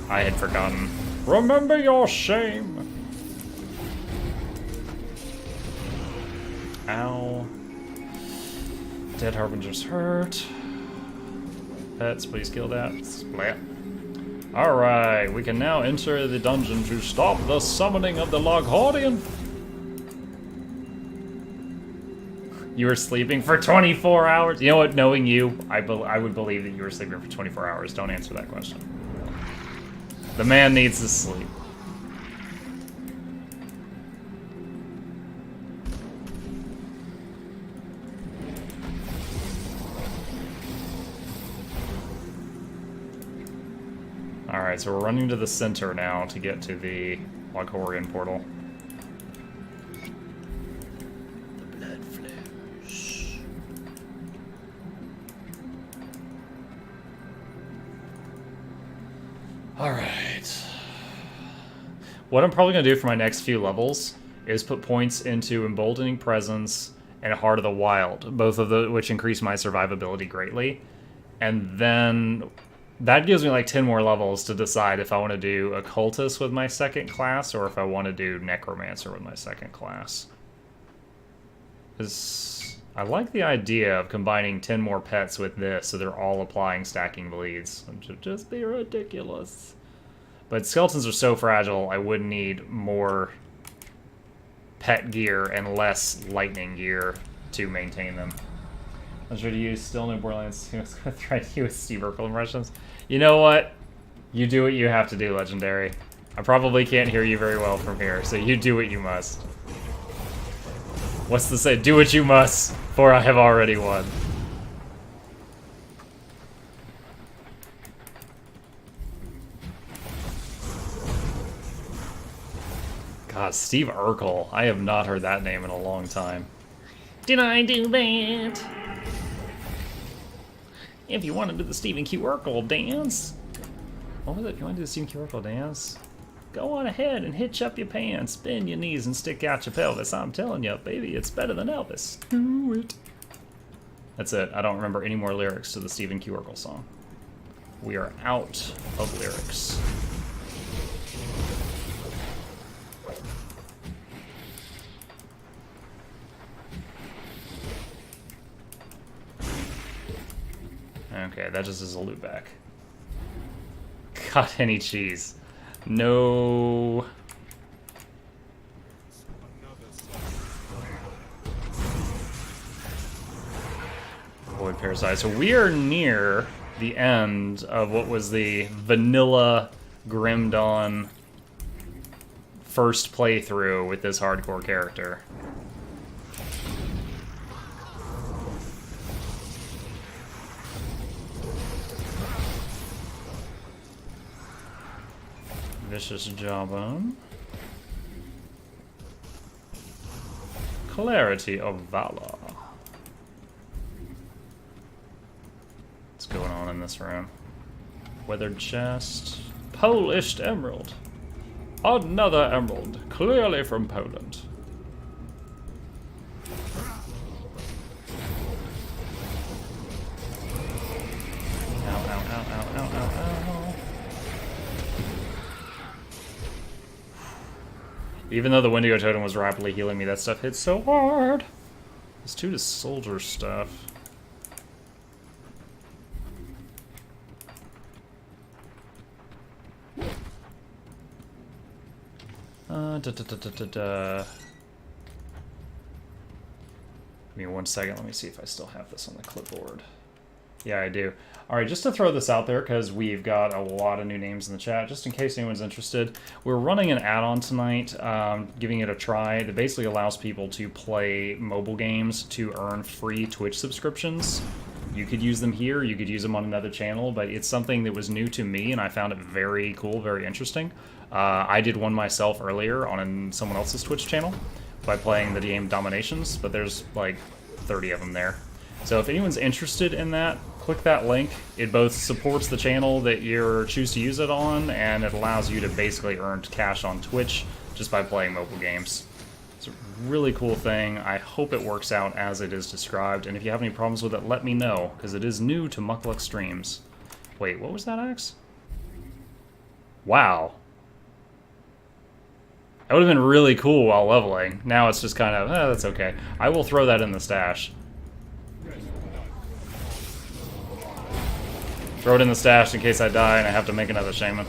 I had forgotten. Remember your shame! Ow. Dead Harbinger's hurt. Pets, please kill that. Splat. Alright, we can now enter the dungeon to stop the summoning of the Loghorrean. You were sleeping for 24 hours? You know what, knowing you, I would believe that you were sleeping for 24 hours. Don't answer that question. The man needs to sleep. Alright, so we're running to the center now to get to the Loghorrean portal. The blood flows. Alright. What I'm probably going to do for my next few levels is put points into Emboldening Presence and Heart of the Wild, both of which increase my survivability greatly. And then that gives me like 10 more levels to decide if I want to do Occultist with my second class or if I want to do Necromancer with my second class. Because I like the idea of combining 10 more pets with this so they're all applying stacking bleeds. Which would just be ridiculous. But skeletons are so fragile, I would need more pet gear and less lightning gear to maintain them. I was ready to use Still No Borderlands. I was going to try to use Steve Urkel impressions. You know what? You do what you have to do, Legendary. I probably can't hear you very well from here, so you do what you must. What's the say? Do what you must, for I have already won. God, Steve Urkel. I have not heard that name in a long time. Did I do that? If you want to do the Stephen Q. Urkel dance. What was it? If you want to do the Stephen Q. Urkel dance, go on ahead and hitch up your pants, bend your knees, and stick out your pelvis. I'm telling you, baby, it's better than Elvis. Do it. That's it. I don't remember any more lyrics to the Stephen Q. Urkel song. We are out of lyrics. Okay, that just is a loop back. got any cheese. No. Void Parasite. So we are near the end of what was the vanilla Grim Dawn first playthrough with this hardcore character. Vicious Jawbone. Clarity of Valor. What's going on in this room? Weathered chest. Polished emerald. Another emerald, clearly from Poland. Ow, ow, ow, ow, ow, ow, ow. Even though the Wendigo Totem was rapidly healing me, that stuff hit so hard. This too is soldier stuff. Give me 1 second, let me see if I still have this on the clipboard. Yeah, I do. Alright, just to throw this out there, because we've got a lot of new names in the chat, just in case anyone's interested, we're running an add-on tonight, giving it a try, that basically allows people to play mobile games to earn free Twitch subscriptions. You could use them here, you could use them on another channel, but it's something that was new to me, and I found it very cool, very interesting. I did one myself earlier on someone else's Twitch channel by playing the game Dominations, but there's like 30 of them there. So if anyone's interested in that, click that link. It both supports the channel that you choose to use it on, and it allows you to basically earn cash on Twitch just by playing mobile games. It's a really cool thing. I hope it works out as it is described, and if you have any problems with it, let me know, because it is new to Mukluk streams. Wait, what was that axe? Wow. That would have been really cool while leveling. Now it's just kind of, that's okay. I will throw that in the stash. Throw it in the stash in case I die and I have to make another Shaman.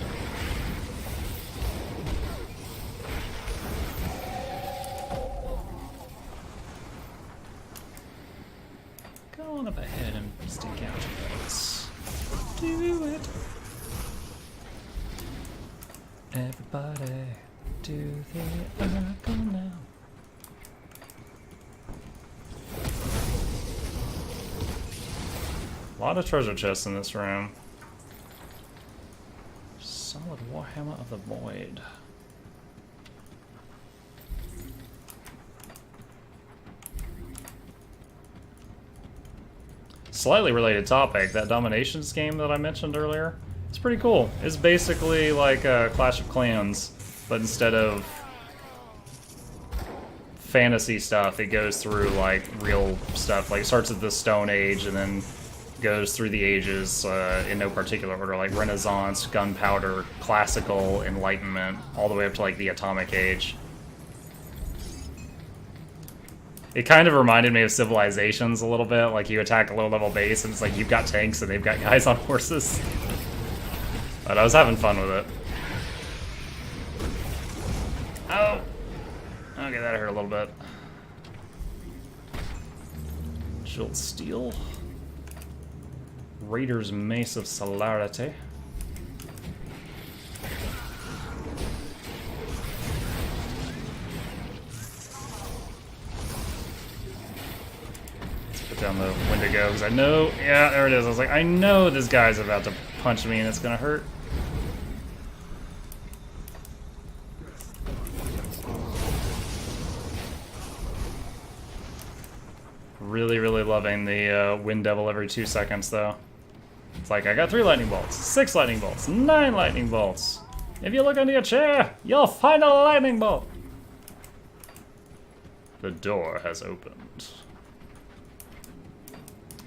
Go on up ahead and stick out your legs. Do it. Everybody. Do the oracle now. A lot of treasure chests in this room. Solid Warhammer of the Void. Slightly related topic, that Dominations game that I mentioned earlier, it's pretty cool. It's basically like a Clash of Clans, but instead of fantasy stuff, it goes through like real stuff. Like it starts at the Stone Age and then goes through the ages in no particular order, like Renaissance, Gunpowder, Classical, Enlightenment, all the way up to like the Atomic Age. It kind of reminded me of Civilizations a little bit. Like you attack a low-level base and it's like you've got tanks and they've got guys on horses. But I was having fun with it. Oh! Okay, that hurt a little bit. Jeweled Steel. Raider's Mace of Celerity. Let's put down the Wendigo, because I know... Yeah, there it is. I was like, I know this guy's about to punch me and it's gonna hurt. Really, really loving the Wind Devil every 2 seconds, though. It's like, I got 3 lightning bolts, 6 lightning bolts, 9 lightning bolts. If you look under your chair, you'll find a lightning bolt. The door has opened.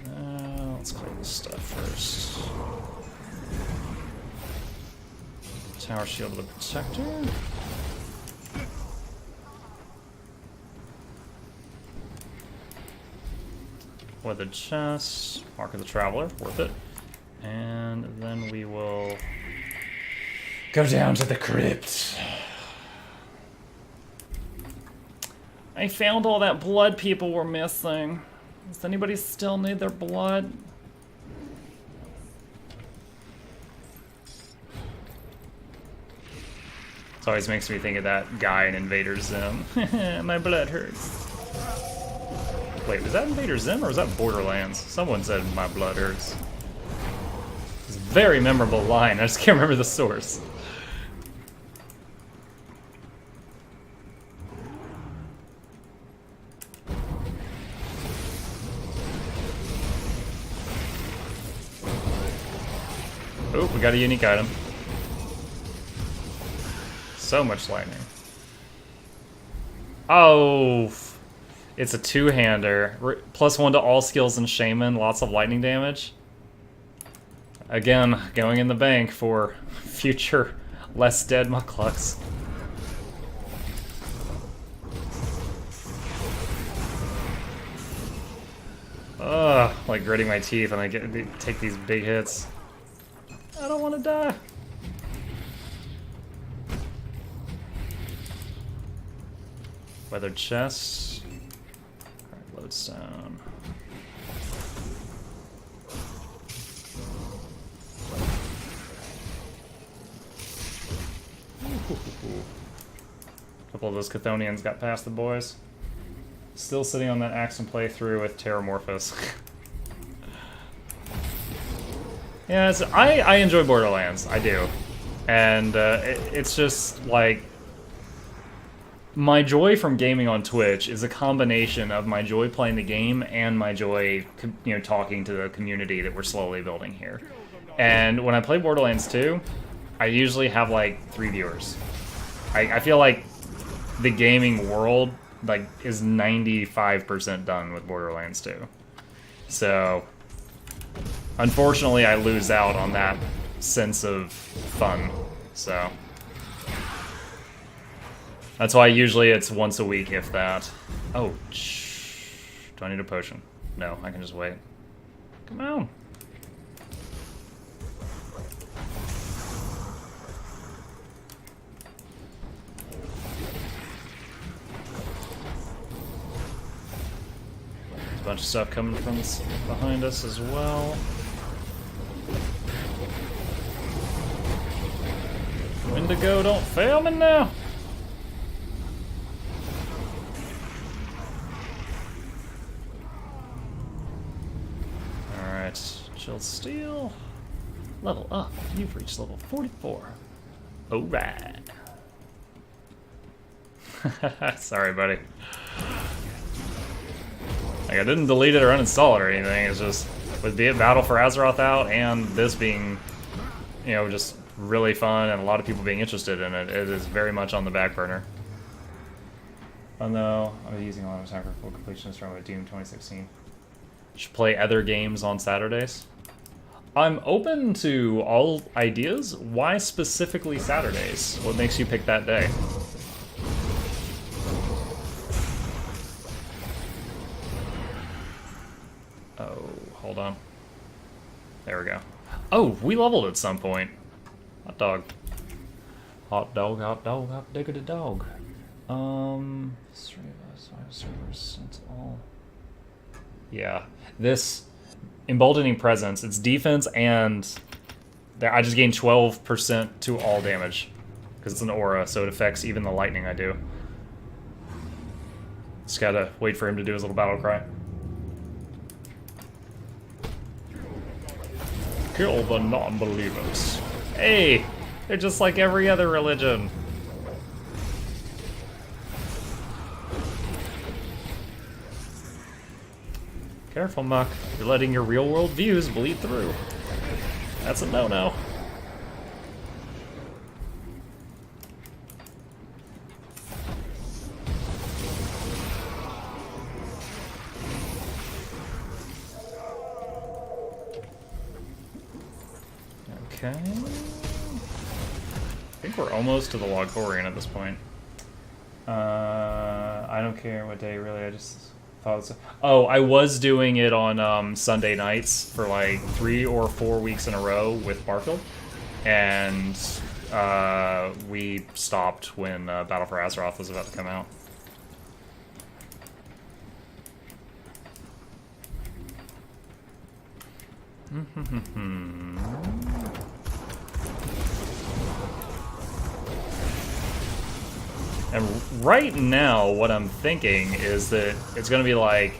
Let's clear this stuff first. Tower Shield of the Protector. Weathered chest, Mark of the Traveler, worth it. And then we will Go down to the crypt. I found all that blood people were missing. Does anybody still need their blood? It always makes me think of that guy in Invader Zim. My blood hurts. Wait, was that Invader Zim or was that Borderlands? Someone said my blood hurts. It's a very memorable line. I just can't remember the source. Oh, we got a unique item. So much lightning. Oh, it's a two-hander. +1 to all skills in Shaman, lots of lightning damage. Again, going in the bank for future less dead Mucklucks. Ugh, like gritting my teeth and I take these big hits. I don't want to die. Weathered chest. Alright, lodestone. A couple of those Chthonians got past the boys. Still sitting on that Axum playthrough with Terramorphous. Yeah, I enjoy Borderlands. I do. And it's just like... My joy from gaming on Twitch is a combination of my joy playing the game and my joy, you know, talking to the community that we're slowly building here. And when I play Borderlands 2, I usually have like 3 viewers. I feel like the gaming world like is 95% done with Borderlands 2. So, unfortunately, I lose out on that sense of fun. So. That's why usually it's once a week, if that. Oh, do I need a potion? No, I can just wait. Come on. There's a bunch of stuff coming from behind us as well. Wendigo, don't fail me now. Chilled Steel. Level up. You've reached level 44. Alright. Sorry, buddy. Like, I didn't delete it or uninstall it or anything. It's just, with Battle for Azeroth out and this being, you know, just really fun and a lot of people being interested in it, it is very much on the back burner. Oh no, I'm using a lot of time for full completion starting with Doom 2016. Should play other games on Saturdays. I'm open to all ideas. Why specifically Saturdays? What makes you pick that day? Oh, hold on. There we go. Oh, we leveled at some point. Hot dog. Hot dog, hot dog, hot diggity dog. 3 of us, 5 servers, since all. Yeah, this Emboldening Presence, it's defense and I just gained 12% to all damage because it's an aura, so it affects even the lightning I do. Just gotta wait for him to do his little battle cry. Kill the non-believers. Hey, they're just like every other religion. Careful, Muck. You're letting your real-world views bleed through. That's a no-no. Okay. I think we're almost to the Loghorrean at this point. I don't care what day, really. I just... Oh, I was doing it on Sunday nights for like 3 or 4 weeks in a row with Barfield, and we stopped when Battle for Azeroth was about to come out. And right now, what I'm thinking is that it's going to be like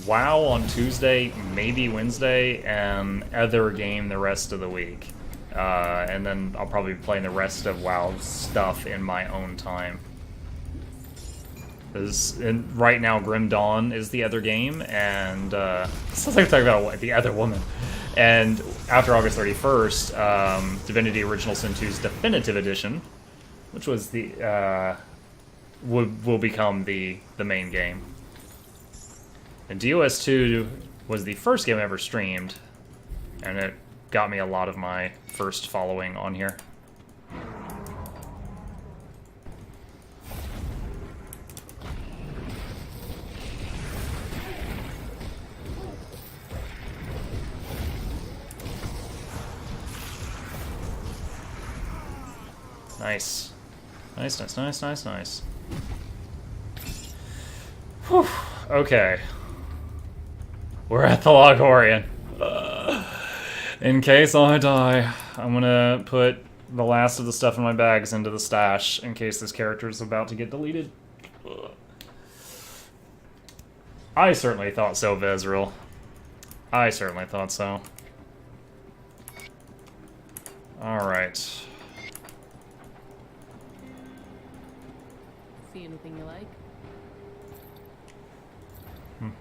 WoW on Tuesday, maybe Wednesday, and other game the rest of the week. And then I'll probably be playing the rest of WoW stuff in my own time. And right now, Grim Dawn is the other game, and sounds like I'm talking about the other woman. And after August 31st, Divinity Original Sin 2's Definitive Edition, which was the will become the main game. And DOS 2 was the first game I ever streamed, and it got me a lot of my first following on here. Nice. Nice, nice, nice, nice, nice. Whew. Okay. We're at the Loghorrean. In case I die, I'm gonna put the last of the stuff in my bags into the stash in case this character is about to get deleted. I certainly thought so, Vezril. I certainly thought so. Alright. See anything you like? Where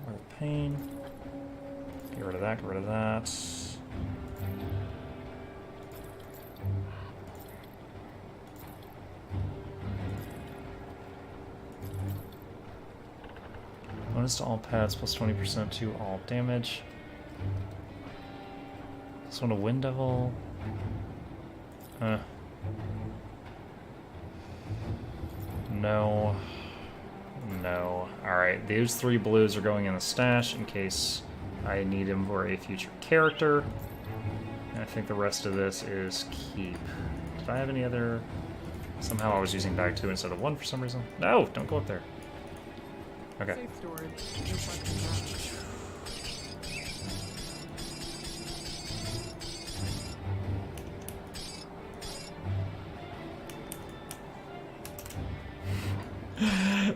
the pain. Get rid of that, get rid of that. Bonus to all pets, plus 20% to all damage. This one a Wind Devil. No. No. Alright, these 3 blues are going in the stash in case I need them for a future character. And I think the rest of this is keep. Did I have any other... Somehow I was using bag 2 instead of 1 for some reason. No! Don't go up there. Okay. Safe storage. No questions asked.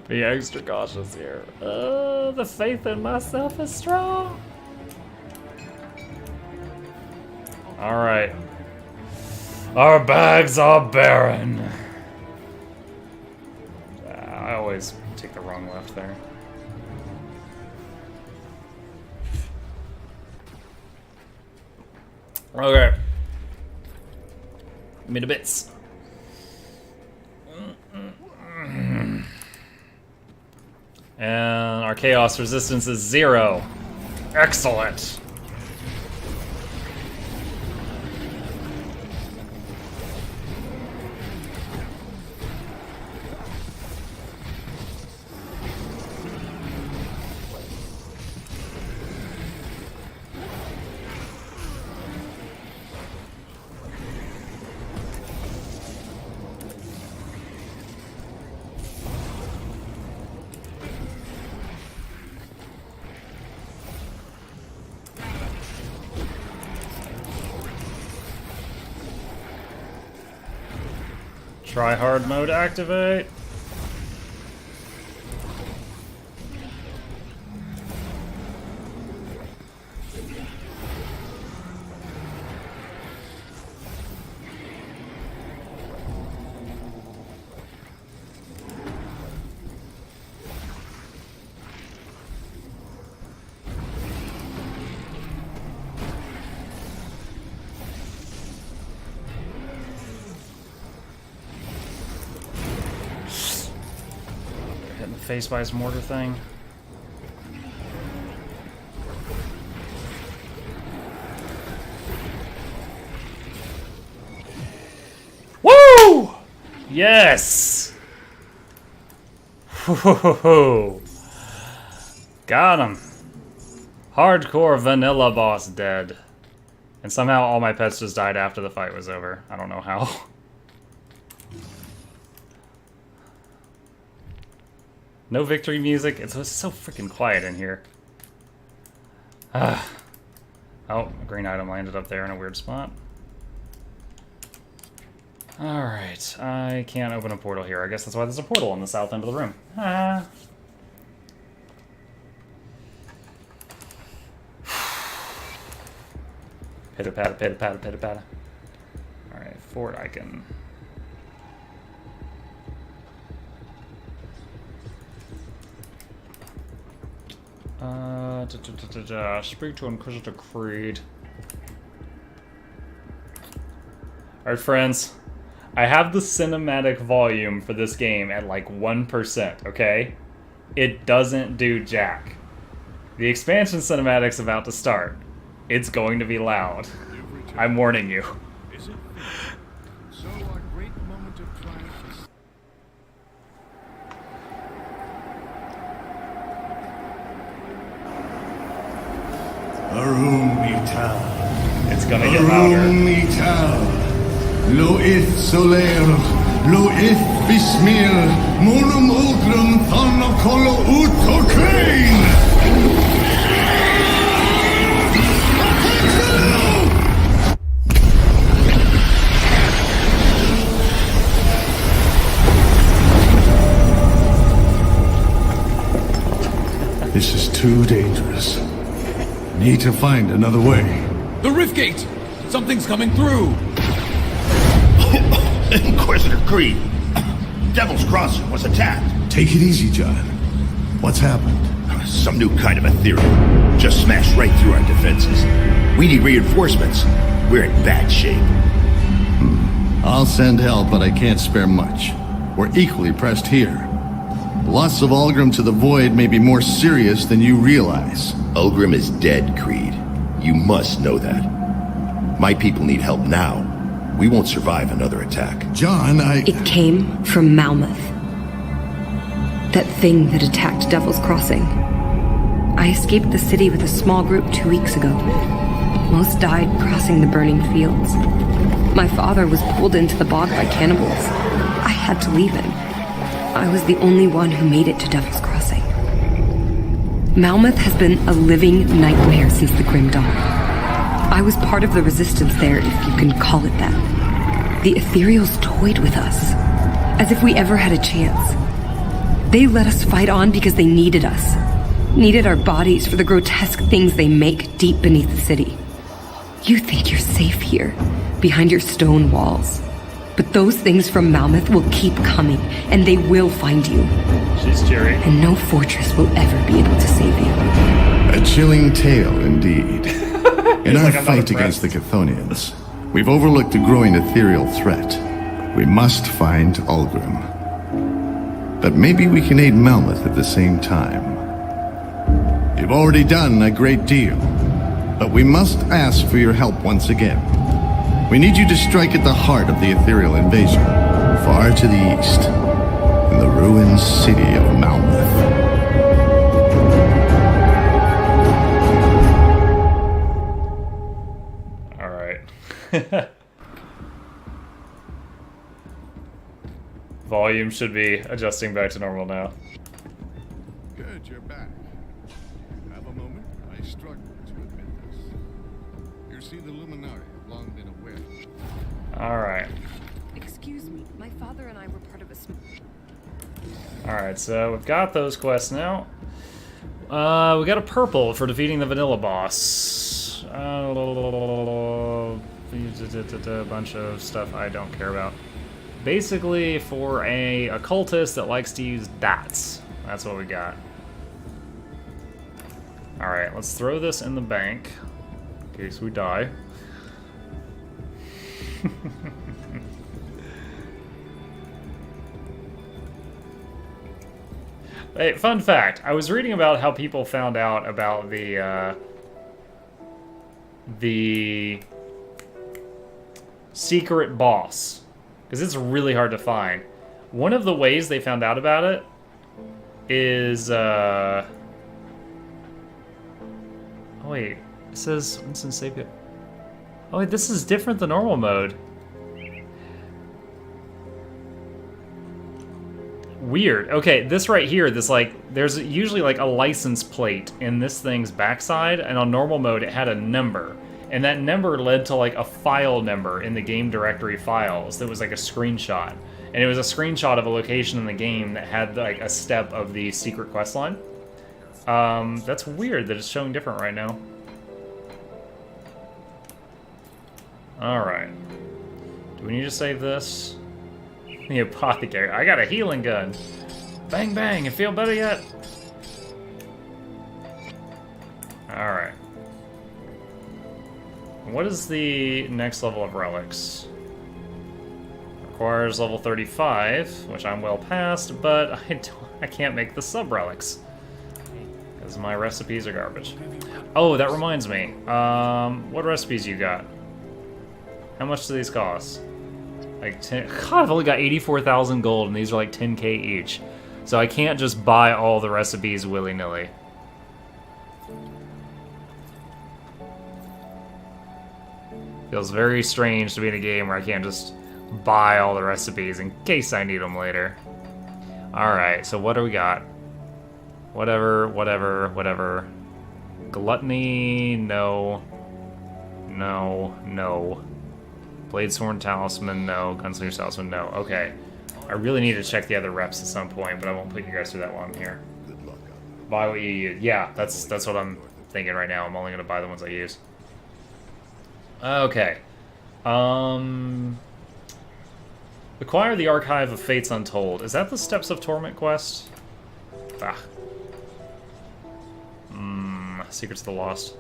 Be extra cautious here. The faith in myself is strong. Alright. Our bags are barren. I always take the wrong left there. Okay. Give me the bits. And our chaos resistance is 0. Excellent. Try hard mode activate. Face by his mortar thing. Woo! Yes! Woo-hoo-hoo-hoo. Got him. Hardcore vanilla boss dead. And somehow all my pets just died after the fight was over. I don't know how. No victory music. It's so freaking quiet in here. Oh, a green item landed up there in a weird spot. Alright, I can't open a portal here. I guess that's why there's a portal on the south end of the room. Ah. Pitter-patter, pitter-patter, pitter-patter. Alright, fort icon. Speak to Inquisitor Creed. Alright, friends. I have the cinematic volume for this game at like 1%, okay? It doesn't do jack. The expansion cinematic's about to start. It's going to be loud. I'm warning you. Is it? So our great moment of triumph is... Arum Ital. It's gonna get louder. Arum Ital. Lo ith soler. Lo ith bismil. Monum ultrum thana colo ut crane. This is too dangerous. Need to find another way. The rift gate! Something's coming through! Inquisitor Creed, Devil's Crossing was attacked. Take it easy, John. What's happened? Some new kind of ethereal. Just smashed right through our defenses. We need reinforcements. We're in bad shape. I'll send help, but I can't spare much. We're equally pressed here. Loss of Ulgrim to the Void may be more serious than you realize. Ulgrim is dead, Creed. You must know that. My people need help now. We won't survive another attack. John, It came from Malmoth. That thing that attacked Devil's Crossing. I escaped the city with a small group 2 weeks ago. Most died crossing the burning fields. My father was pulled into the bog by cannibals. I had to leave him. I was the only one who made it to Devil's Crossing. Malmoth has been a living nightmare since the Grim Dawn. I was part of the resistance there, if you can call it that. The Ethereals toyed with us, as if we ever had a chance. They let us fight on because they needed us. Needed our bodies for the grotesque things they make deep beneath the city. You think you're safe here, behind your stone walls. But those things from Malmoth will keep coming, and they will find you. She's cheery. And no fortress will ever be able to save you. a chilling tale indeed. In our like, I'm not fight against the Chthonians, we've overlooked a growing ethereal threat. We must find Ulgrim. But maybe we can aid Melmoth at the same time. You've already done a great deal, but we must ask for your help once again. We need you to strike at the heart of the ethereal invasion, far to the east, in the ruined city of Malmoth. All right. Volume should be adjusting back to normal now. Good, you're back. Have a moment? I struggle to admit this. You see, the Luminari have long been aware. All right. Excuse me, my father and I were part of a All right, so we've got those quests now. We got a purple for defeating the vanilla boss. A bunch of stuff I don't care about. Basically, for a occultist that likes to use dots. That's what we got. All right, let's throw this in the bank in case we die. Hey, fun fact, I was reading about how people found out about the secret boss, because it's really hard to find. One of the ways they found out about it is, oh wait, it says Winston Sapio. Oh, wait, this is different than normal mode. Weird. Okay, this right here, this like, there's usually like a license plate in this thing's backside, and on normal mode it had a number. And that number led to like a file number in the game directory files that was like a screenshot. And it was a screenshot of a location in the game that had like a step of the secret quest line. That's weird that it's showing different right now. Alright. Do we need to save this? The apothecary. I got a healing gun. Bang bang, you feel better yet? Alright. What is the next level of relics? Requires level 35, which I'm well past, but I can't make the sub-relics. Because my recipes are garbage. Oh, that reminds me. What recipes you got? How much do these cost? Like 10. God, I've only got 84,000 gold, and these are like 10k each. So I can't just buy all the recipes willy-nilly. Feels very strange to be in a game where I can't just buy all the recipes in case I need them later. Alright, so what do we got? Whatever. Gluttony, no. No. Bladesworn Talisman, no. Gunslinger Talisman, no. Okay. I really need to check the other reps at some point, but I won't put you guys through that while I'm here. Buy what you use. Yeah, that's what I'm thinking right now. I'm only going to buy the ones I use. Okay. Acquire the Archive of Fates Untold. Is that the Steps of Torment quest? Ah. Secrets of the Lost.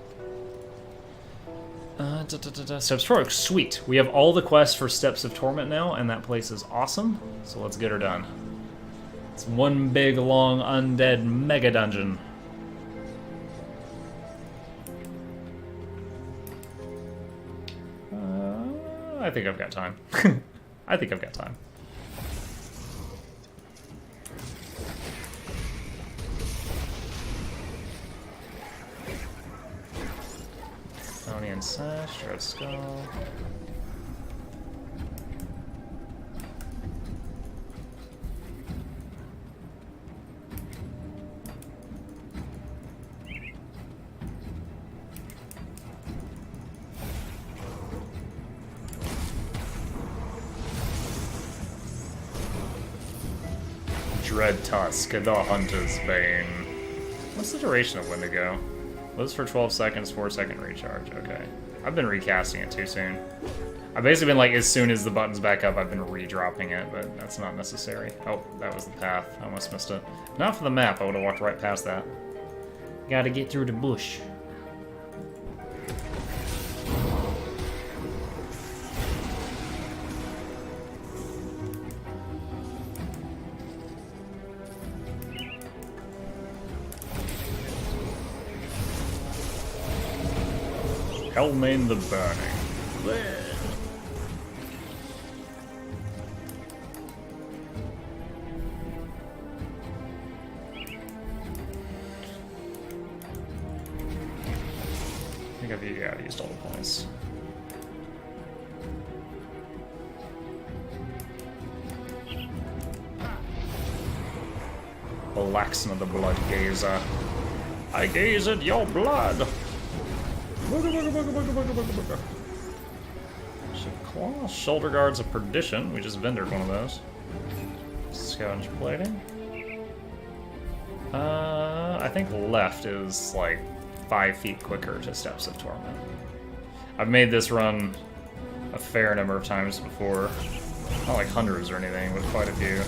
Steps of Torment. Sweet. We have all the quests for Steps of Torment now, and that place is awesome. So let's get her done. It's one big, long, undead mega dungeon. I think I've got time. I think I've got time. Thonian Sash, Red Skull. Dread Tusk, the Hunter's Bane. What's the duration of Wendigo? Lives for 12 seconds, 4-second recharge. Okay. I've been recasting it too soon. I've basically been like, as soon as the button's back up, I've been redropping it, but that's not necessary. Oh, that was the path. I almost missed it. Not for the map, I would have walked right past that. Gotta get through the bush. Hellmane the Burning. I think I've used all the points. Relaxing of the Blood Gazer. I gaze at your blood! Claw, Shoulder Guards of Perdition. We just vendored one of those. Scavenge Plating. I think left is like 5 feet quicker to Steps of Torment. I've made this run a fair number of times before. Not like hundreds or anything, but quite a few.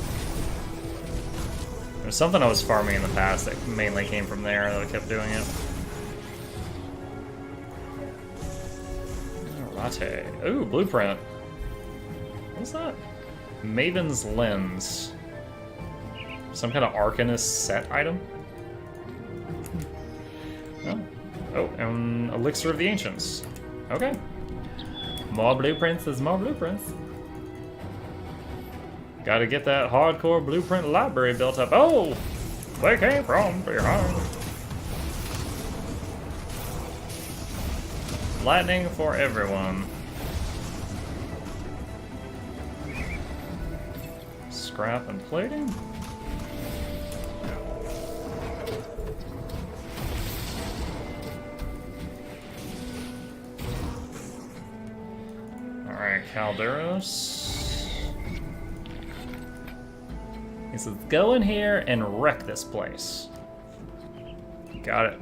There's something I was farming in the past that mainly came from there that I kept doing it. Latte. Ooh, blueprint. What's that? Maven's Lens. Some kind of Arcanist set item? Oh, and Elixir of the Ancients. Okay. More blueprints is more blueprints. Gotta get that hardcore blueprint library built up. Oh! They came from behind. Lightning for everyone. Scrap and plating? Alright, Calderos. He says, go in here and wreck this place. Got it.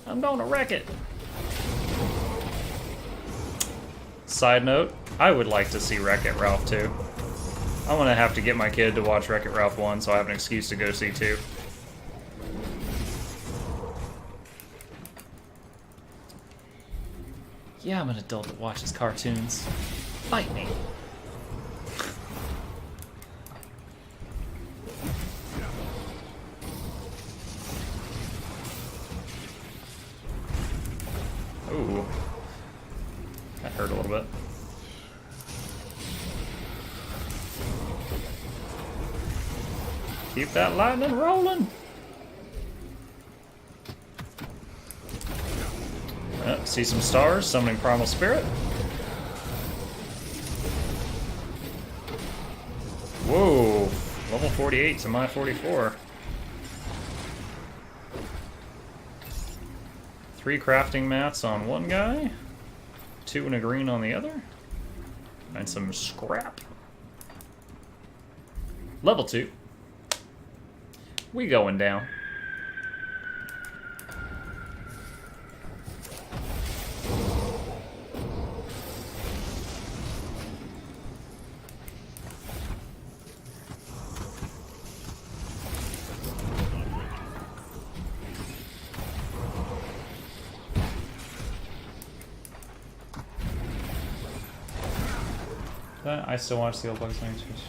I'm gonna wreck it. Side note, I would like to see Wreck-It Ralph 2. I'm gonna have to get my kid to watch Wreck-It Ralph 1 so I have an excuse to go see 2. Yeah, I'm an adult that watches cartoons. Fight me. Ooh. That hurt a little bit. Keep that lightning rolling. See some stars, summoning Primal Spirit. Whoa, level 48 to my 44. 3 crafting mats on one guy, 2 and a green on the other, and some scrap. Level 2. We going down. I still watch the old Bugs Bunny Twitch.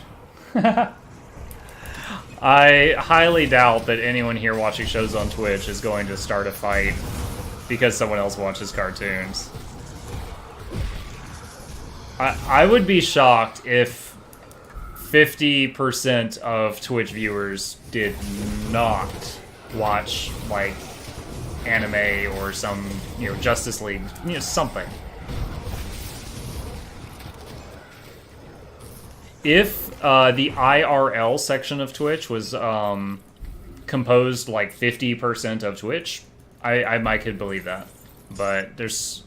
I highly doubt that anyone here watching shows on Twitch is going to start a fight because someone else watches cartoons. I would be shocked if 50% of Twitch viewers did not watch, like, anime or some, you know, Justice League, you know, something. If the IRL section of Twitch was composed like 50% of Twitch, I might could believe that. But there's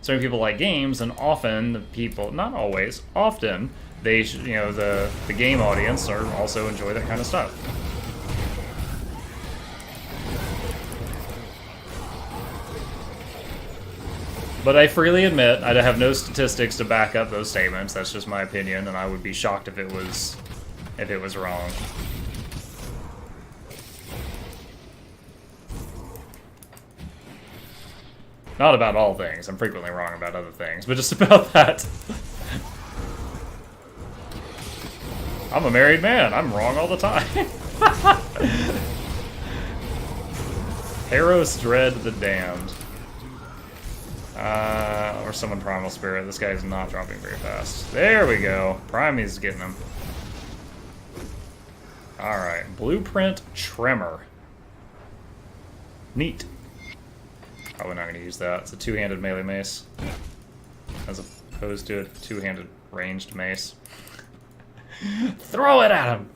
so many people like games, and often the people, not always, often they, you know, the game audience are also enjoy that kind of stuff. But I freely admit I have no statistics to back up those statements. That's just my opinion, and I would be shocked if it was wrong. Not about all things. I'm frequently wrong about other things, but just about that. I'm a married man. I'm wrong all the time. Heros Dread the Damned. Or summon Primal Spirit. This guy's not dropping very fast. There we go. Primy's getting him. Alright. Blueprint Tremor. Neat. Probably not going to use that. It's a two-handed melee mace. As opposed to a two-handed ranged mace. Throw it at him!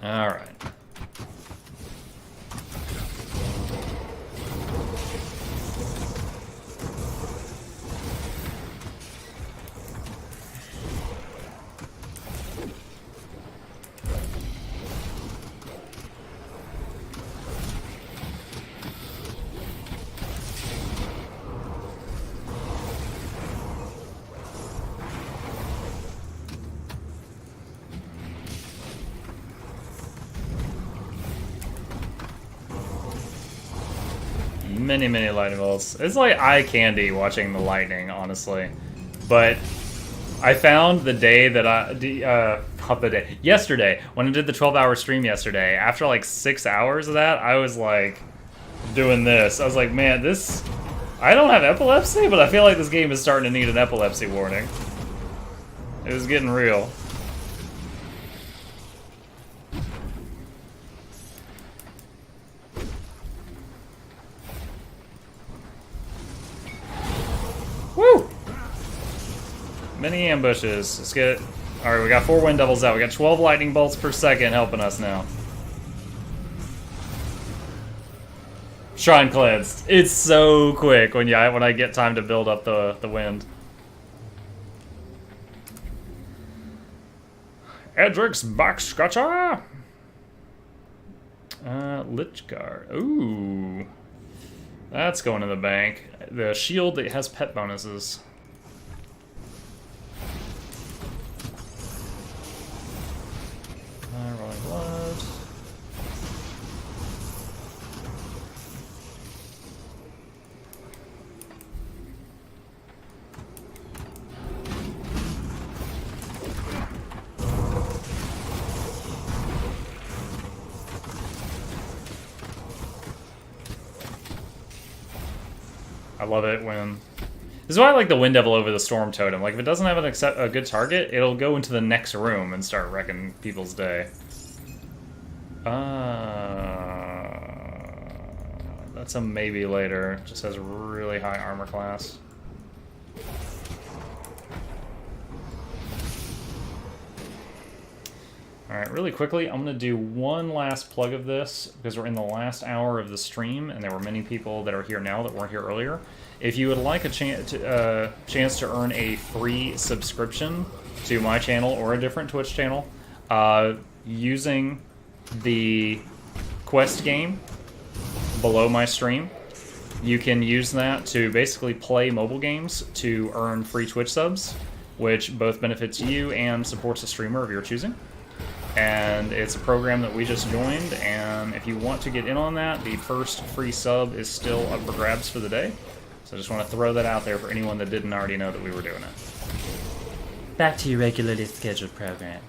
Alright. Many lightning bolts. It's like eye candy watching the lightning, honestly. But I found the day that yesterday, when I did the 12-hour stream yesterday, after like 6 hours of that, I was like doing this. I was like, man, I don't have epilepsy, but I feel like this game is starting to need an epilepsy warning. It was getting real. Mini ambushes. Let's get... Alright, we got 4 wind devils out. We got 12 lightning bolts per second helping us now. Shrine cleansed. It's so quick when I get time to build up the wind. Edric's back scratcher. Lich Guard. Ooh. That's going in the bank. The shield that has pet bonuses. Rolling blood. I love it when... This is why I like the Wind Devil over the Storm Totem. Like, if it doesn't have a good target, it'll go into the next room and start wrecking people's day. That's a maybe later. Just has really high armor class. Alright, really quickly, I'm going to do one last plug of this, because we're in the last hour of the stream, and there were many people that are here now that weren't here earlier. If you would like a chance to earn a free subscription to my channel or a different Twitch channel, using the quest game below my stream, you can use that to basically play mobile games to earn free Twitch subs, which both benefits you and supports a streamer of your choosing. And it's a program that we just joined, and if you want to get in on that, the first free sub is still up for grabs for the day. So I just want to throw that out there for anyone that didn't already know that we were doing it. Back to your regularly scheduled program.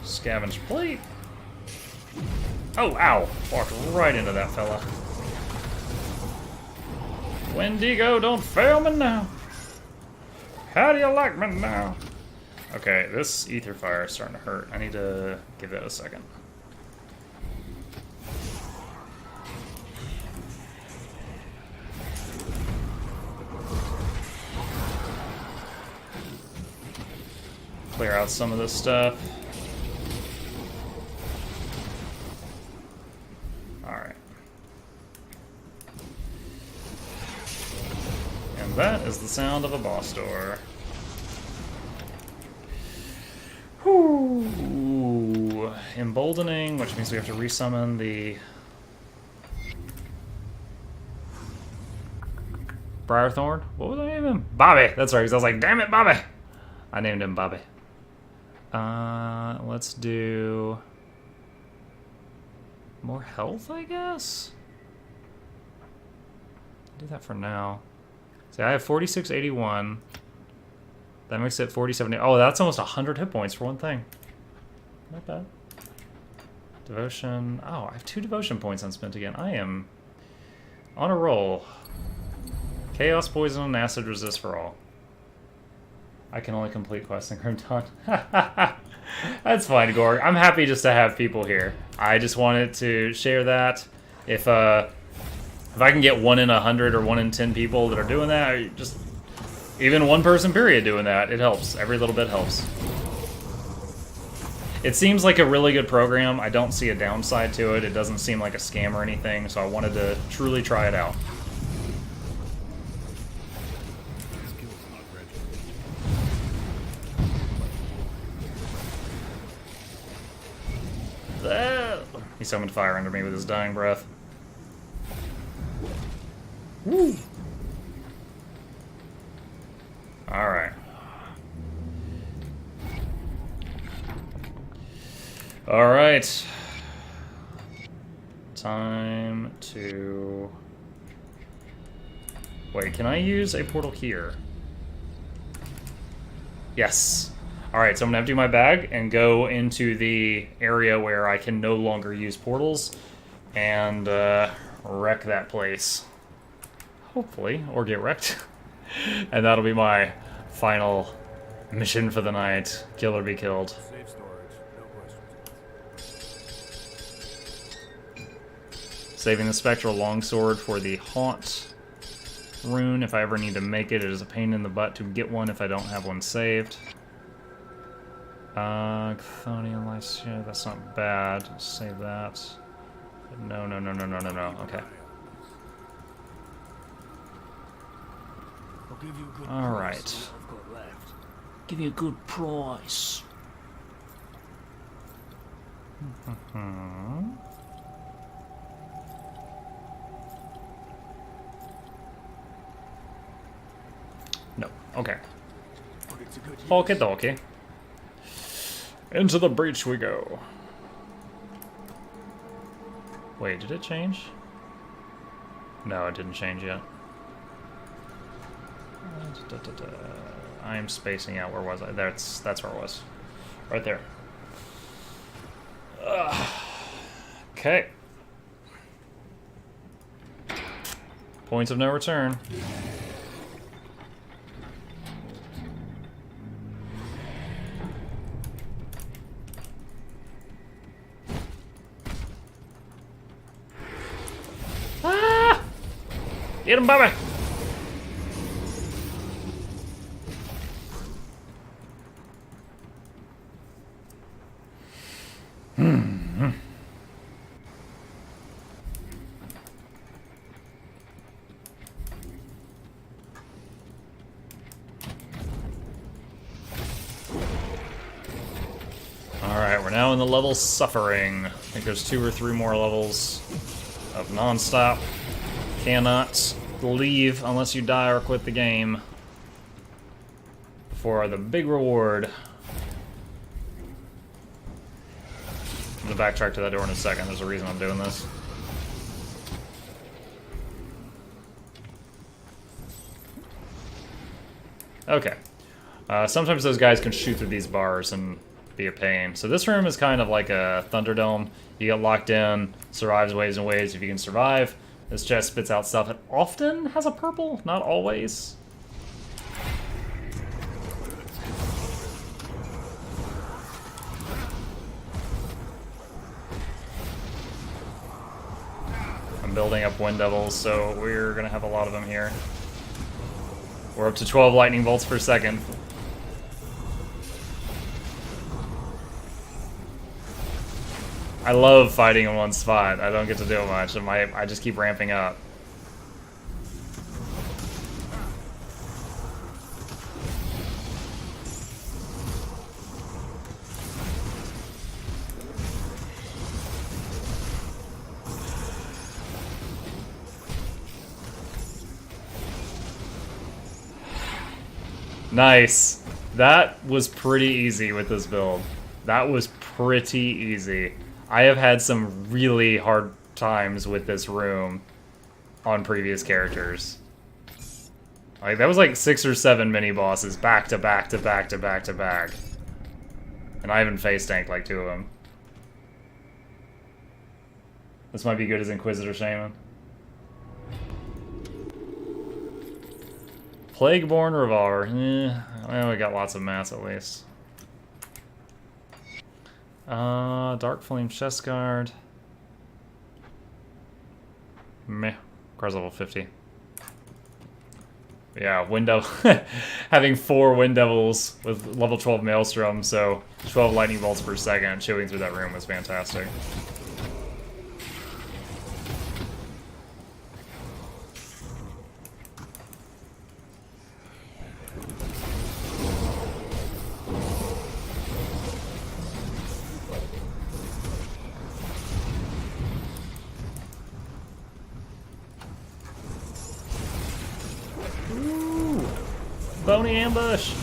Scavenge plate. Oh, ow. Walked right into that fella. Wendigo, don't fail me now. How do you like me now? Okay, this ether fire is starting to hurt. I need to give that a second. Clear out some of this stuff. That is the sound of a boss door. Whew. Emboldening, which means we have to resummon the Briarthorn. What was I name him? Bobby. That's right. I was like, damn it, Bobby. I named him Bobby. Let's do more health, I guess. Do that for now. See, I have 4681. That makes it 47. Oh, that's almost 100 hit points for one thing. Not bad. Devotion. Oh, I have 2 devotion points unspent again. I am on a roll. Chaos, poison, and acid resist for all. I can only complete quests in Grim Dawn. That's fine, Gorg. I'm happy just to have people here. I just wanted to share that. If I can get 1 in 100 or 1 in 10 people that are doing that, or just even one person period doing that, it helps. Every little bit helps. It seems like a really good program. I don't see a downside to it. It doesn't seem like a scam or anything, so I wanted to truly try it out. He summoned fire under me with his dying breath. Woo! Alright. Alright. Time to... Wait, can I use a portal here? Yes. Alright, so I'm gonna empty my bag and go into the area where I can no longer use portals and wreck that place. Hopefully, or get wrecked. And that'll be my final mission for the night. Kill or be killed. Safe storage, no questions. Saving the Spectral Longsword for the Haunt rune if I ever need to make it. It is a pain in the butt to get one if I don't have one saved. Chthonian Lycia, that's not bad. Save that. No. Okay. I'll give you a good All price right. for what I've got left. Give you a good price. No. Okay. Put it to good use. Okie dokie. Into the breach we go. Wait, did it change? No, it didn't change yet. I am spacing out. Where was I? That's where it was. Right there. Okay. Points of no return. Ah! Get him, Bobby! Alright, we're now in the level Suffering. I think there's 2 or 3 more levels of non-stop. Cannot leave unless you die or quit the game for the big reward. I'm gonna backtrack to that door in a second. There's a reason I'm doing this. Okay. Sometimes those guys can shoot through these bars and be a pain. So this room is kind of like a Thunderdome. You get locked in, survives waves and waves if you can survive. This chest spits out stuff. It often has a purple, not always. I'm building up Wind Devils, so we're gonna have a lot of them here. We're up to 12 lightning bolts per second. I love fighting in one spot. I don't get to do it much. I just keep ramping up. Nice. That was pretty easy with this build. That was pretty easy. I have had some really hard times with this room on previous characters. Like, that was like 6 or 7 mini-bosses back to back to back to back to back. And I haven't face tanked like 2 of them. This might be good as Inquisitor Shaman. Plagueborn Revolver. Well, we got lots of mats at least. Dark Flame Chest Guard. Meh. Car's level 50. Yeah, Wind Devil. Having 4 Wind Devils with level 12 Maelstrom, so 12 lightning bolts per second chewing through that room was fantastic. Bony ambush!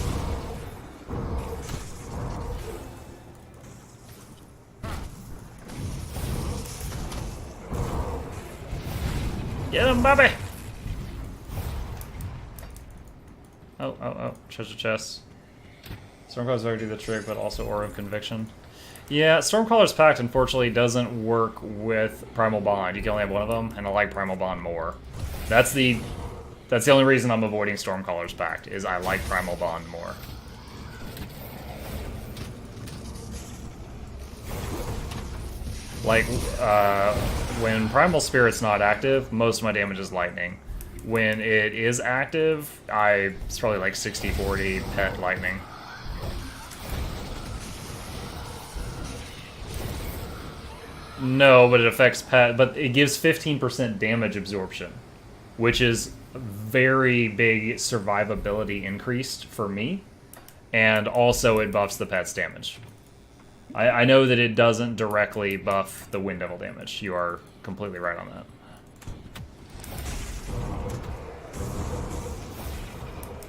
Get him, Bobby! Oh. Treasure chest. Stormcaller's already do the trick, but also Aura of Conviction. Yeah, Stormcaller's Pact unfortunately doesn't work with Primal Bond. You can only have one of them, and I like Primal Bond more. That's the only reason I'm avoiding Stormcaller's Pact, is I like Primal Bond more. Like, when Primal Spirit's not active, most of my damage is lightning. When it is active, it's probably like 60-40 pet lightning. No, but it affects pet, but it gives 15% damage absorption, which is a very big survivability increased for me, and also it buffs the pet's damage. I know that it doesn't directly buff the Wind Devil damage. You are completely right on that.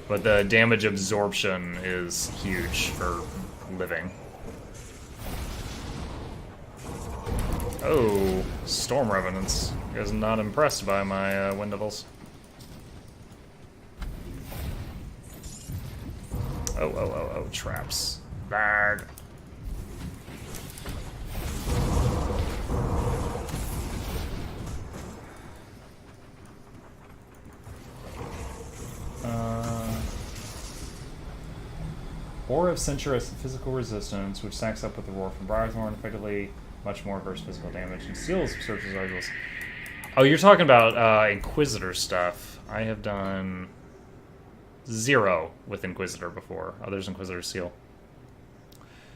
But the damage absorption is huge for living. Oh, Storm Revenants. You guys are not impressed by my Wind Devils. Oh, traps. Bad. Aura of Censure has physical resistance, which stacks up with the Roar from Briarthorn, effectively much more versus physical damage, and seals Searcher's Rifles. Oh, you're talking about Inquisitor stuff. I have done 0 with Inquisitor before. Oh, there's Inquisitor Seal.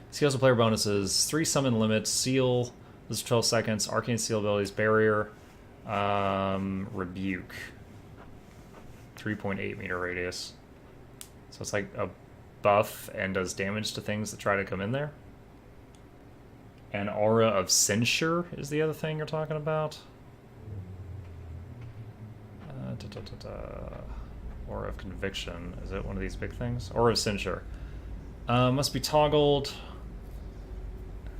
Seals with player bonuses, 3 summon limits, Seal, this is 12 seconds, Arcane Seal abilities, Barrier, Rebuke. 3.8 meter radius. So it's like a buff and does damage to things that try to come in there. And Aura of Censure is the other thing you're talking about. Aura of Conviction. Is it one of these big things? Aura of Censure. Must be toggled.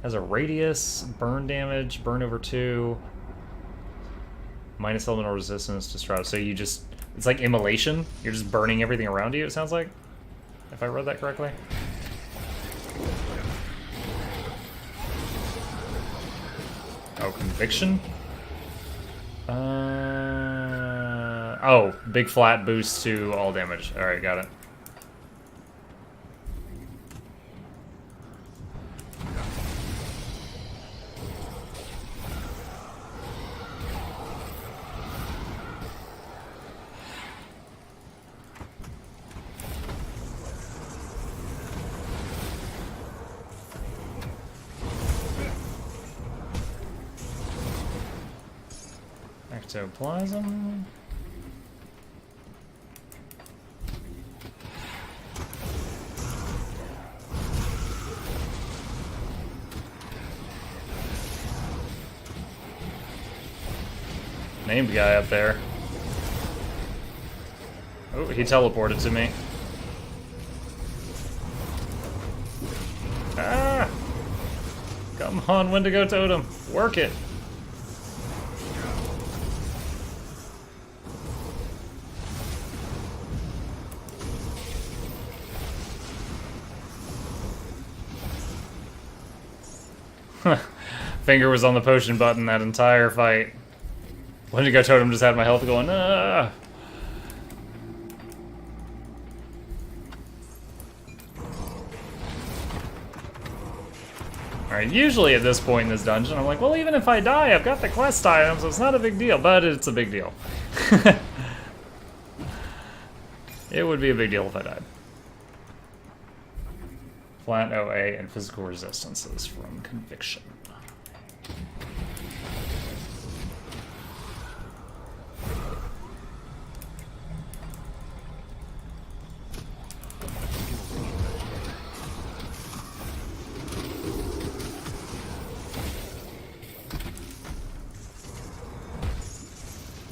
Has a radius, burn damage, burn over 2. Minus elemental resistance to Shroud. So you just... It's like immolation. You're just burning everything around you, it sounds like. If I read that correctly. Oh, Conviction? Oh, big flat boost to all damage. Alright, got it. Ectoplasm. Named guy up there. Oh, he teleported to me. Ah! Come on, Wendigo Totem. Work it. Finger was on the potion button that entire fight. Wendigo Totem just had my health going, ah! Alright, usually at this point in this dungeon, I'm like, well, even if I die, I've got the quest item, so it's not a big deal. But it's a big deal. It would be a big deal if I died. Flat OA and physical resistances from Conviction.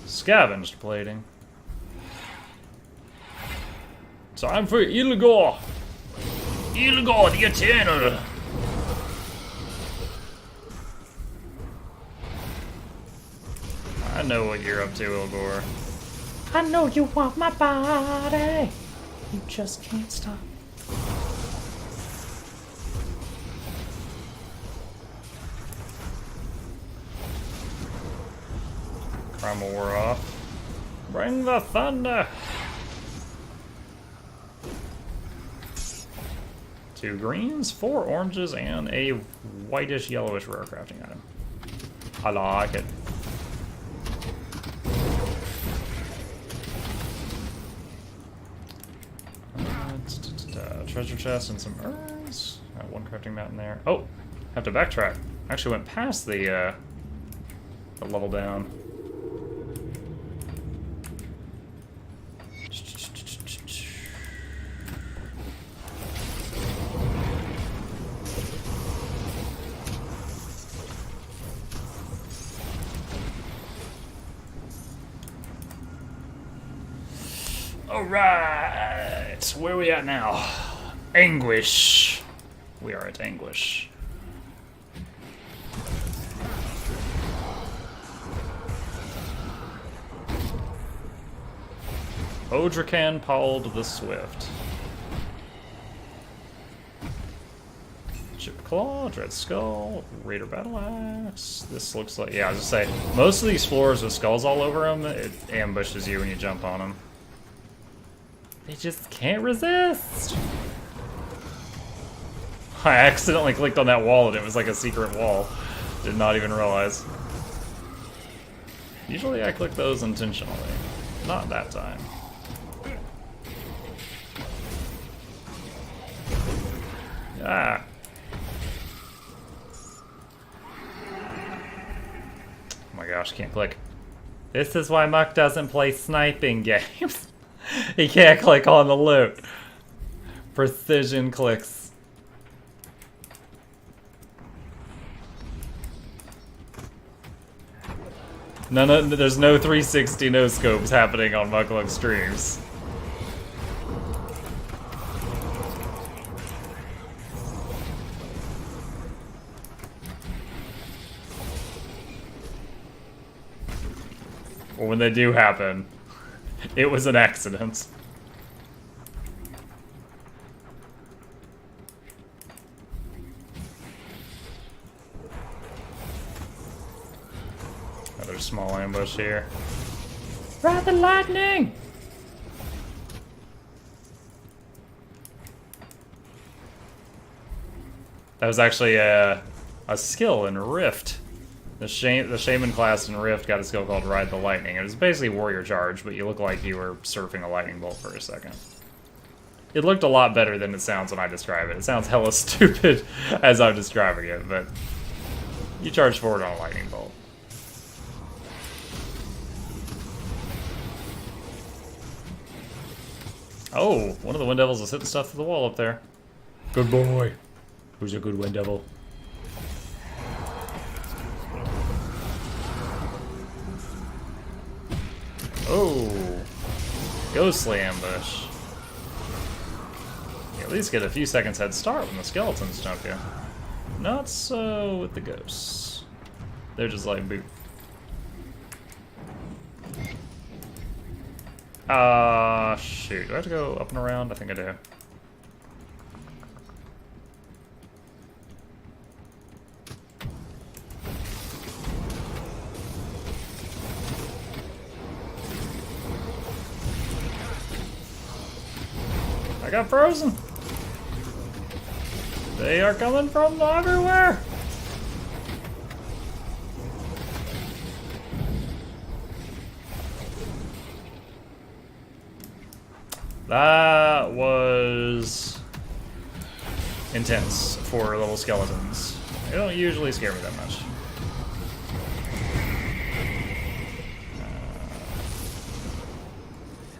Scavenged plating. Time for Ilgor! Ilgor the Eternal! I know what you're up to, Ilgor. I know you want my body! You just can't stop. Primal War off. Bring the thunder! 2 greens, 4 oranges, and a whitish yellowish rare crafting item. I like it. Treasure chest and some urns. Got one crafting mat in there. Oh, have to backtrack. Actually went past the level down. Alright, where are we at now? Anguish. We are at Anguish. Odrican Paul the Swift. Chip Claw, Dread Skull, Raider Battle Axe. This looks like, yeah, I was just say, most of these floors with skulls all over them, it ambushes you when you jump on them. They just can't resist. I accidentally clicked on that wall and it was like a secret wall. Did not even realize. Usually I click those intentionally. Not that time. Ah. Oh my gosh, can't click. This is why Muck doesn't play sniping games. He can't click on the loot. Precision clicks. There's no 360 no scopes happening on Mukluk streams. Or when they do happen, it was an accident. Another small ambush here. Ride the lightning! That was actually a skill in Rift. The Shaman class in Rift got a skill called Ride the Lightning. It was basically Warrior Charge, but you look like you were surfing a lightning bolt for a second. It looked a lot better than it sounds when I describe it. It sounds hella stupid as I'm describing it, but you charge forward on a lightning bolt. Oh, one of the Wind Devils is hitting stuff to the wall up there. Good boy. Who's a good Wind Devil? Oh, ghostly ambush. You at least get a few seconds head start when the skeletons jump you. Not so with the ghosts. They're just like boop. Shoot. Do I have to go up and around? I think I do. I got frozen. They are coming from everywhere. That was intense for little skeletons. They don't usually scare me that much.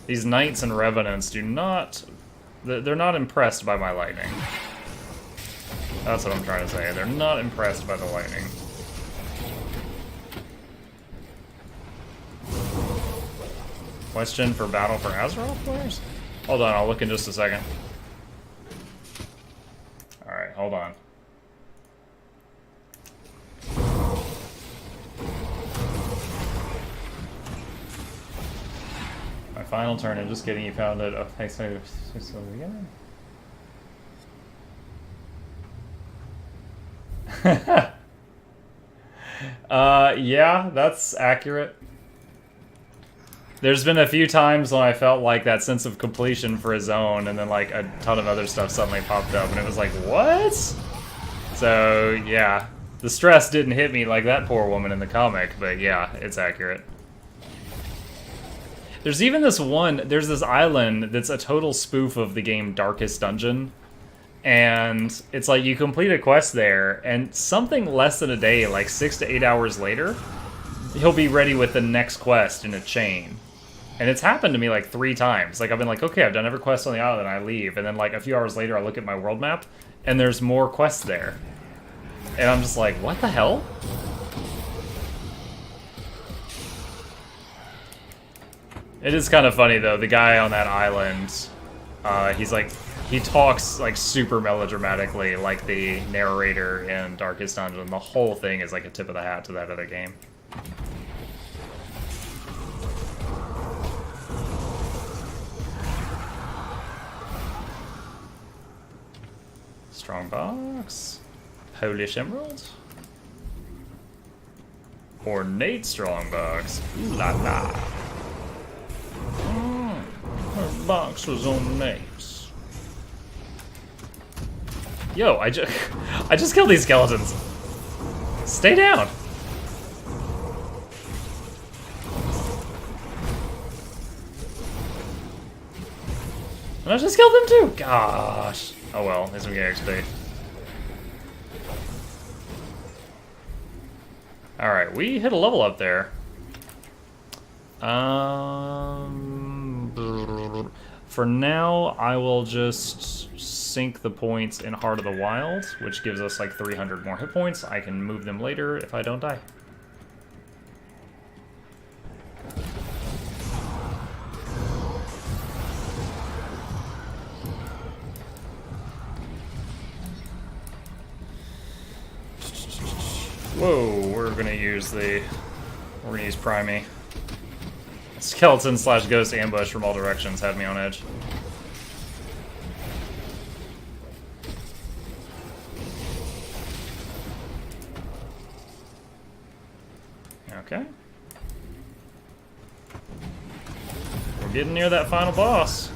These Knights and Revenants do not... They're not impressed by my lightning. That's what I'm trying to say. They're not impressed by the lightning. Question for Battle for Azeroth players? Hold on, I'll look in just a second. Alright, hold on. My final turn, I'm just kidding, you found it. Oh, thanks, so again. Yeah, that's accurate. There's been a few times when I felt like that sense of completion for a zone, and then like a ton of other stuff suddenly popped up, and it was like, what? So, yeah. The stress didn't hit me like that poor woman in the comic, but yeah, it's accurate. There's even this there's this island that's a total spoof of the game Darkest Dungeon. And it's like you complete a quest there, and something less than a day, like 6 to 8 hours later, he'll be ready with the next quest in a chain. And it's happened to me like 3 times. Like I've been like, okay, I've done every quest on the island, and I leave. And then like a few hours later, I look at my world map, and there's more quests there. And I'm just like, what the hell? It is kind of funny though, the guy on that island, he's like, he talks like super melodramatically like the narrator in Darkest Dungeon. The whole thing is like a tip of the hat to that other game. Strongbox. Polish Emerald. Ornate Strongbox. Ooh la la. Her box was ornate. Yo, I just killed these skeletons. Stay down. And I just killed them too. Gosh. Oh well, at least we get XP. Alright, we hit a level up there. For now, I will just sink the points in Heart of the Wild, which gives us like 300 more hit points. I can move them later if I don't die. Whoa, we're gonna use Primey. Skeleton / ghost ambush from all directions had me on edge. Okay. We're getting near that final boss.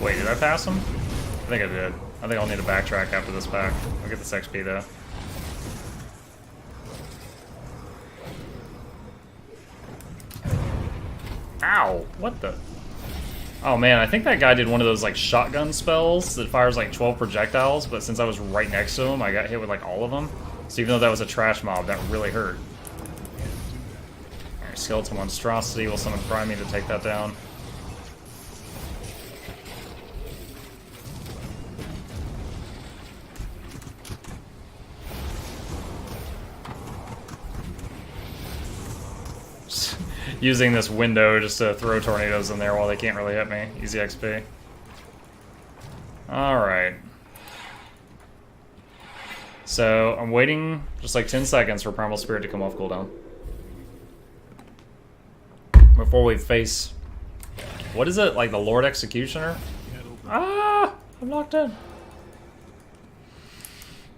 Wait, did I pass him? I think I did. I think I'll need to backtrack after this pack. I'll get this XP though. Ow! What the? Oh man, I think that guy did one of those like shotgun spells that fires like 12 projectiles, but since I was right next to him, I got hit with like all of them. So even though that was a trash mob, that really hurt. Alright, Skeleton Monstrosity will summon Primey to take that down. Using this window just to throw tornadoes in there while they can't really hit me. Easy XP. Alright. So, I'm waiting just like 10 seconds for Primal Spirit to come off cooldown. Before we face... What is it? Like the Lord Executioner? Ah! I'm locked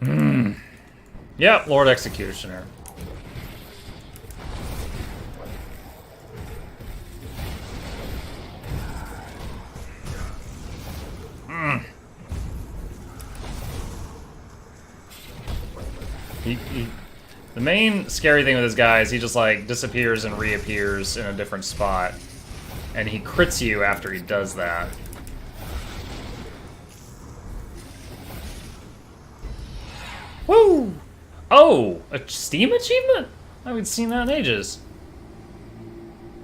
in. Yep, Lord Executioner. The main scary thing with this guy is he just like disappears and reappears in a different spot, and he crits you after he does that. Woo! Oh, a Steam achievement? I haven't seen that in ages.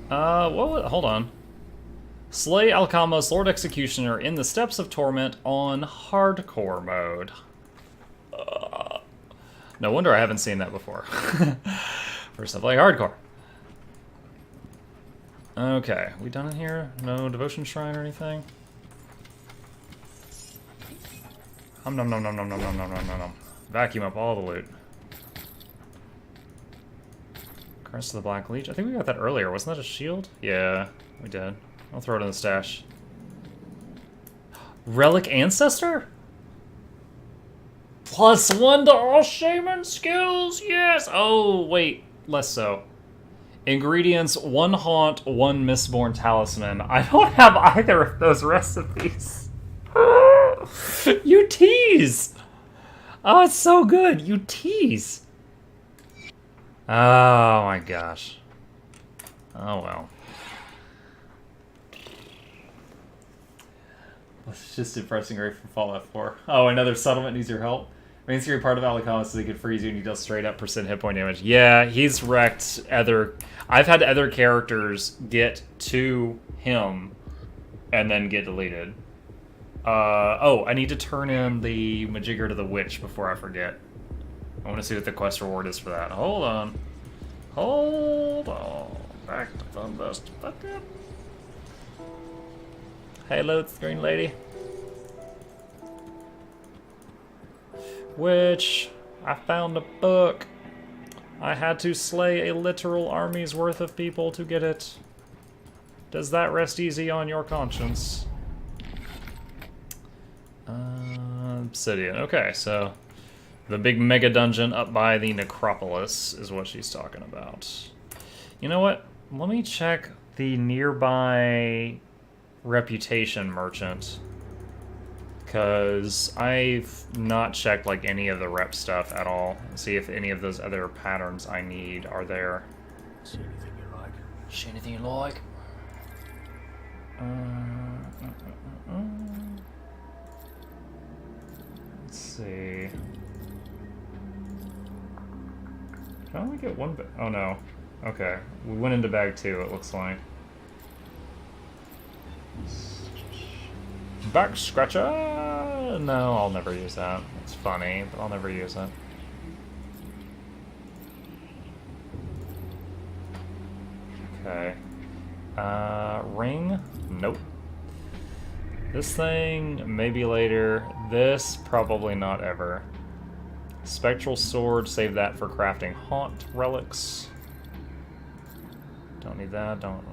Hold on. Slay Alcamos, Lord Executioner, in the Steps of Torment on Hardcore mode. No wonder I haven't seen that before. First I play Hardcore. Okay, we done it here? No Devotion Shrine or anything? Nom nom nom nom nom nom nom nom nom nom. Vacuum up all the loot. Crest of the Black Leech. I think we got that earlier. Wasn't that a shield? Yeah, we did. I'll throw it in the stash. Relic Ancestor? +1 to all Shaman skills. Yes. Oh wait, less so. Ingredients: 1 haunt, 1 mistborn talisman. I don't have either of those recipes. You tease. Oh, it's so good. You tease. Oh my gosh. Oh well. It's just depressing right from Fallout 4. Oh, another settlement needs your help. Main scary part of Alakama so they could freeze you and he does straight up % hit point damage. Yeah, he's wrecked other... I've had other characters get to him and then get deleted. Oh, I need to turn in the Majigger to the Witch before I forget. I want to see what the quest reward is for that. Hold on. Hold on. Back to Funbust. Hello, it's the Green Lady. Which, I found a book. I had to slay a literal army's worth of people to get it. Does that rest easy on your conscience? Obsidian. Okay, so the big mega dungeon up by the necropolis is what she's talking about. You know what? Let me check the nearby reputation merchant, because I've not checked like any of the rep stuff at all. See if any of those other patterns I need are there. See anything you like? See anything you like? Let's see. Can I only get one? Oh no. Okay, we went into bag 2. It looks like. Back scratcher? No, I'll never use that. It's funny, but I'll never use it. Okay. Ring? Nope. This thing, maybe later. This, probably not ever. Spectral sword, save that for crafting haunt relics. Don't need that, don't...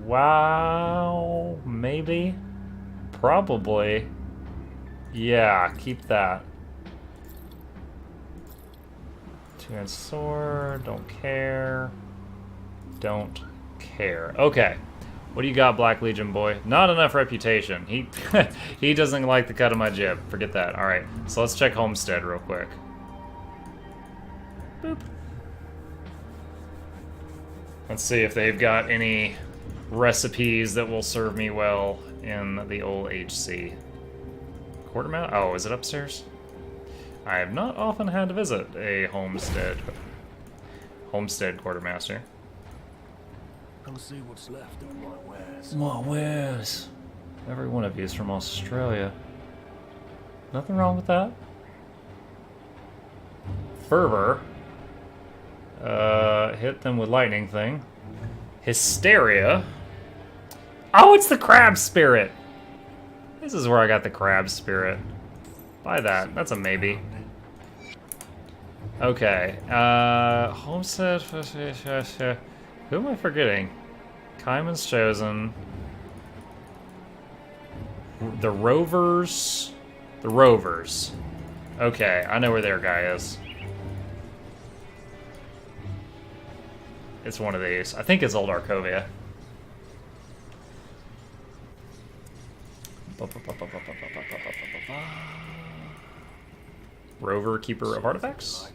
wow, maybe? Probably. Yeah, keep that. Two-hand sword, don't care. Don't care. Okay. What do you got, Black Legion boy? Not enough reputation. He he doesn't like the cut of my jib. Forget that. Alright, so let's check Homestead real quick. Boop. Let's see if they've got any recipes that will serve me well in the old HC. Quartermaster? Oh, is it upstairs? I have not often had to visit a homestead quartermaster. Come see what's left of my wares. My wares. Every one of you is from Australia. Nothing wrong with that. Fervor. Hit them with lightning thing. Hysteria. Oh, it's the crab spirit. This is where I got the crab spirit. Buy that. That's a maybe. Okay. Homestead. Who am I forgetting? Kaiman's Chosen. The Rovers. The Rovers. Okay, I know where their guy is. It's one of these. I think it's Old Arcovia. Rover, Keeper of Artifacts.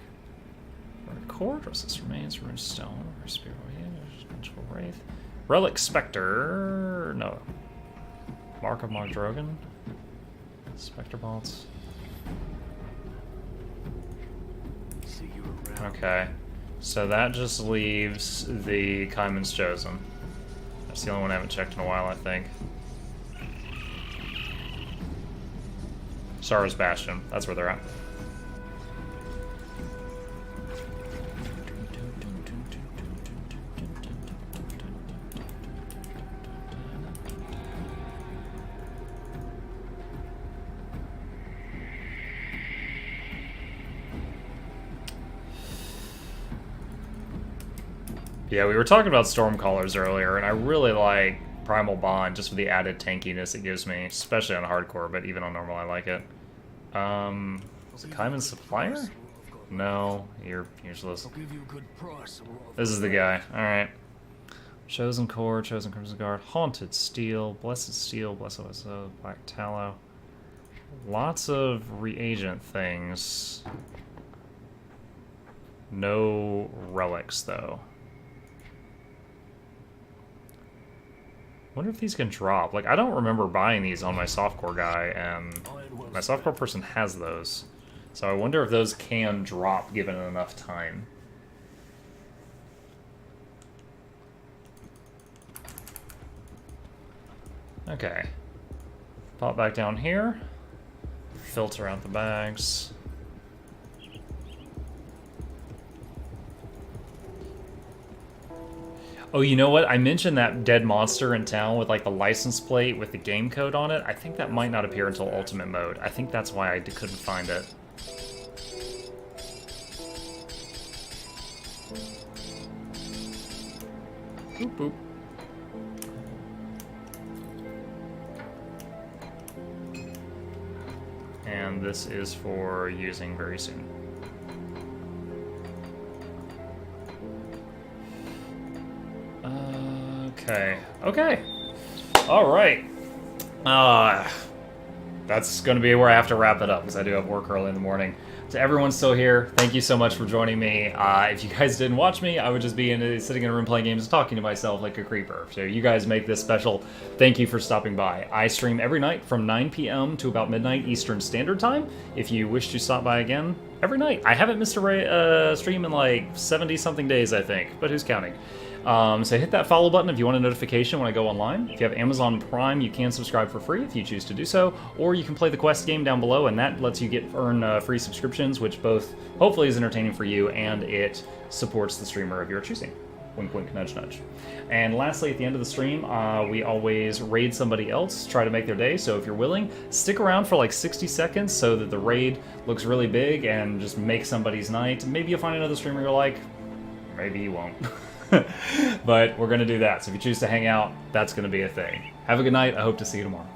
Cord, Restless Remains, Rune Stone, Spirit Vengeful Wraith. Relic Spectre. No. Mark of Mogdrogan. Spectre Bolts. See you around. Okay. So that just leaves the Kaiman's Chosen. That's the only one I haven't checked in a while, I think. Sorrow's Bastion. That's where they're at. Yeah, we were talking about Stormcallers earlier, and I really like Primal Bond just for the added tankiness it gives me, especially on hardcore, but even on normal I like it. Is it Kaiman's supplier? No, you're useless. I'll give you a good price for what I've This is got the left. guy. Alright. Chosen Core, Chosen Crimson Guard, Haunted Steel, Blessed Steel, Blessed Oso, Black Tallow. Lots of reagent things. No relics, though. Wonder if these can drop. Like, I don't remember buying these on my softcore guy, and my softcore person has those. So I wonder if those can drop given enough time. Okay. Pop back down here. Filter out the bags. Oh, you know what? I mentioned that dead monster in town with like the license plate with the game code on it. I think that might not appear until ultimate mode. I think that's why I couldn't find it. Boop boop. And this is for using very soon. Okay. Okay. All right. That's going to be where I have to wrap it up because I do have work early in the morning. To everyone still here, thank you so much for joining me. If you guys didn't watch me, I would just be sitting in a room playing games and talking to myself like a creeper. So you guys make this special. Thank you for stopping by. I stream every night from 9 p.m. to about midnight Eastern Standard Time. If you wish to stop by again, every night. I haven't missed a stream in like 70-something days, I think, but who's counting? So hit that follow button if you want a notification when I go online. If you have Amazon Prime, you can subscribe for free if you choose to do so, or you can play the quest game down below, and that lets you earn free subscriptions, which both hopefully is entertaining for you and it supports the streamer of your choosing. Wink, wink, nudge, nudge. And lastly, at the end of the stream, we always raid somebody else, try to make their day. So if you're willing, stick around for like 60 seconds so that the raid looks really big and just make somebody's night. Maybe you'll find another streamer you're like, maybe you won't. But we're going to do that. So if you choose to hang out, that's going to be a thing. Have a good night. I hope to see you tomorrow.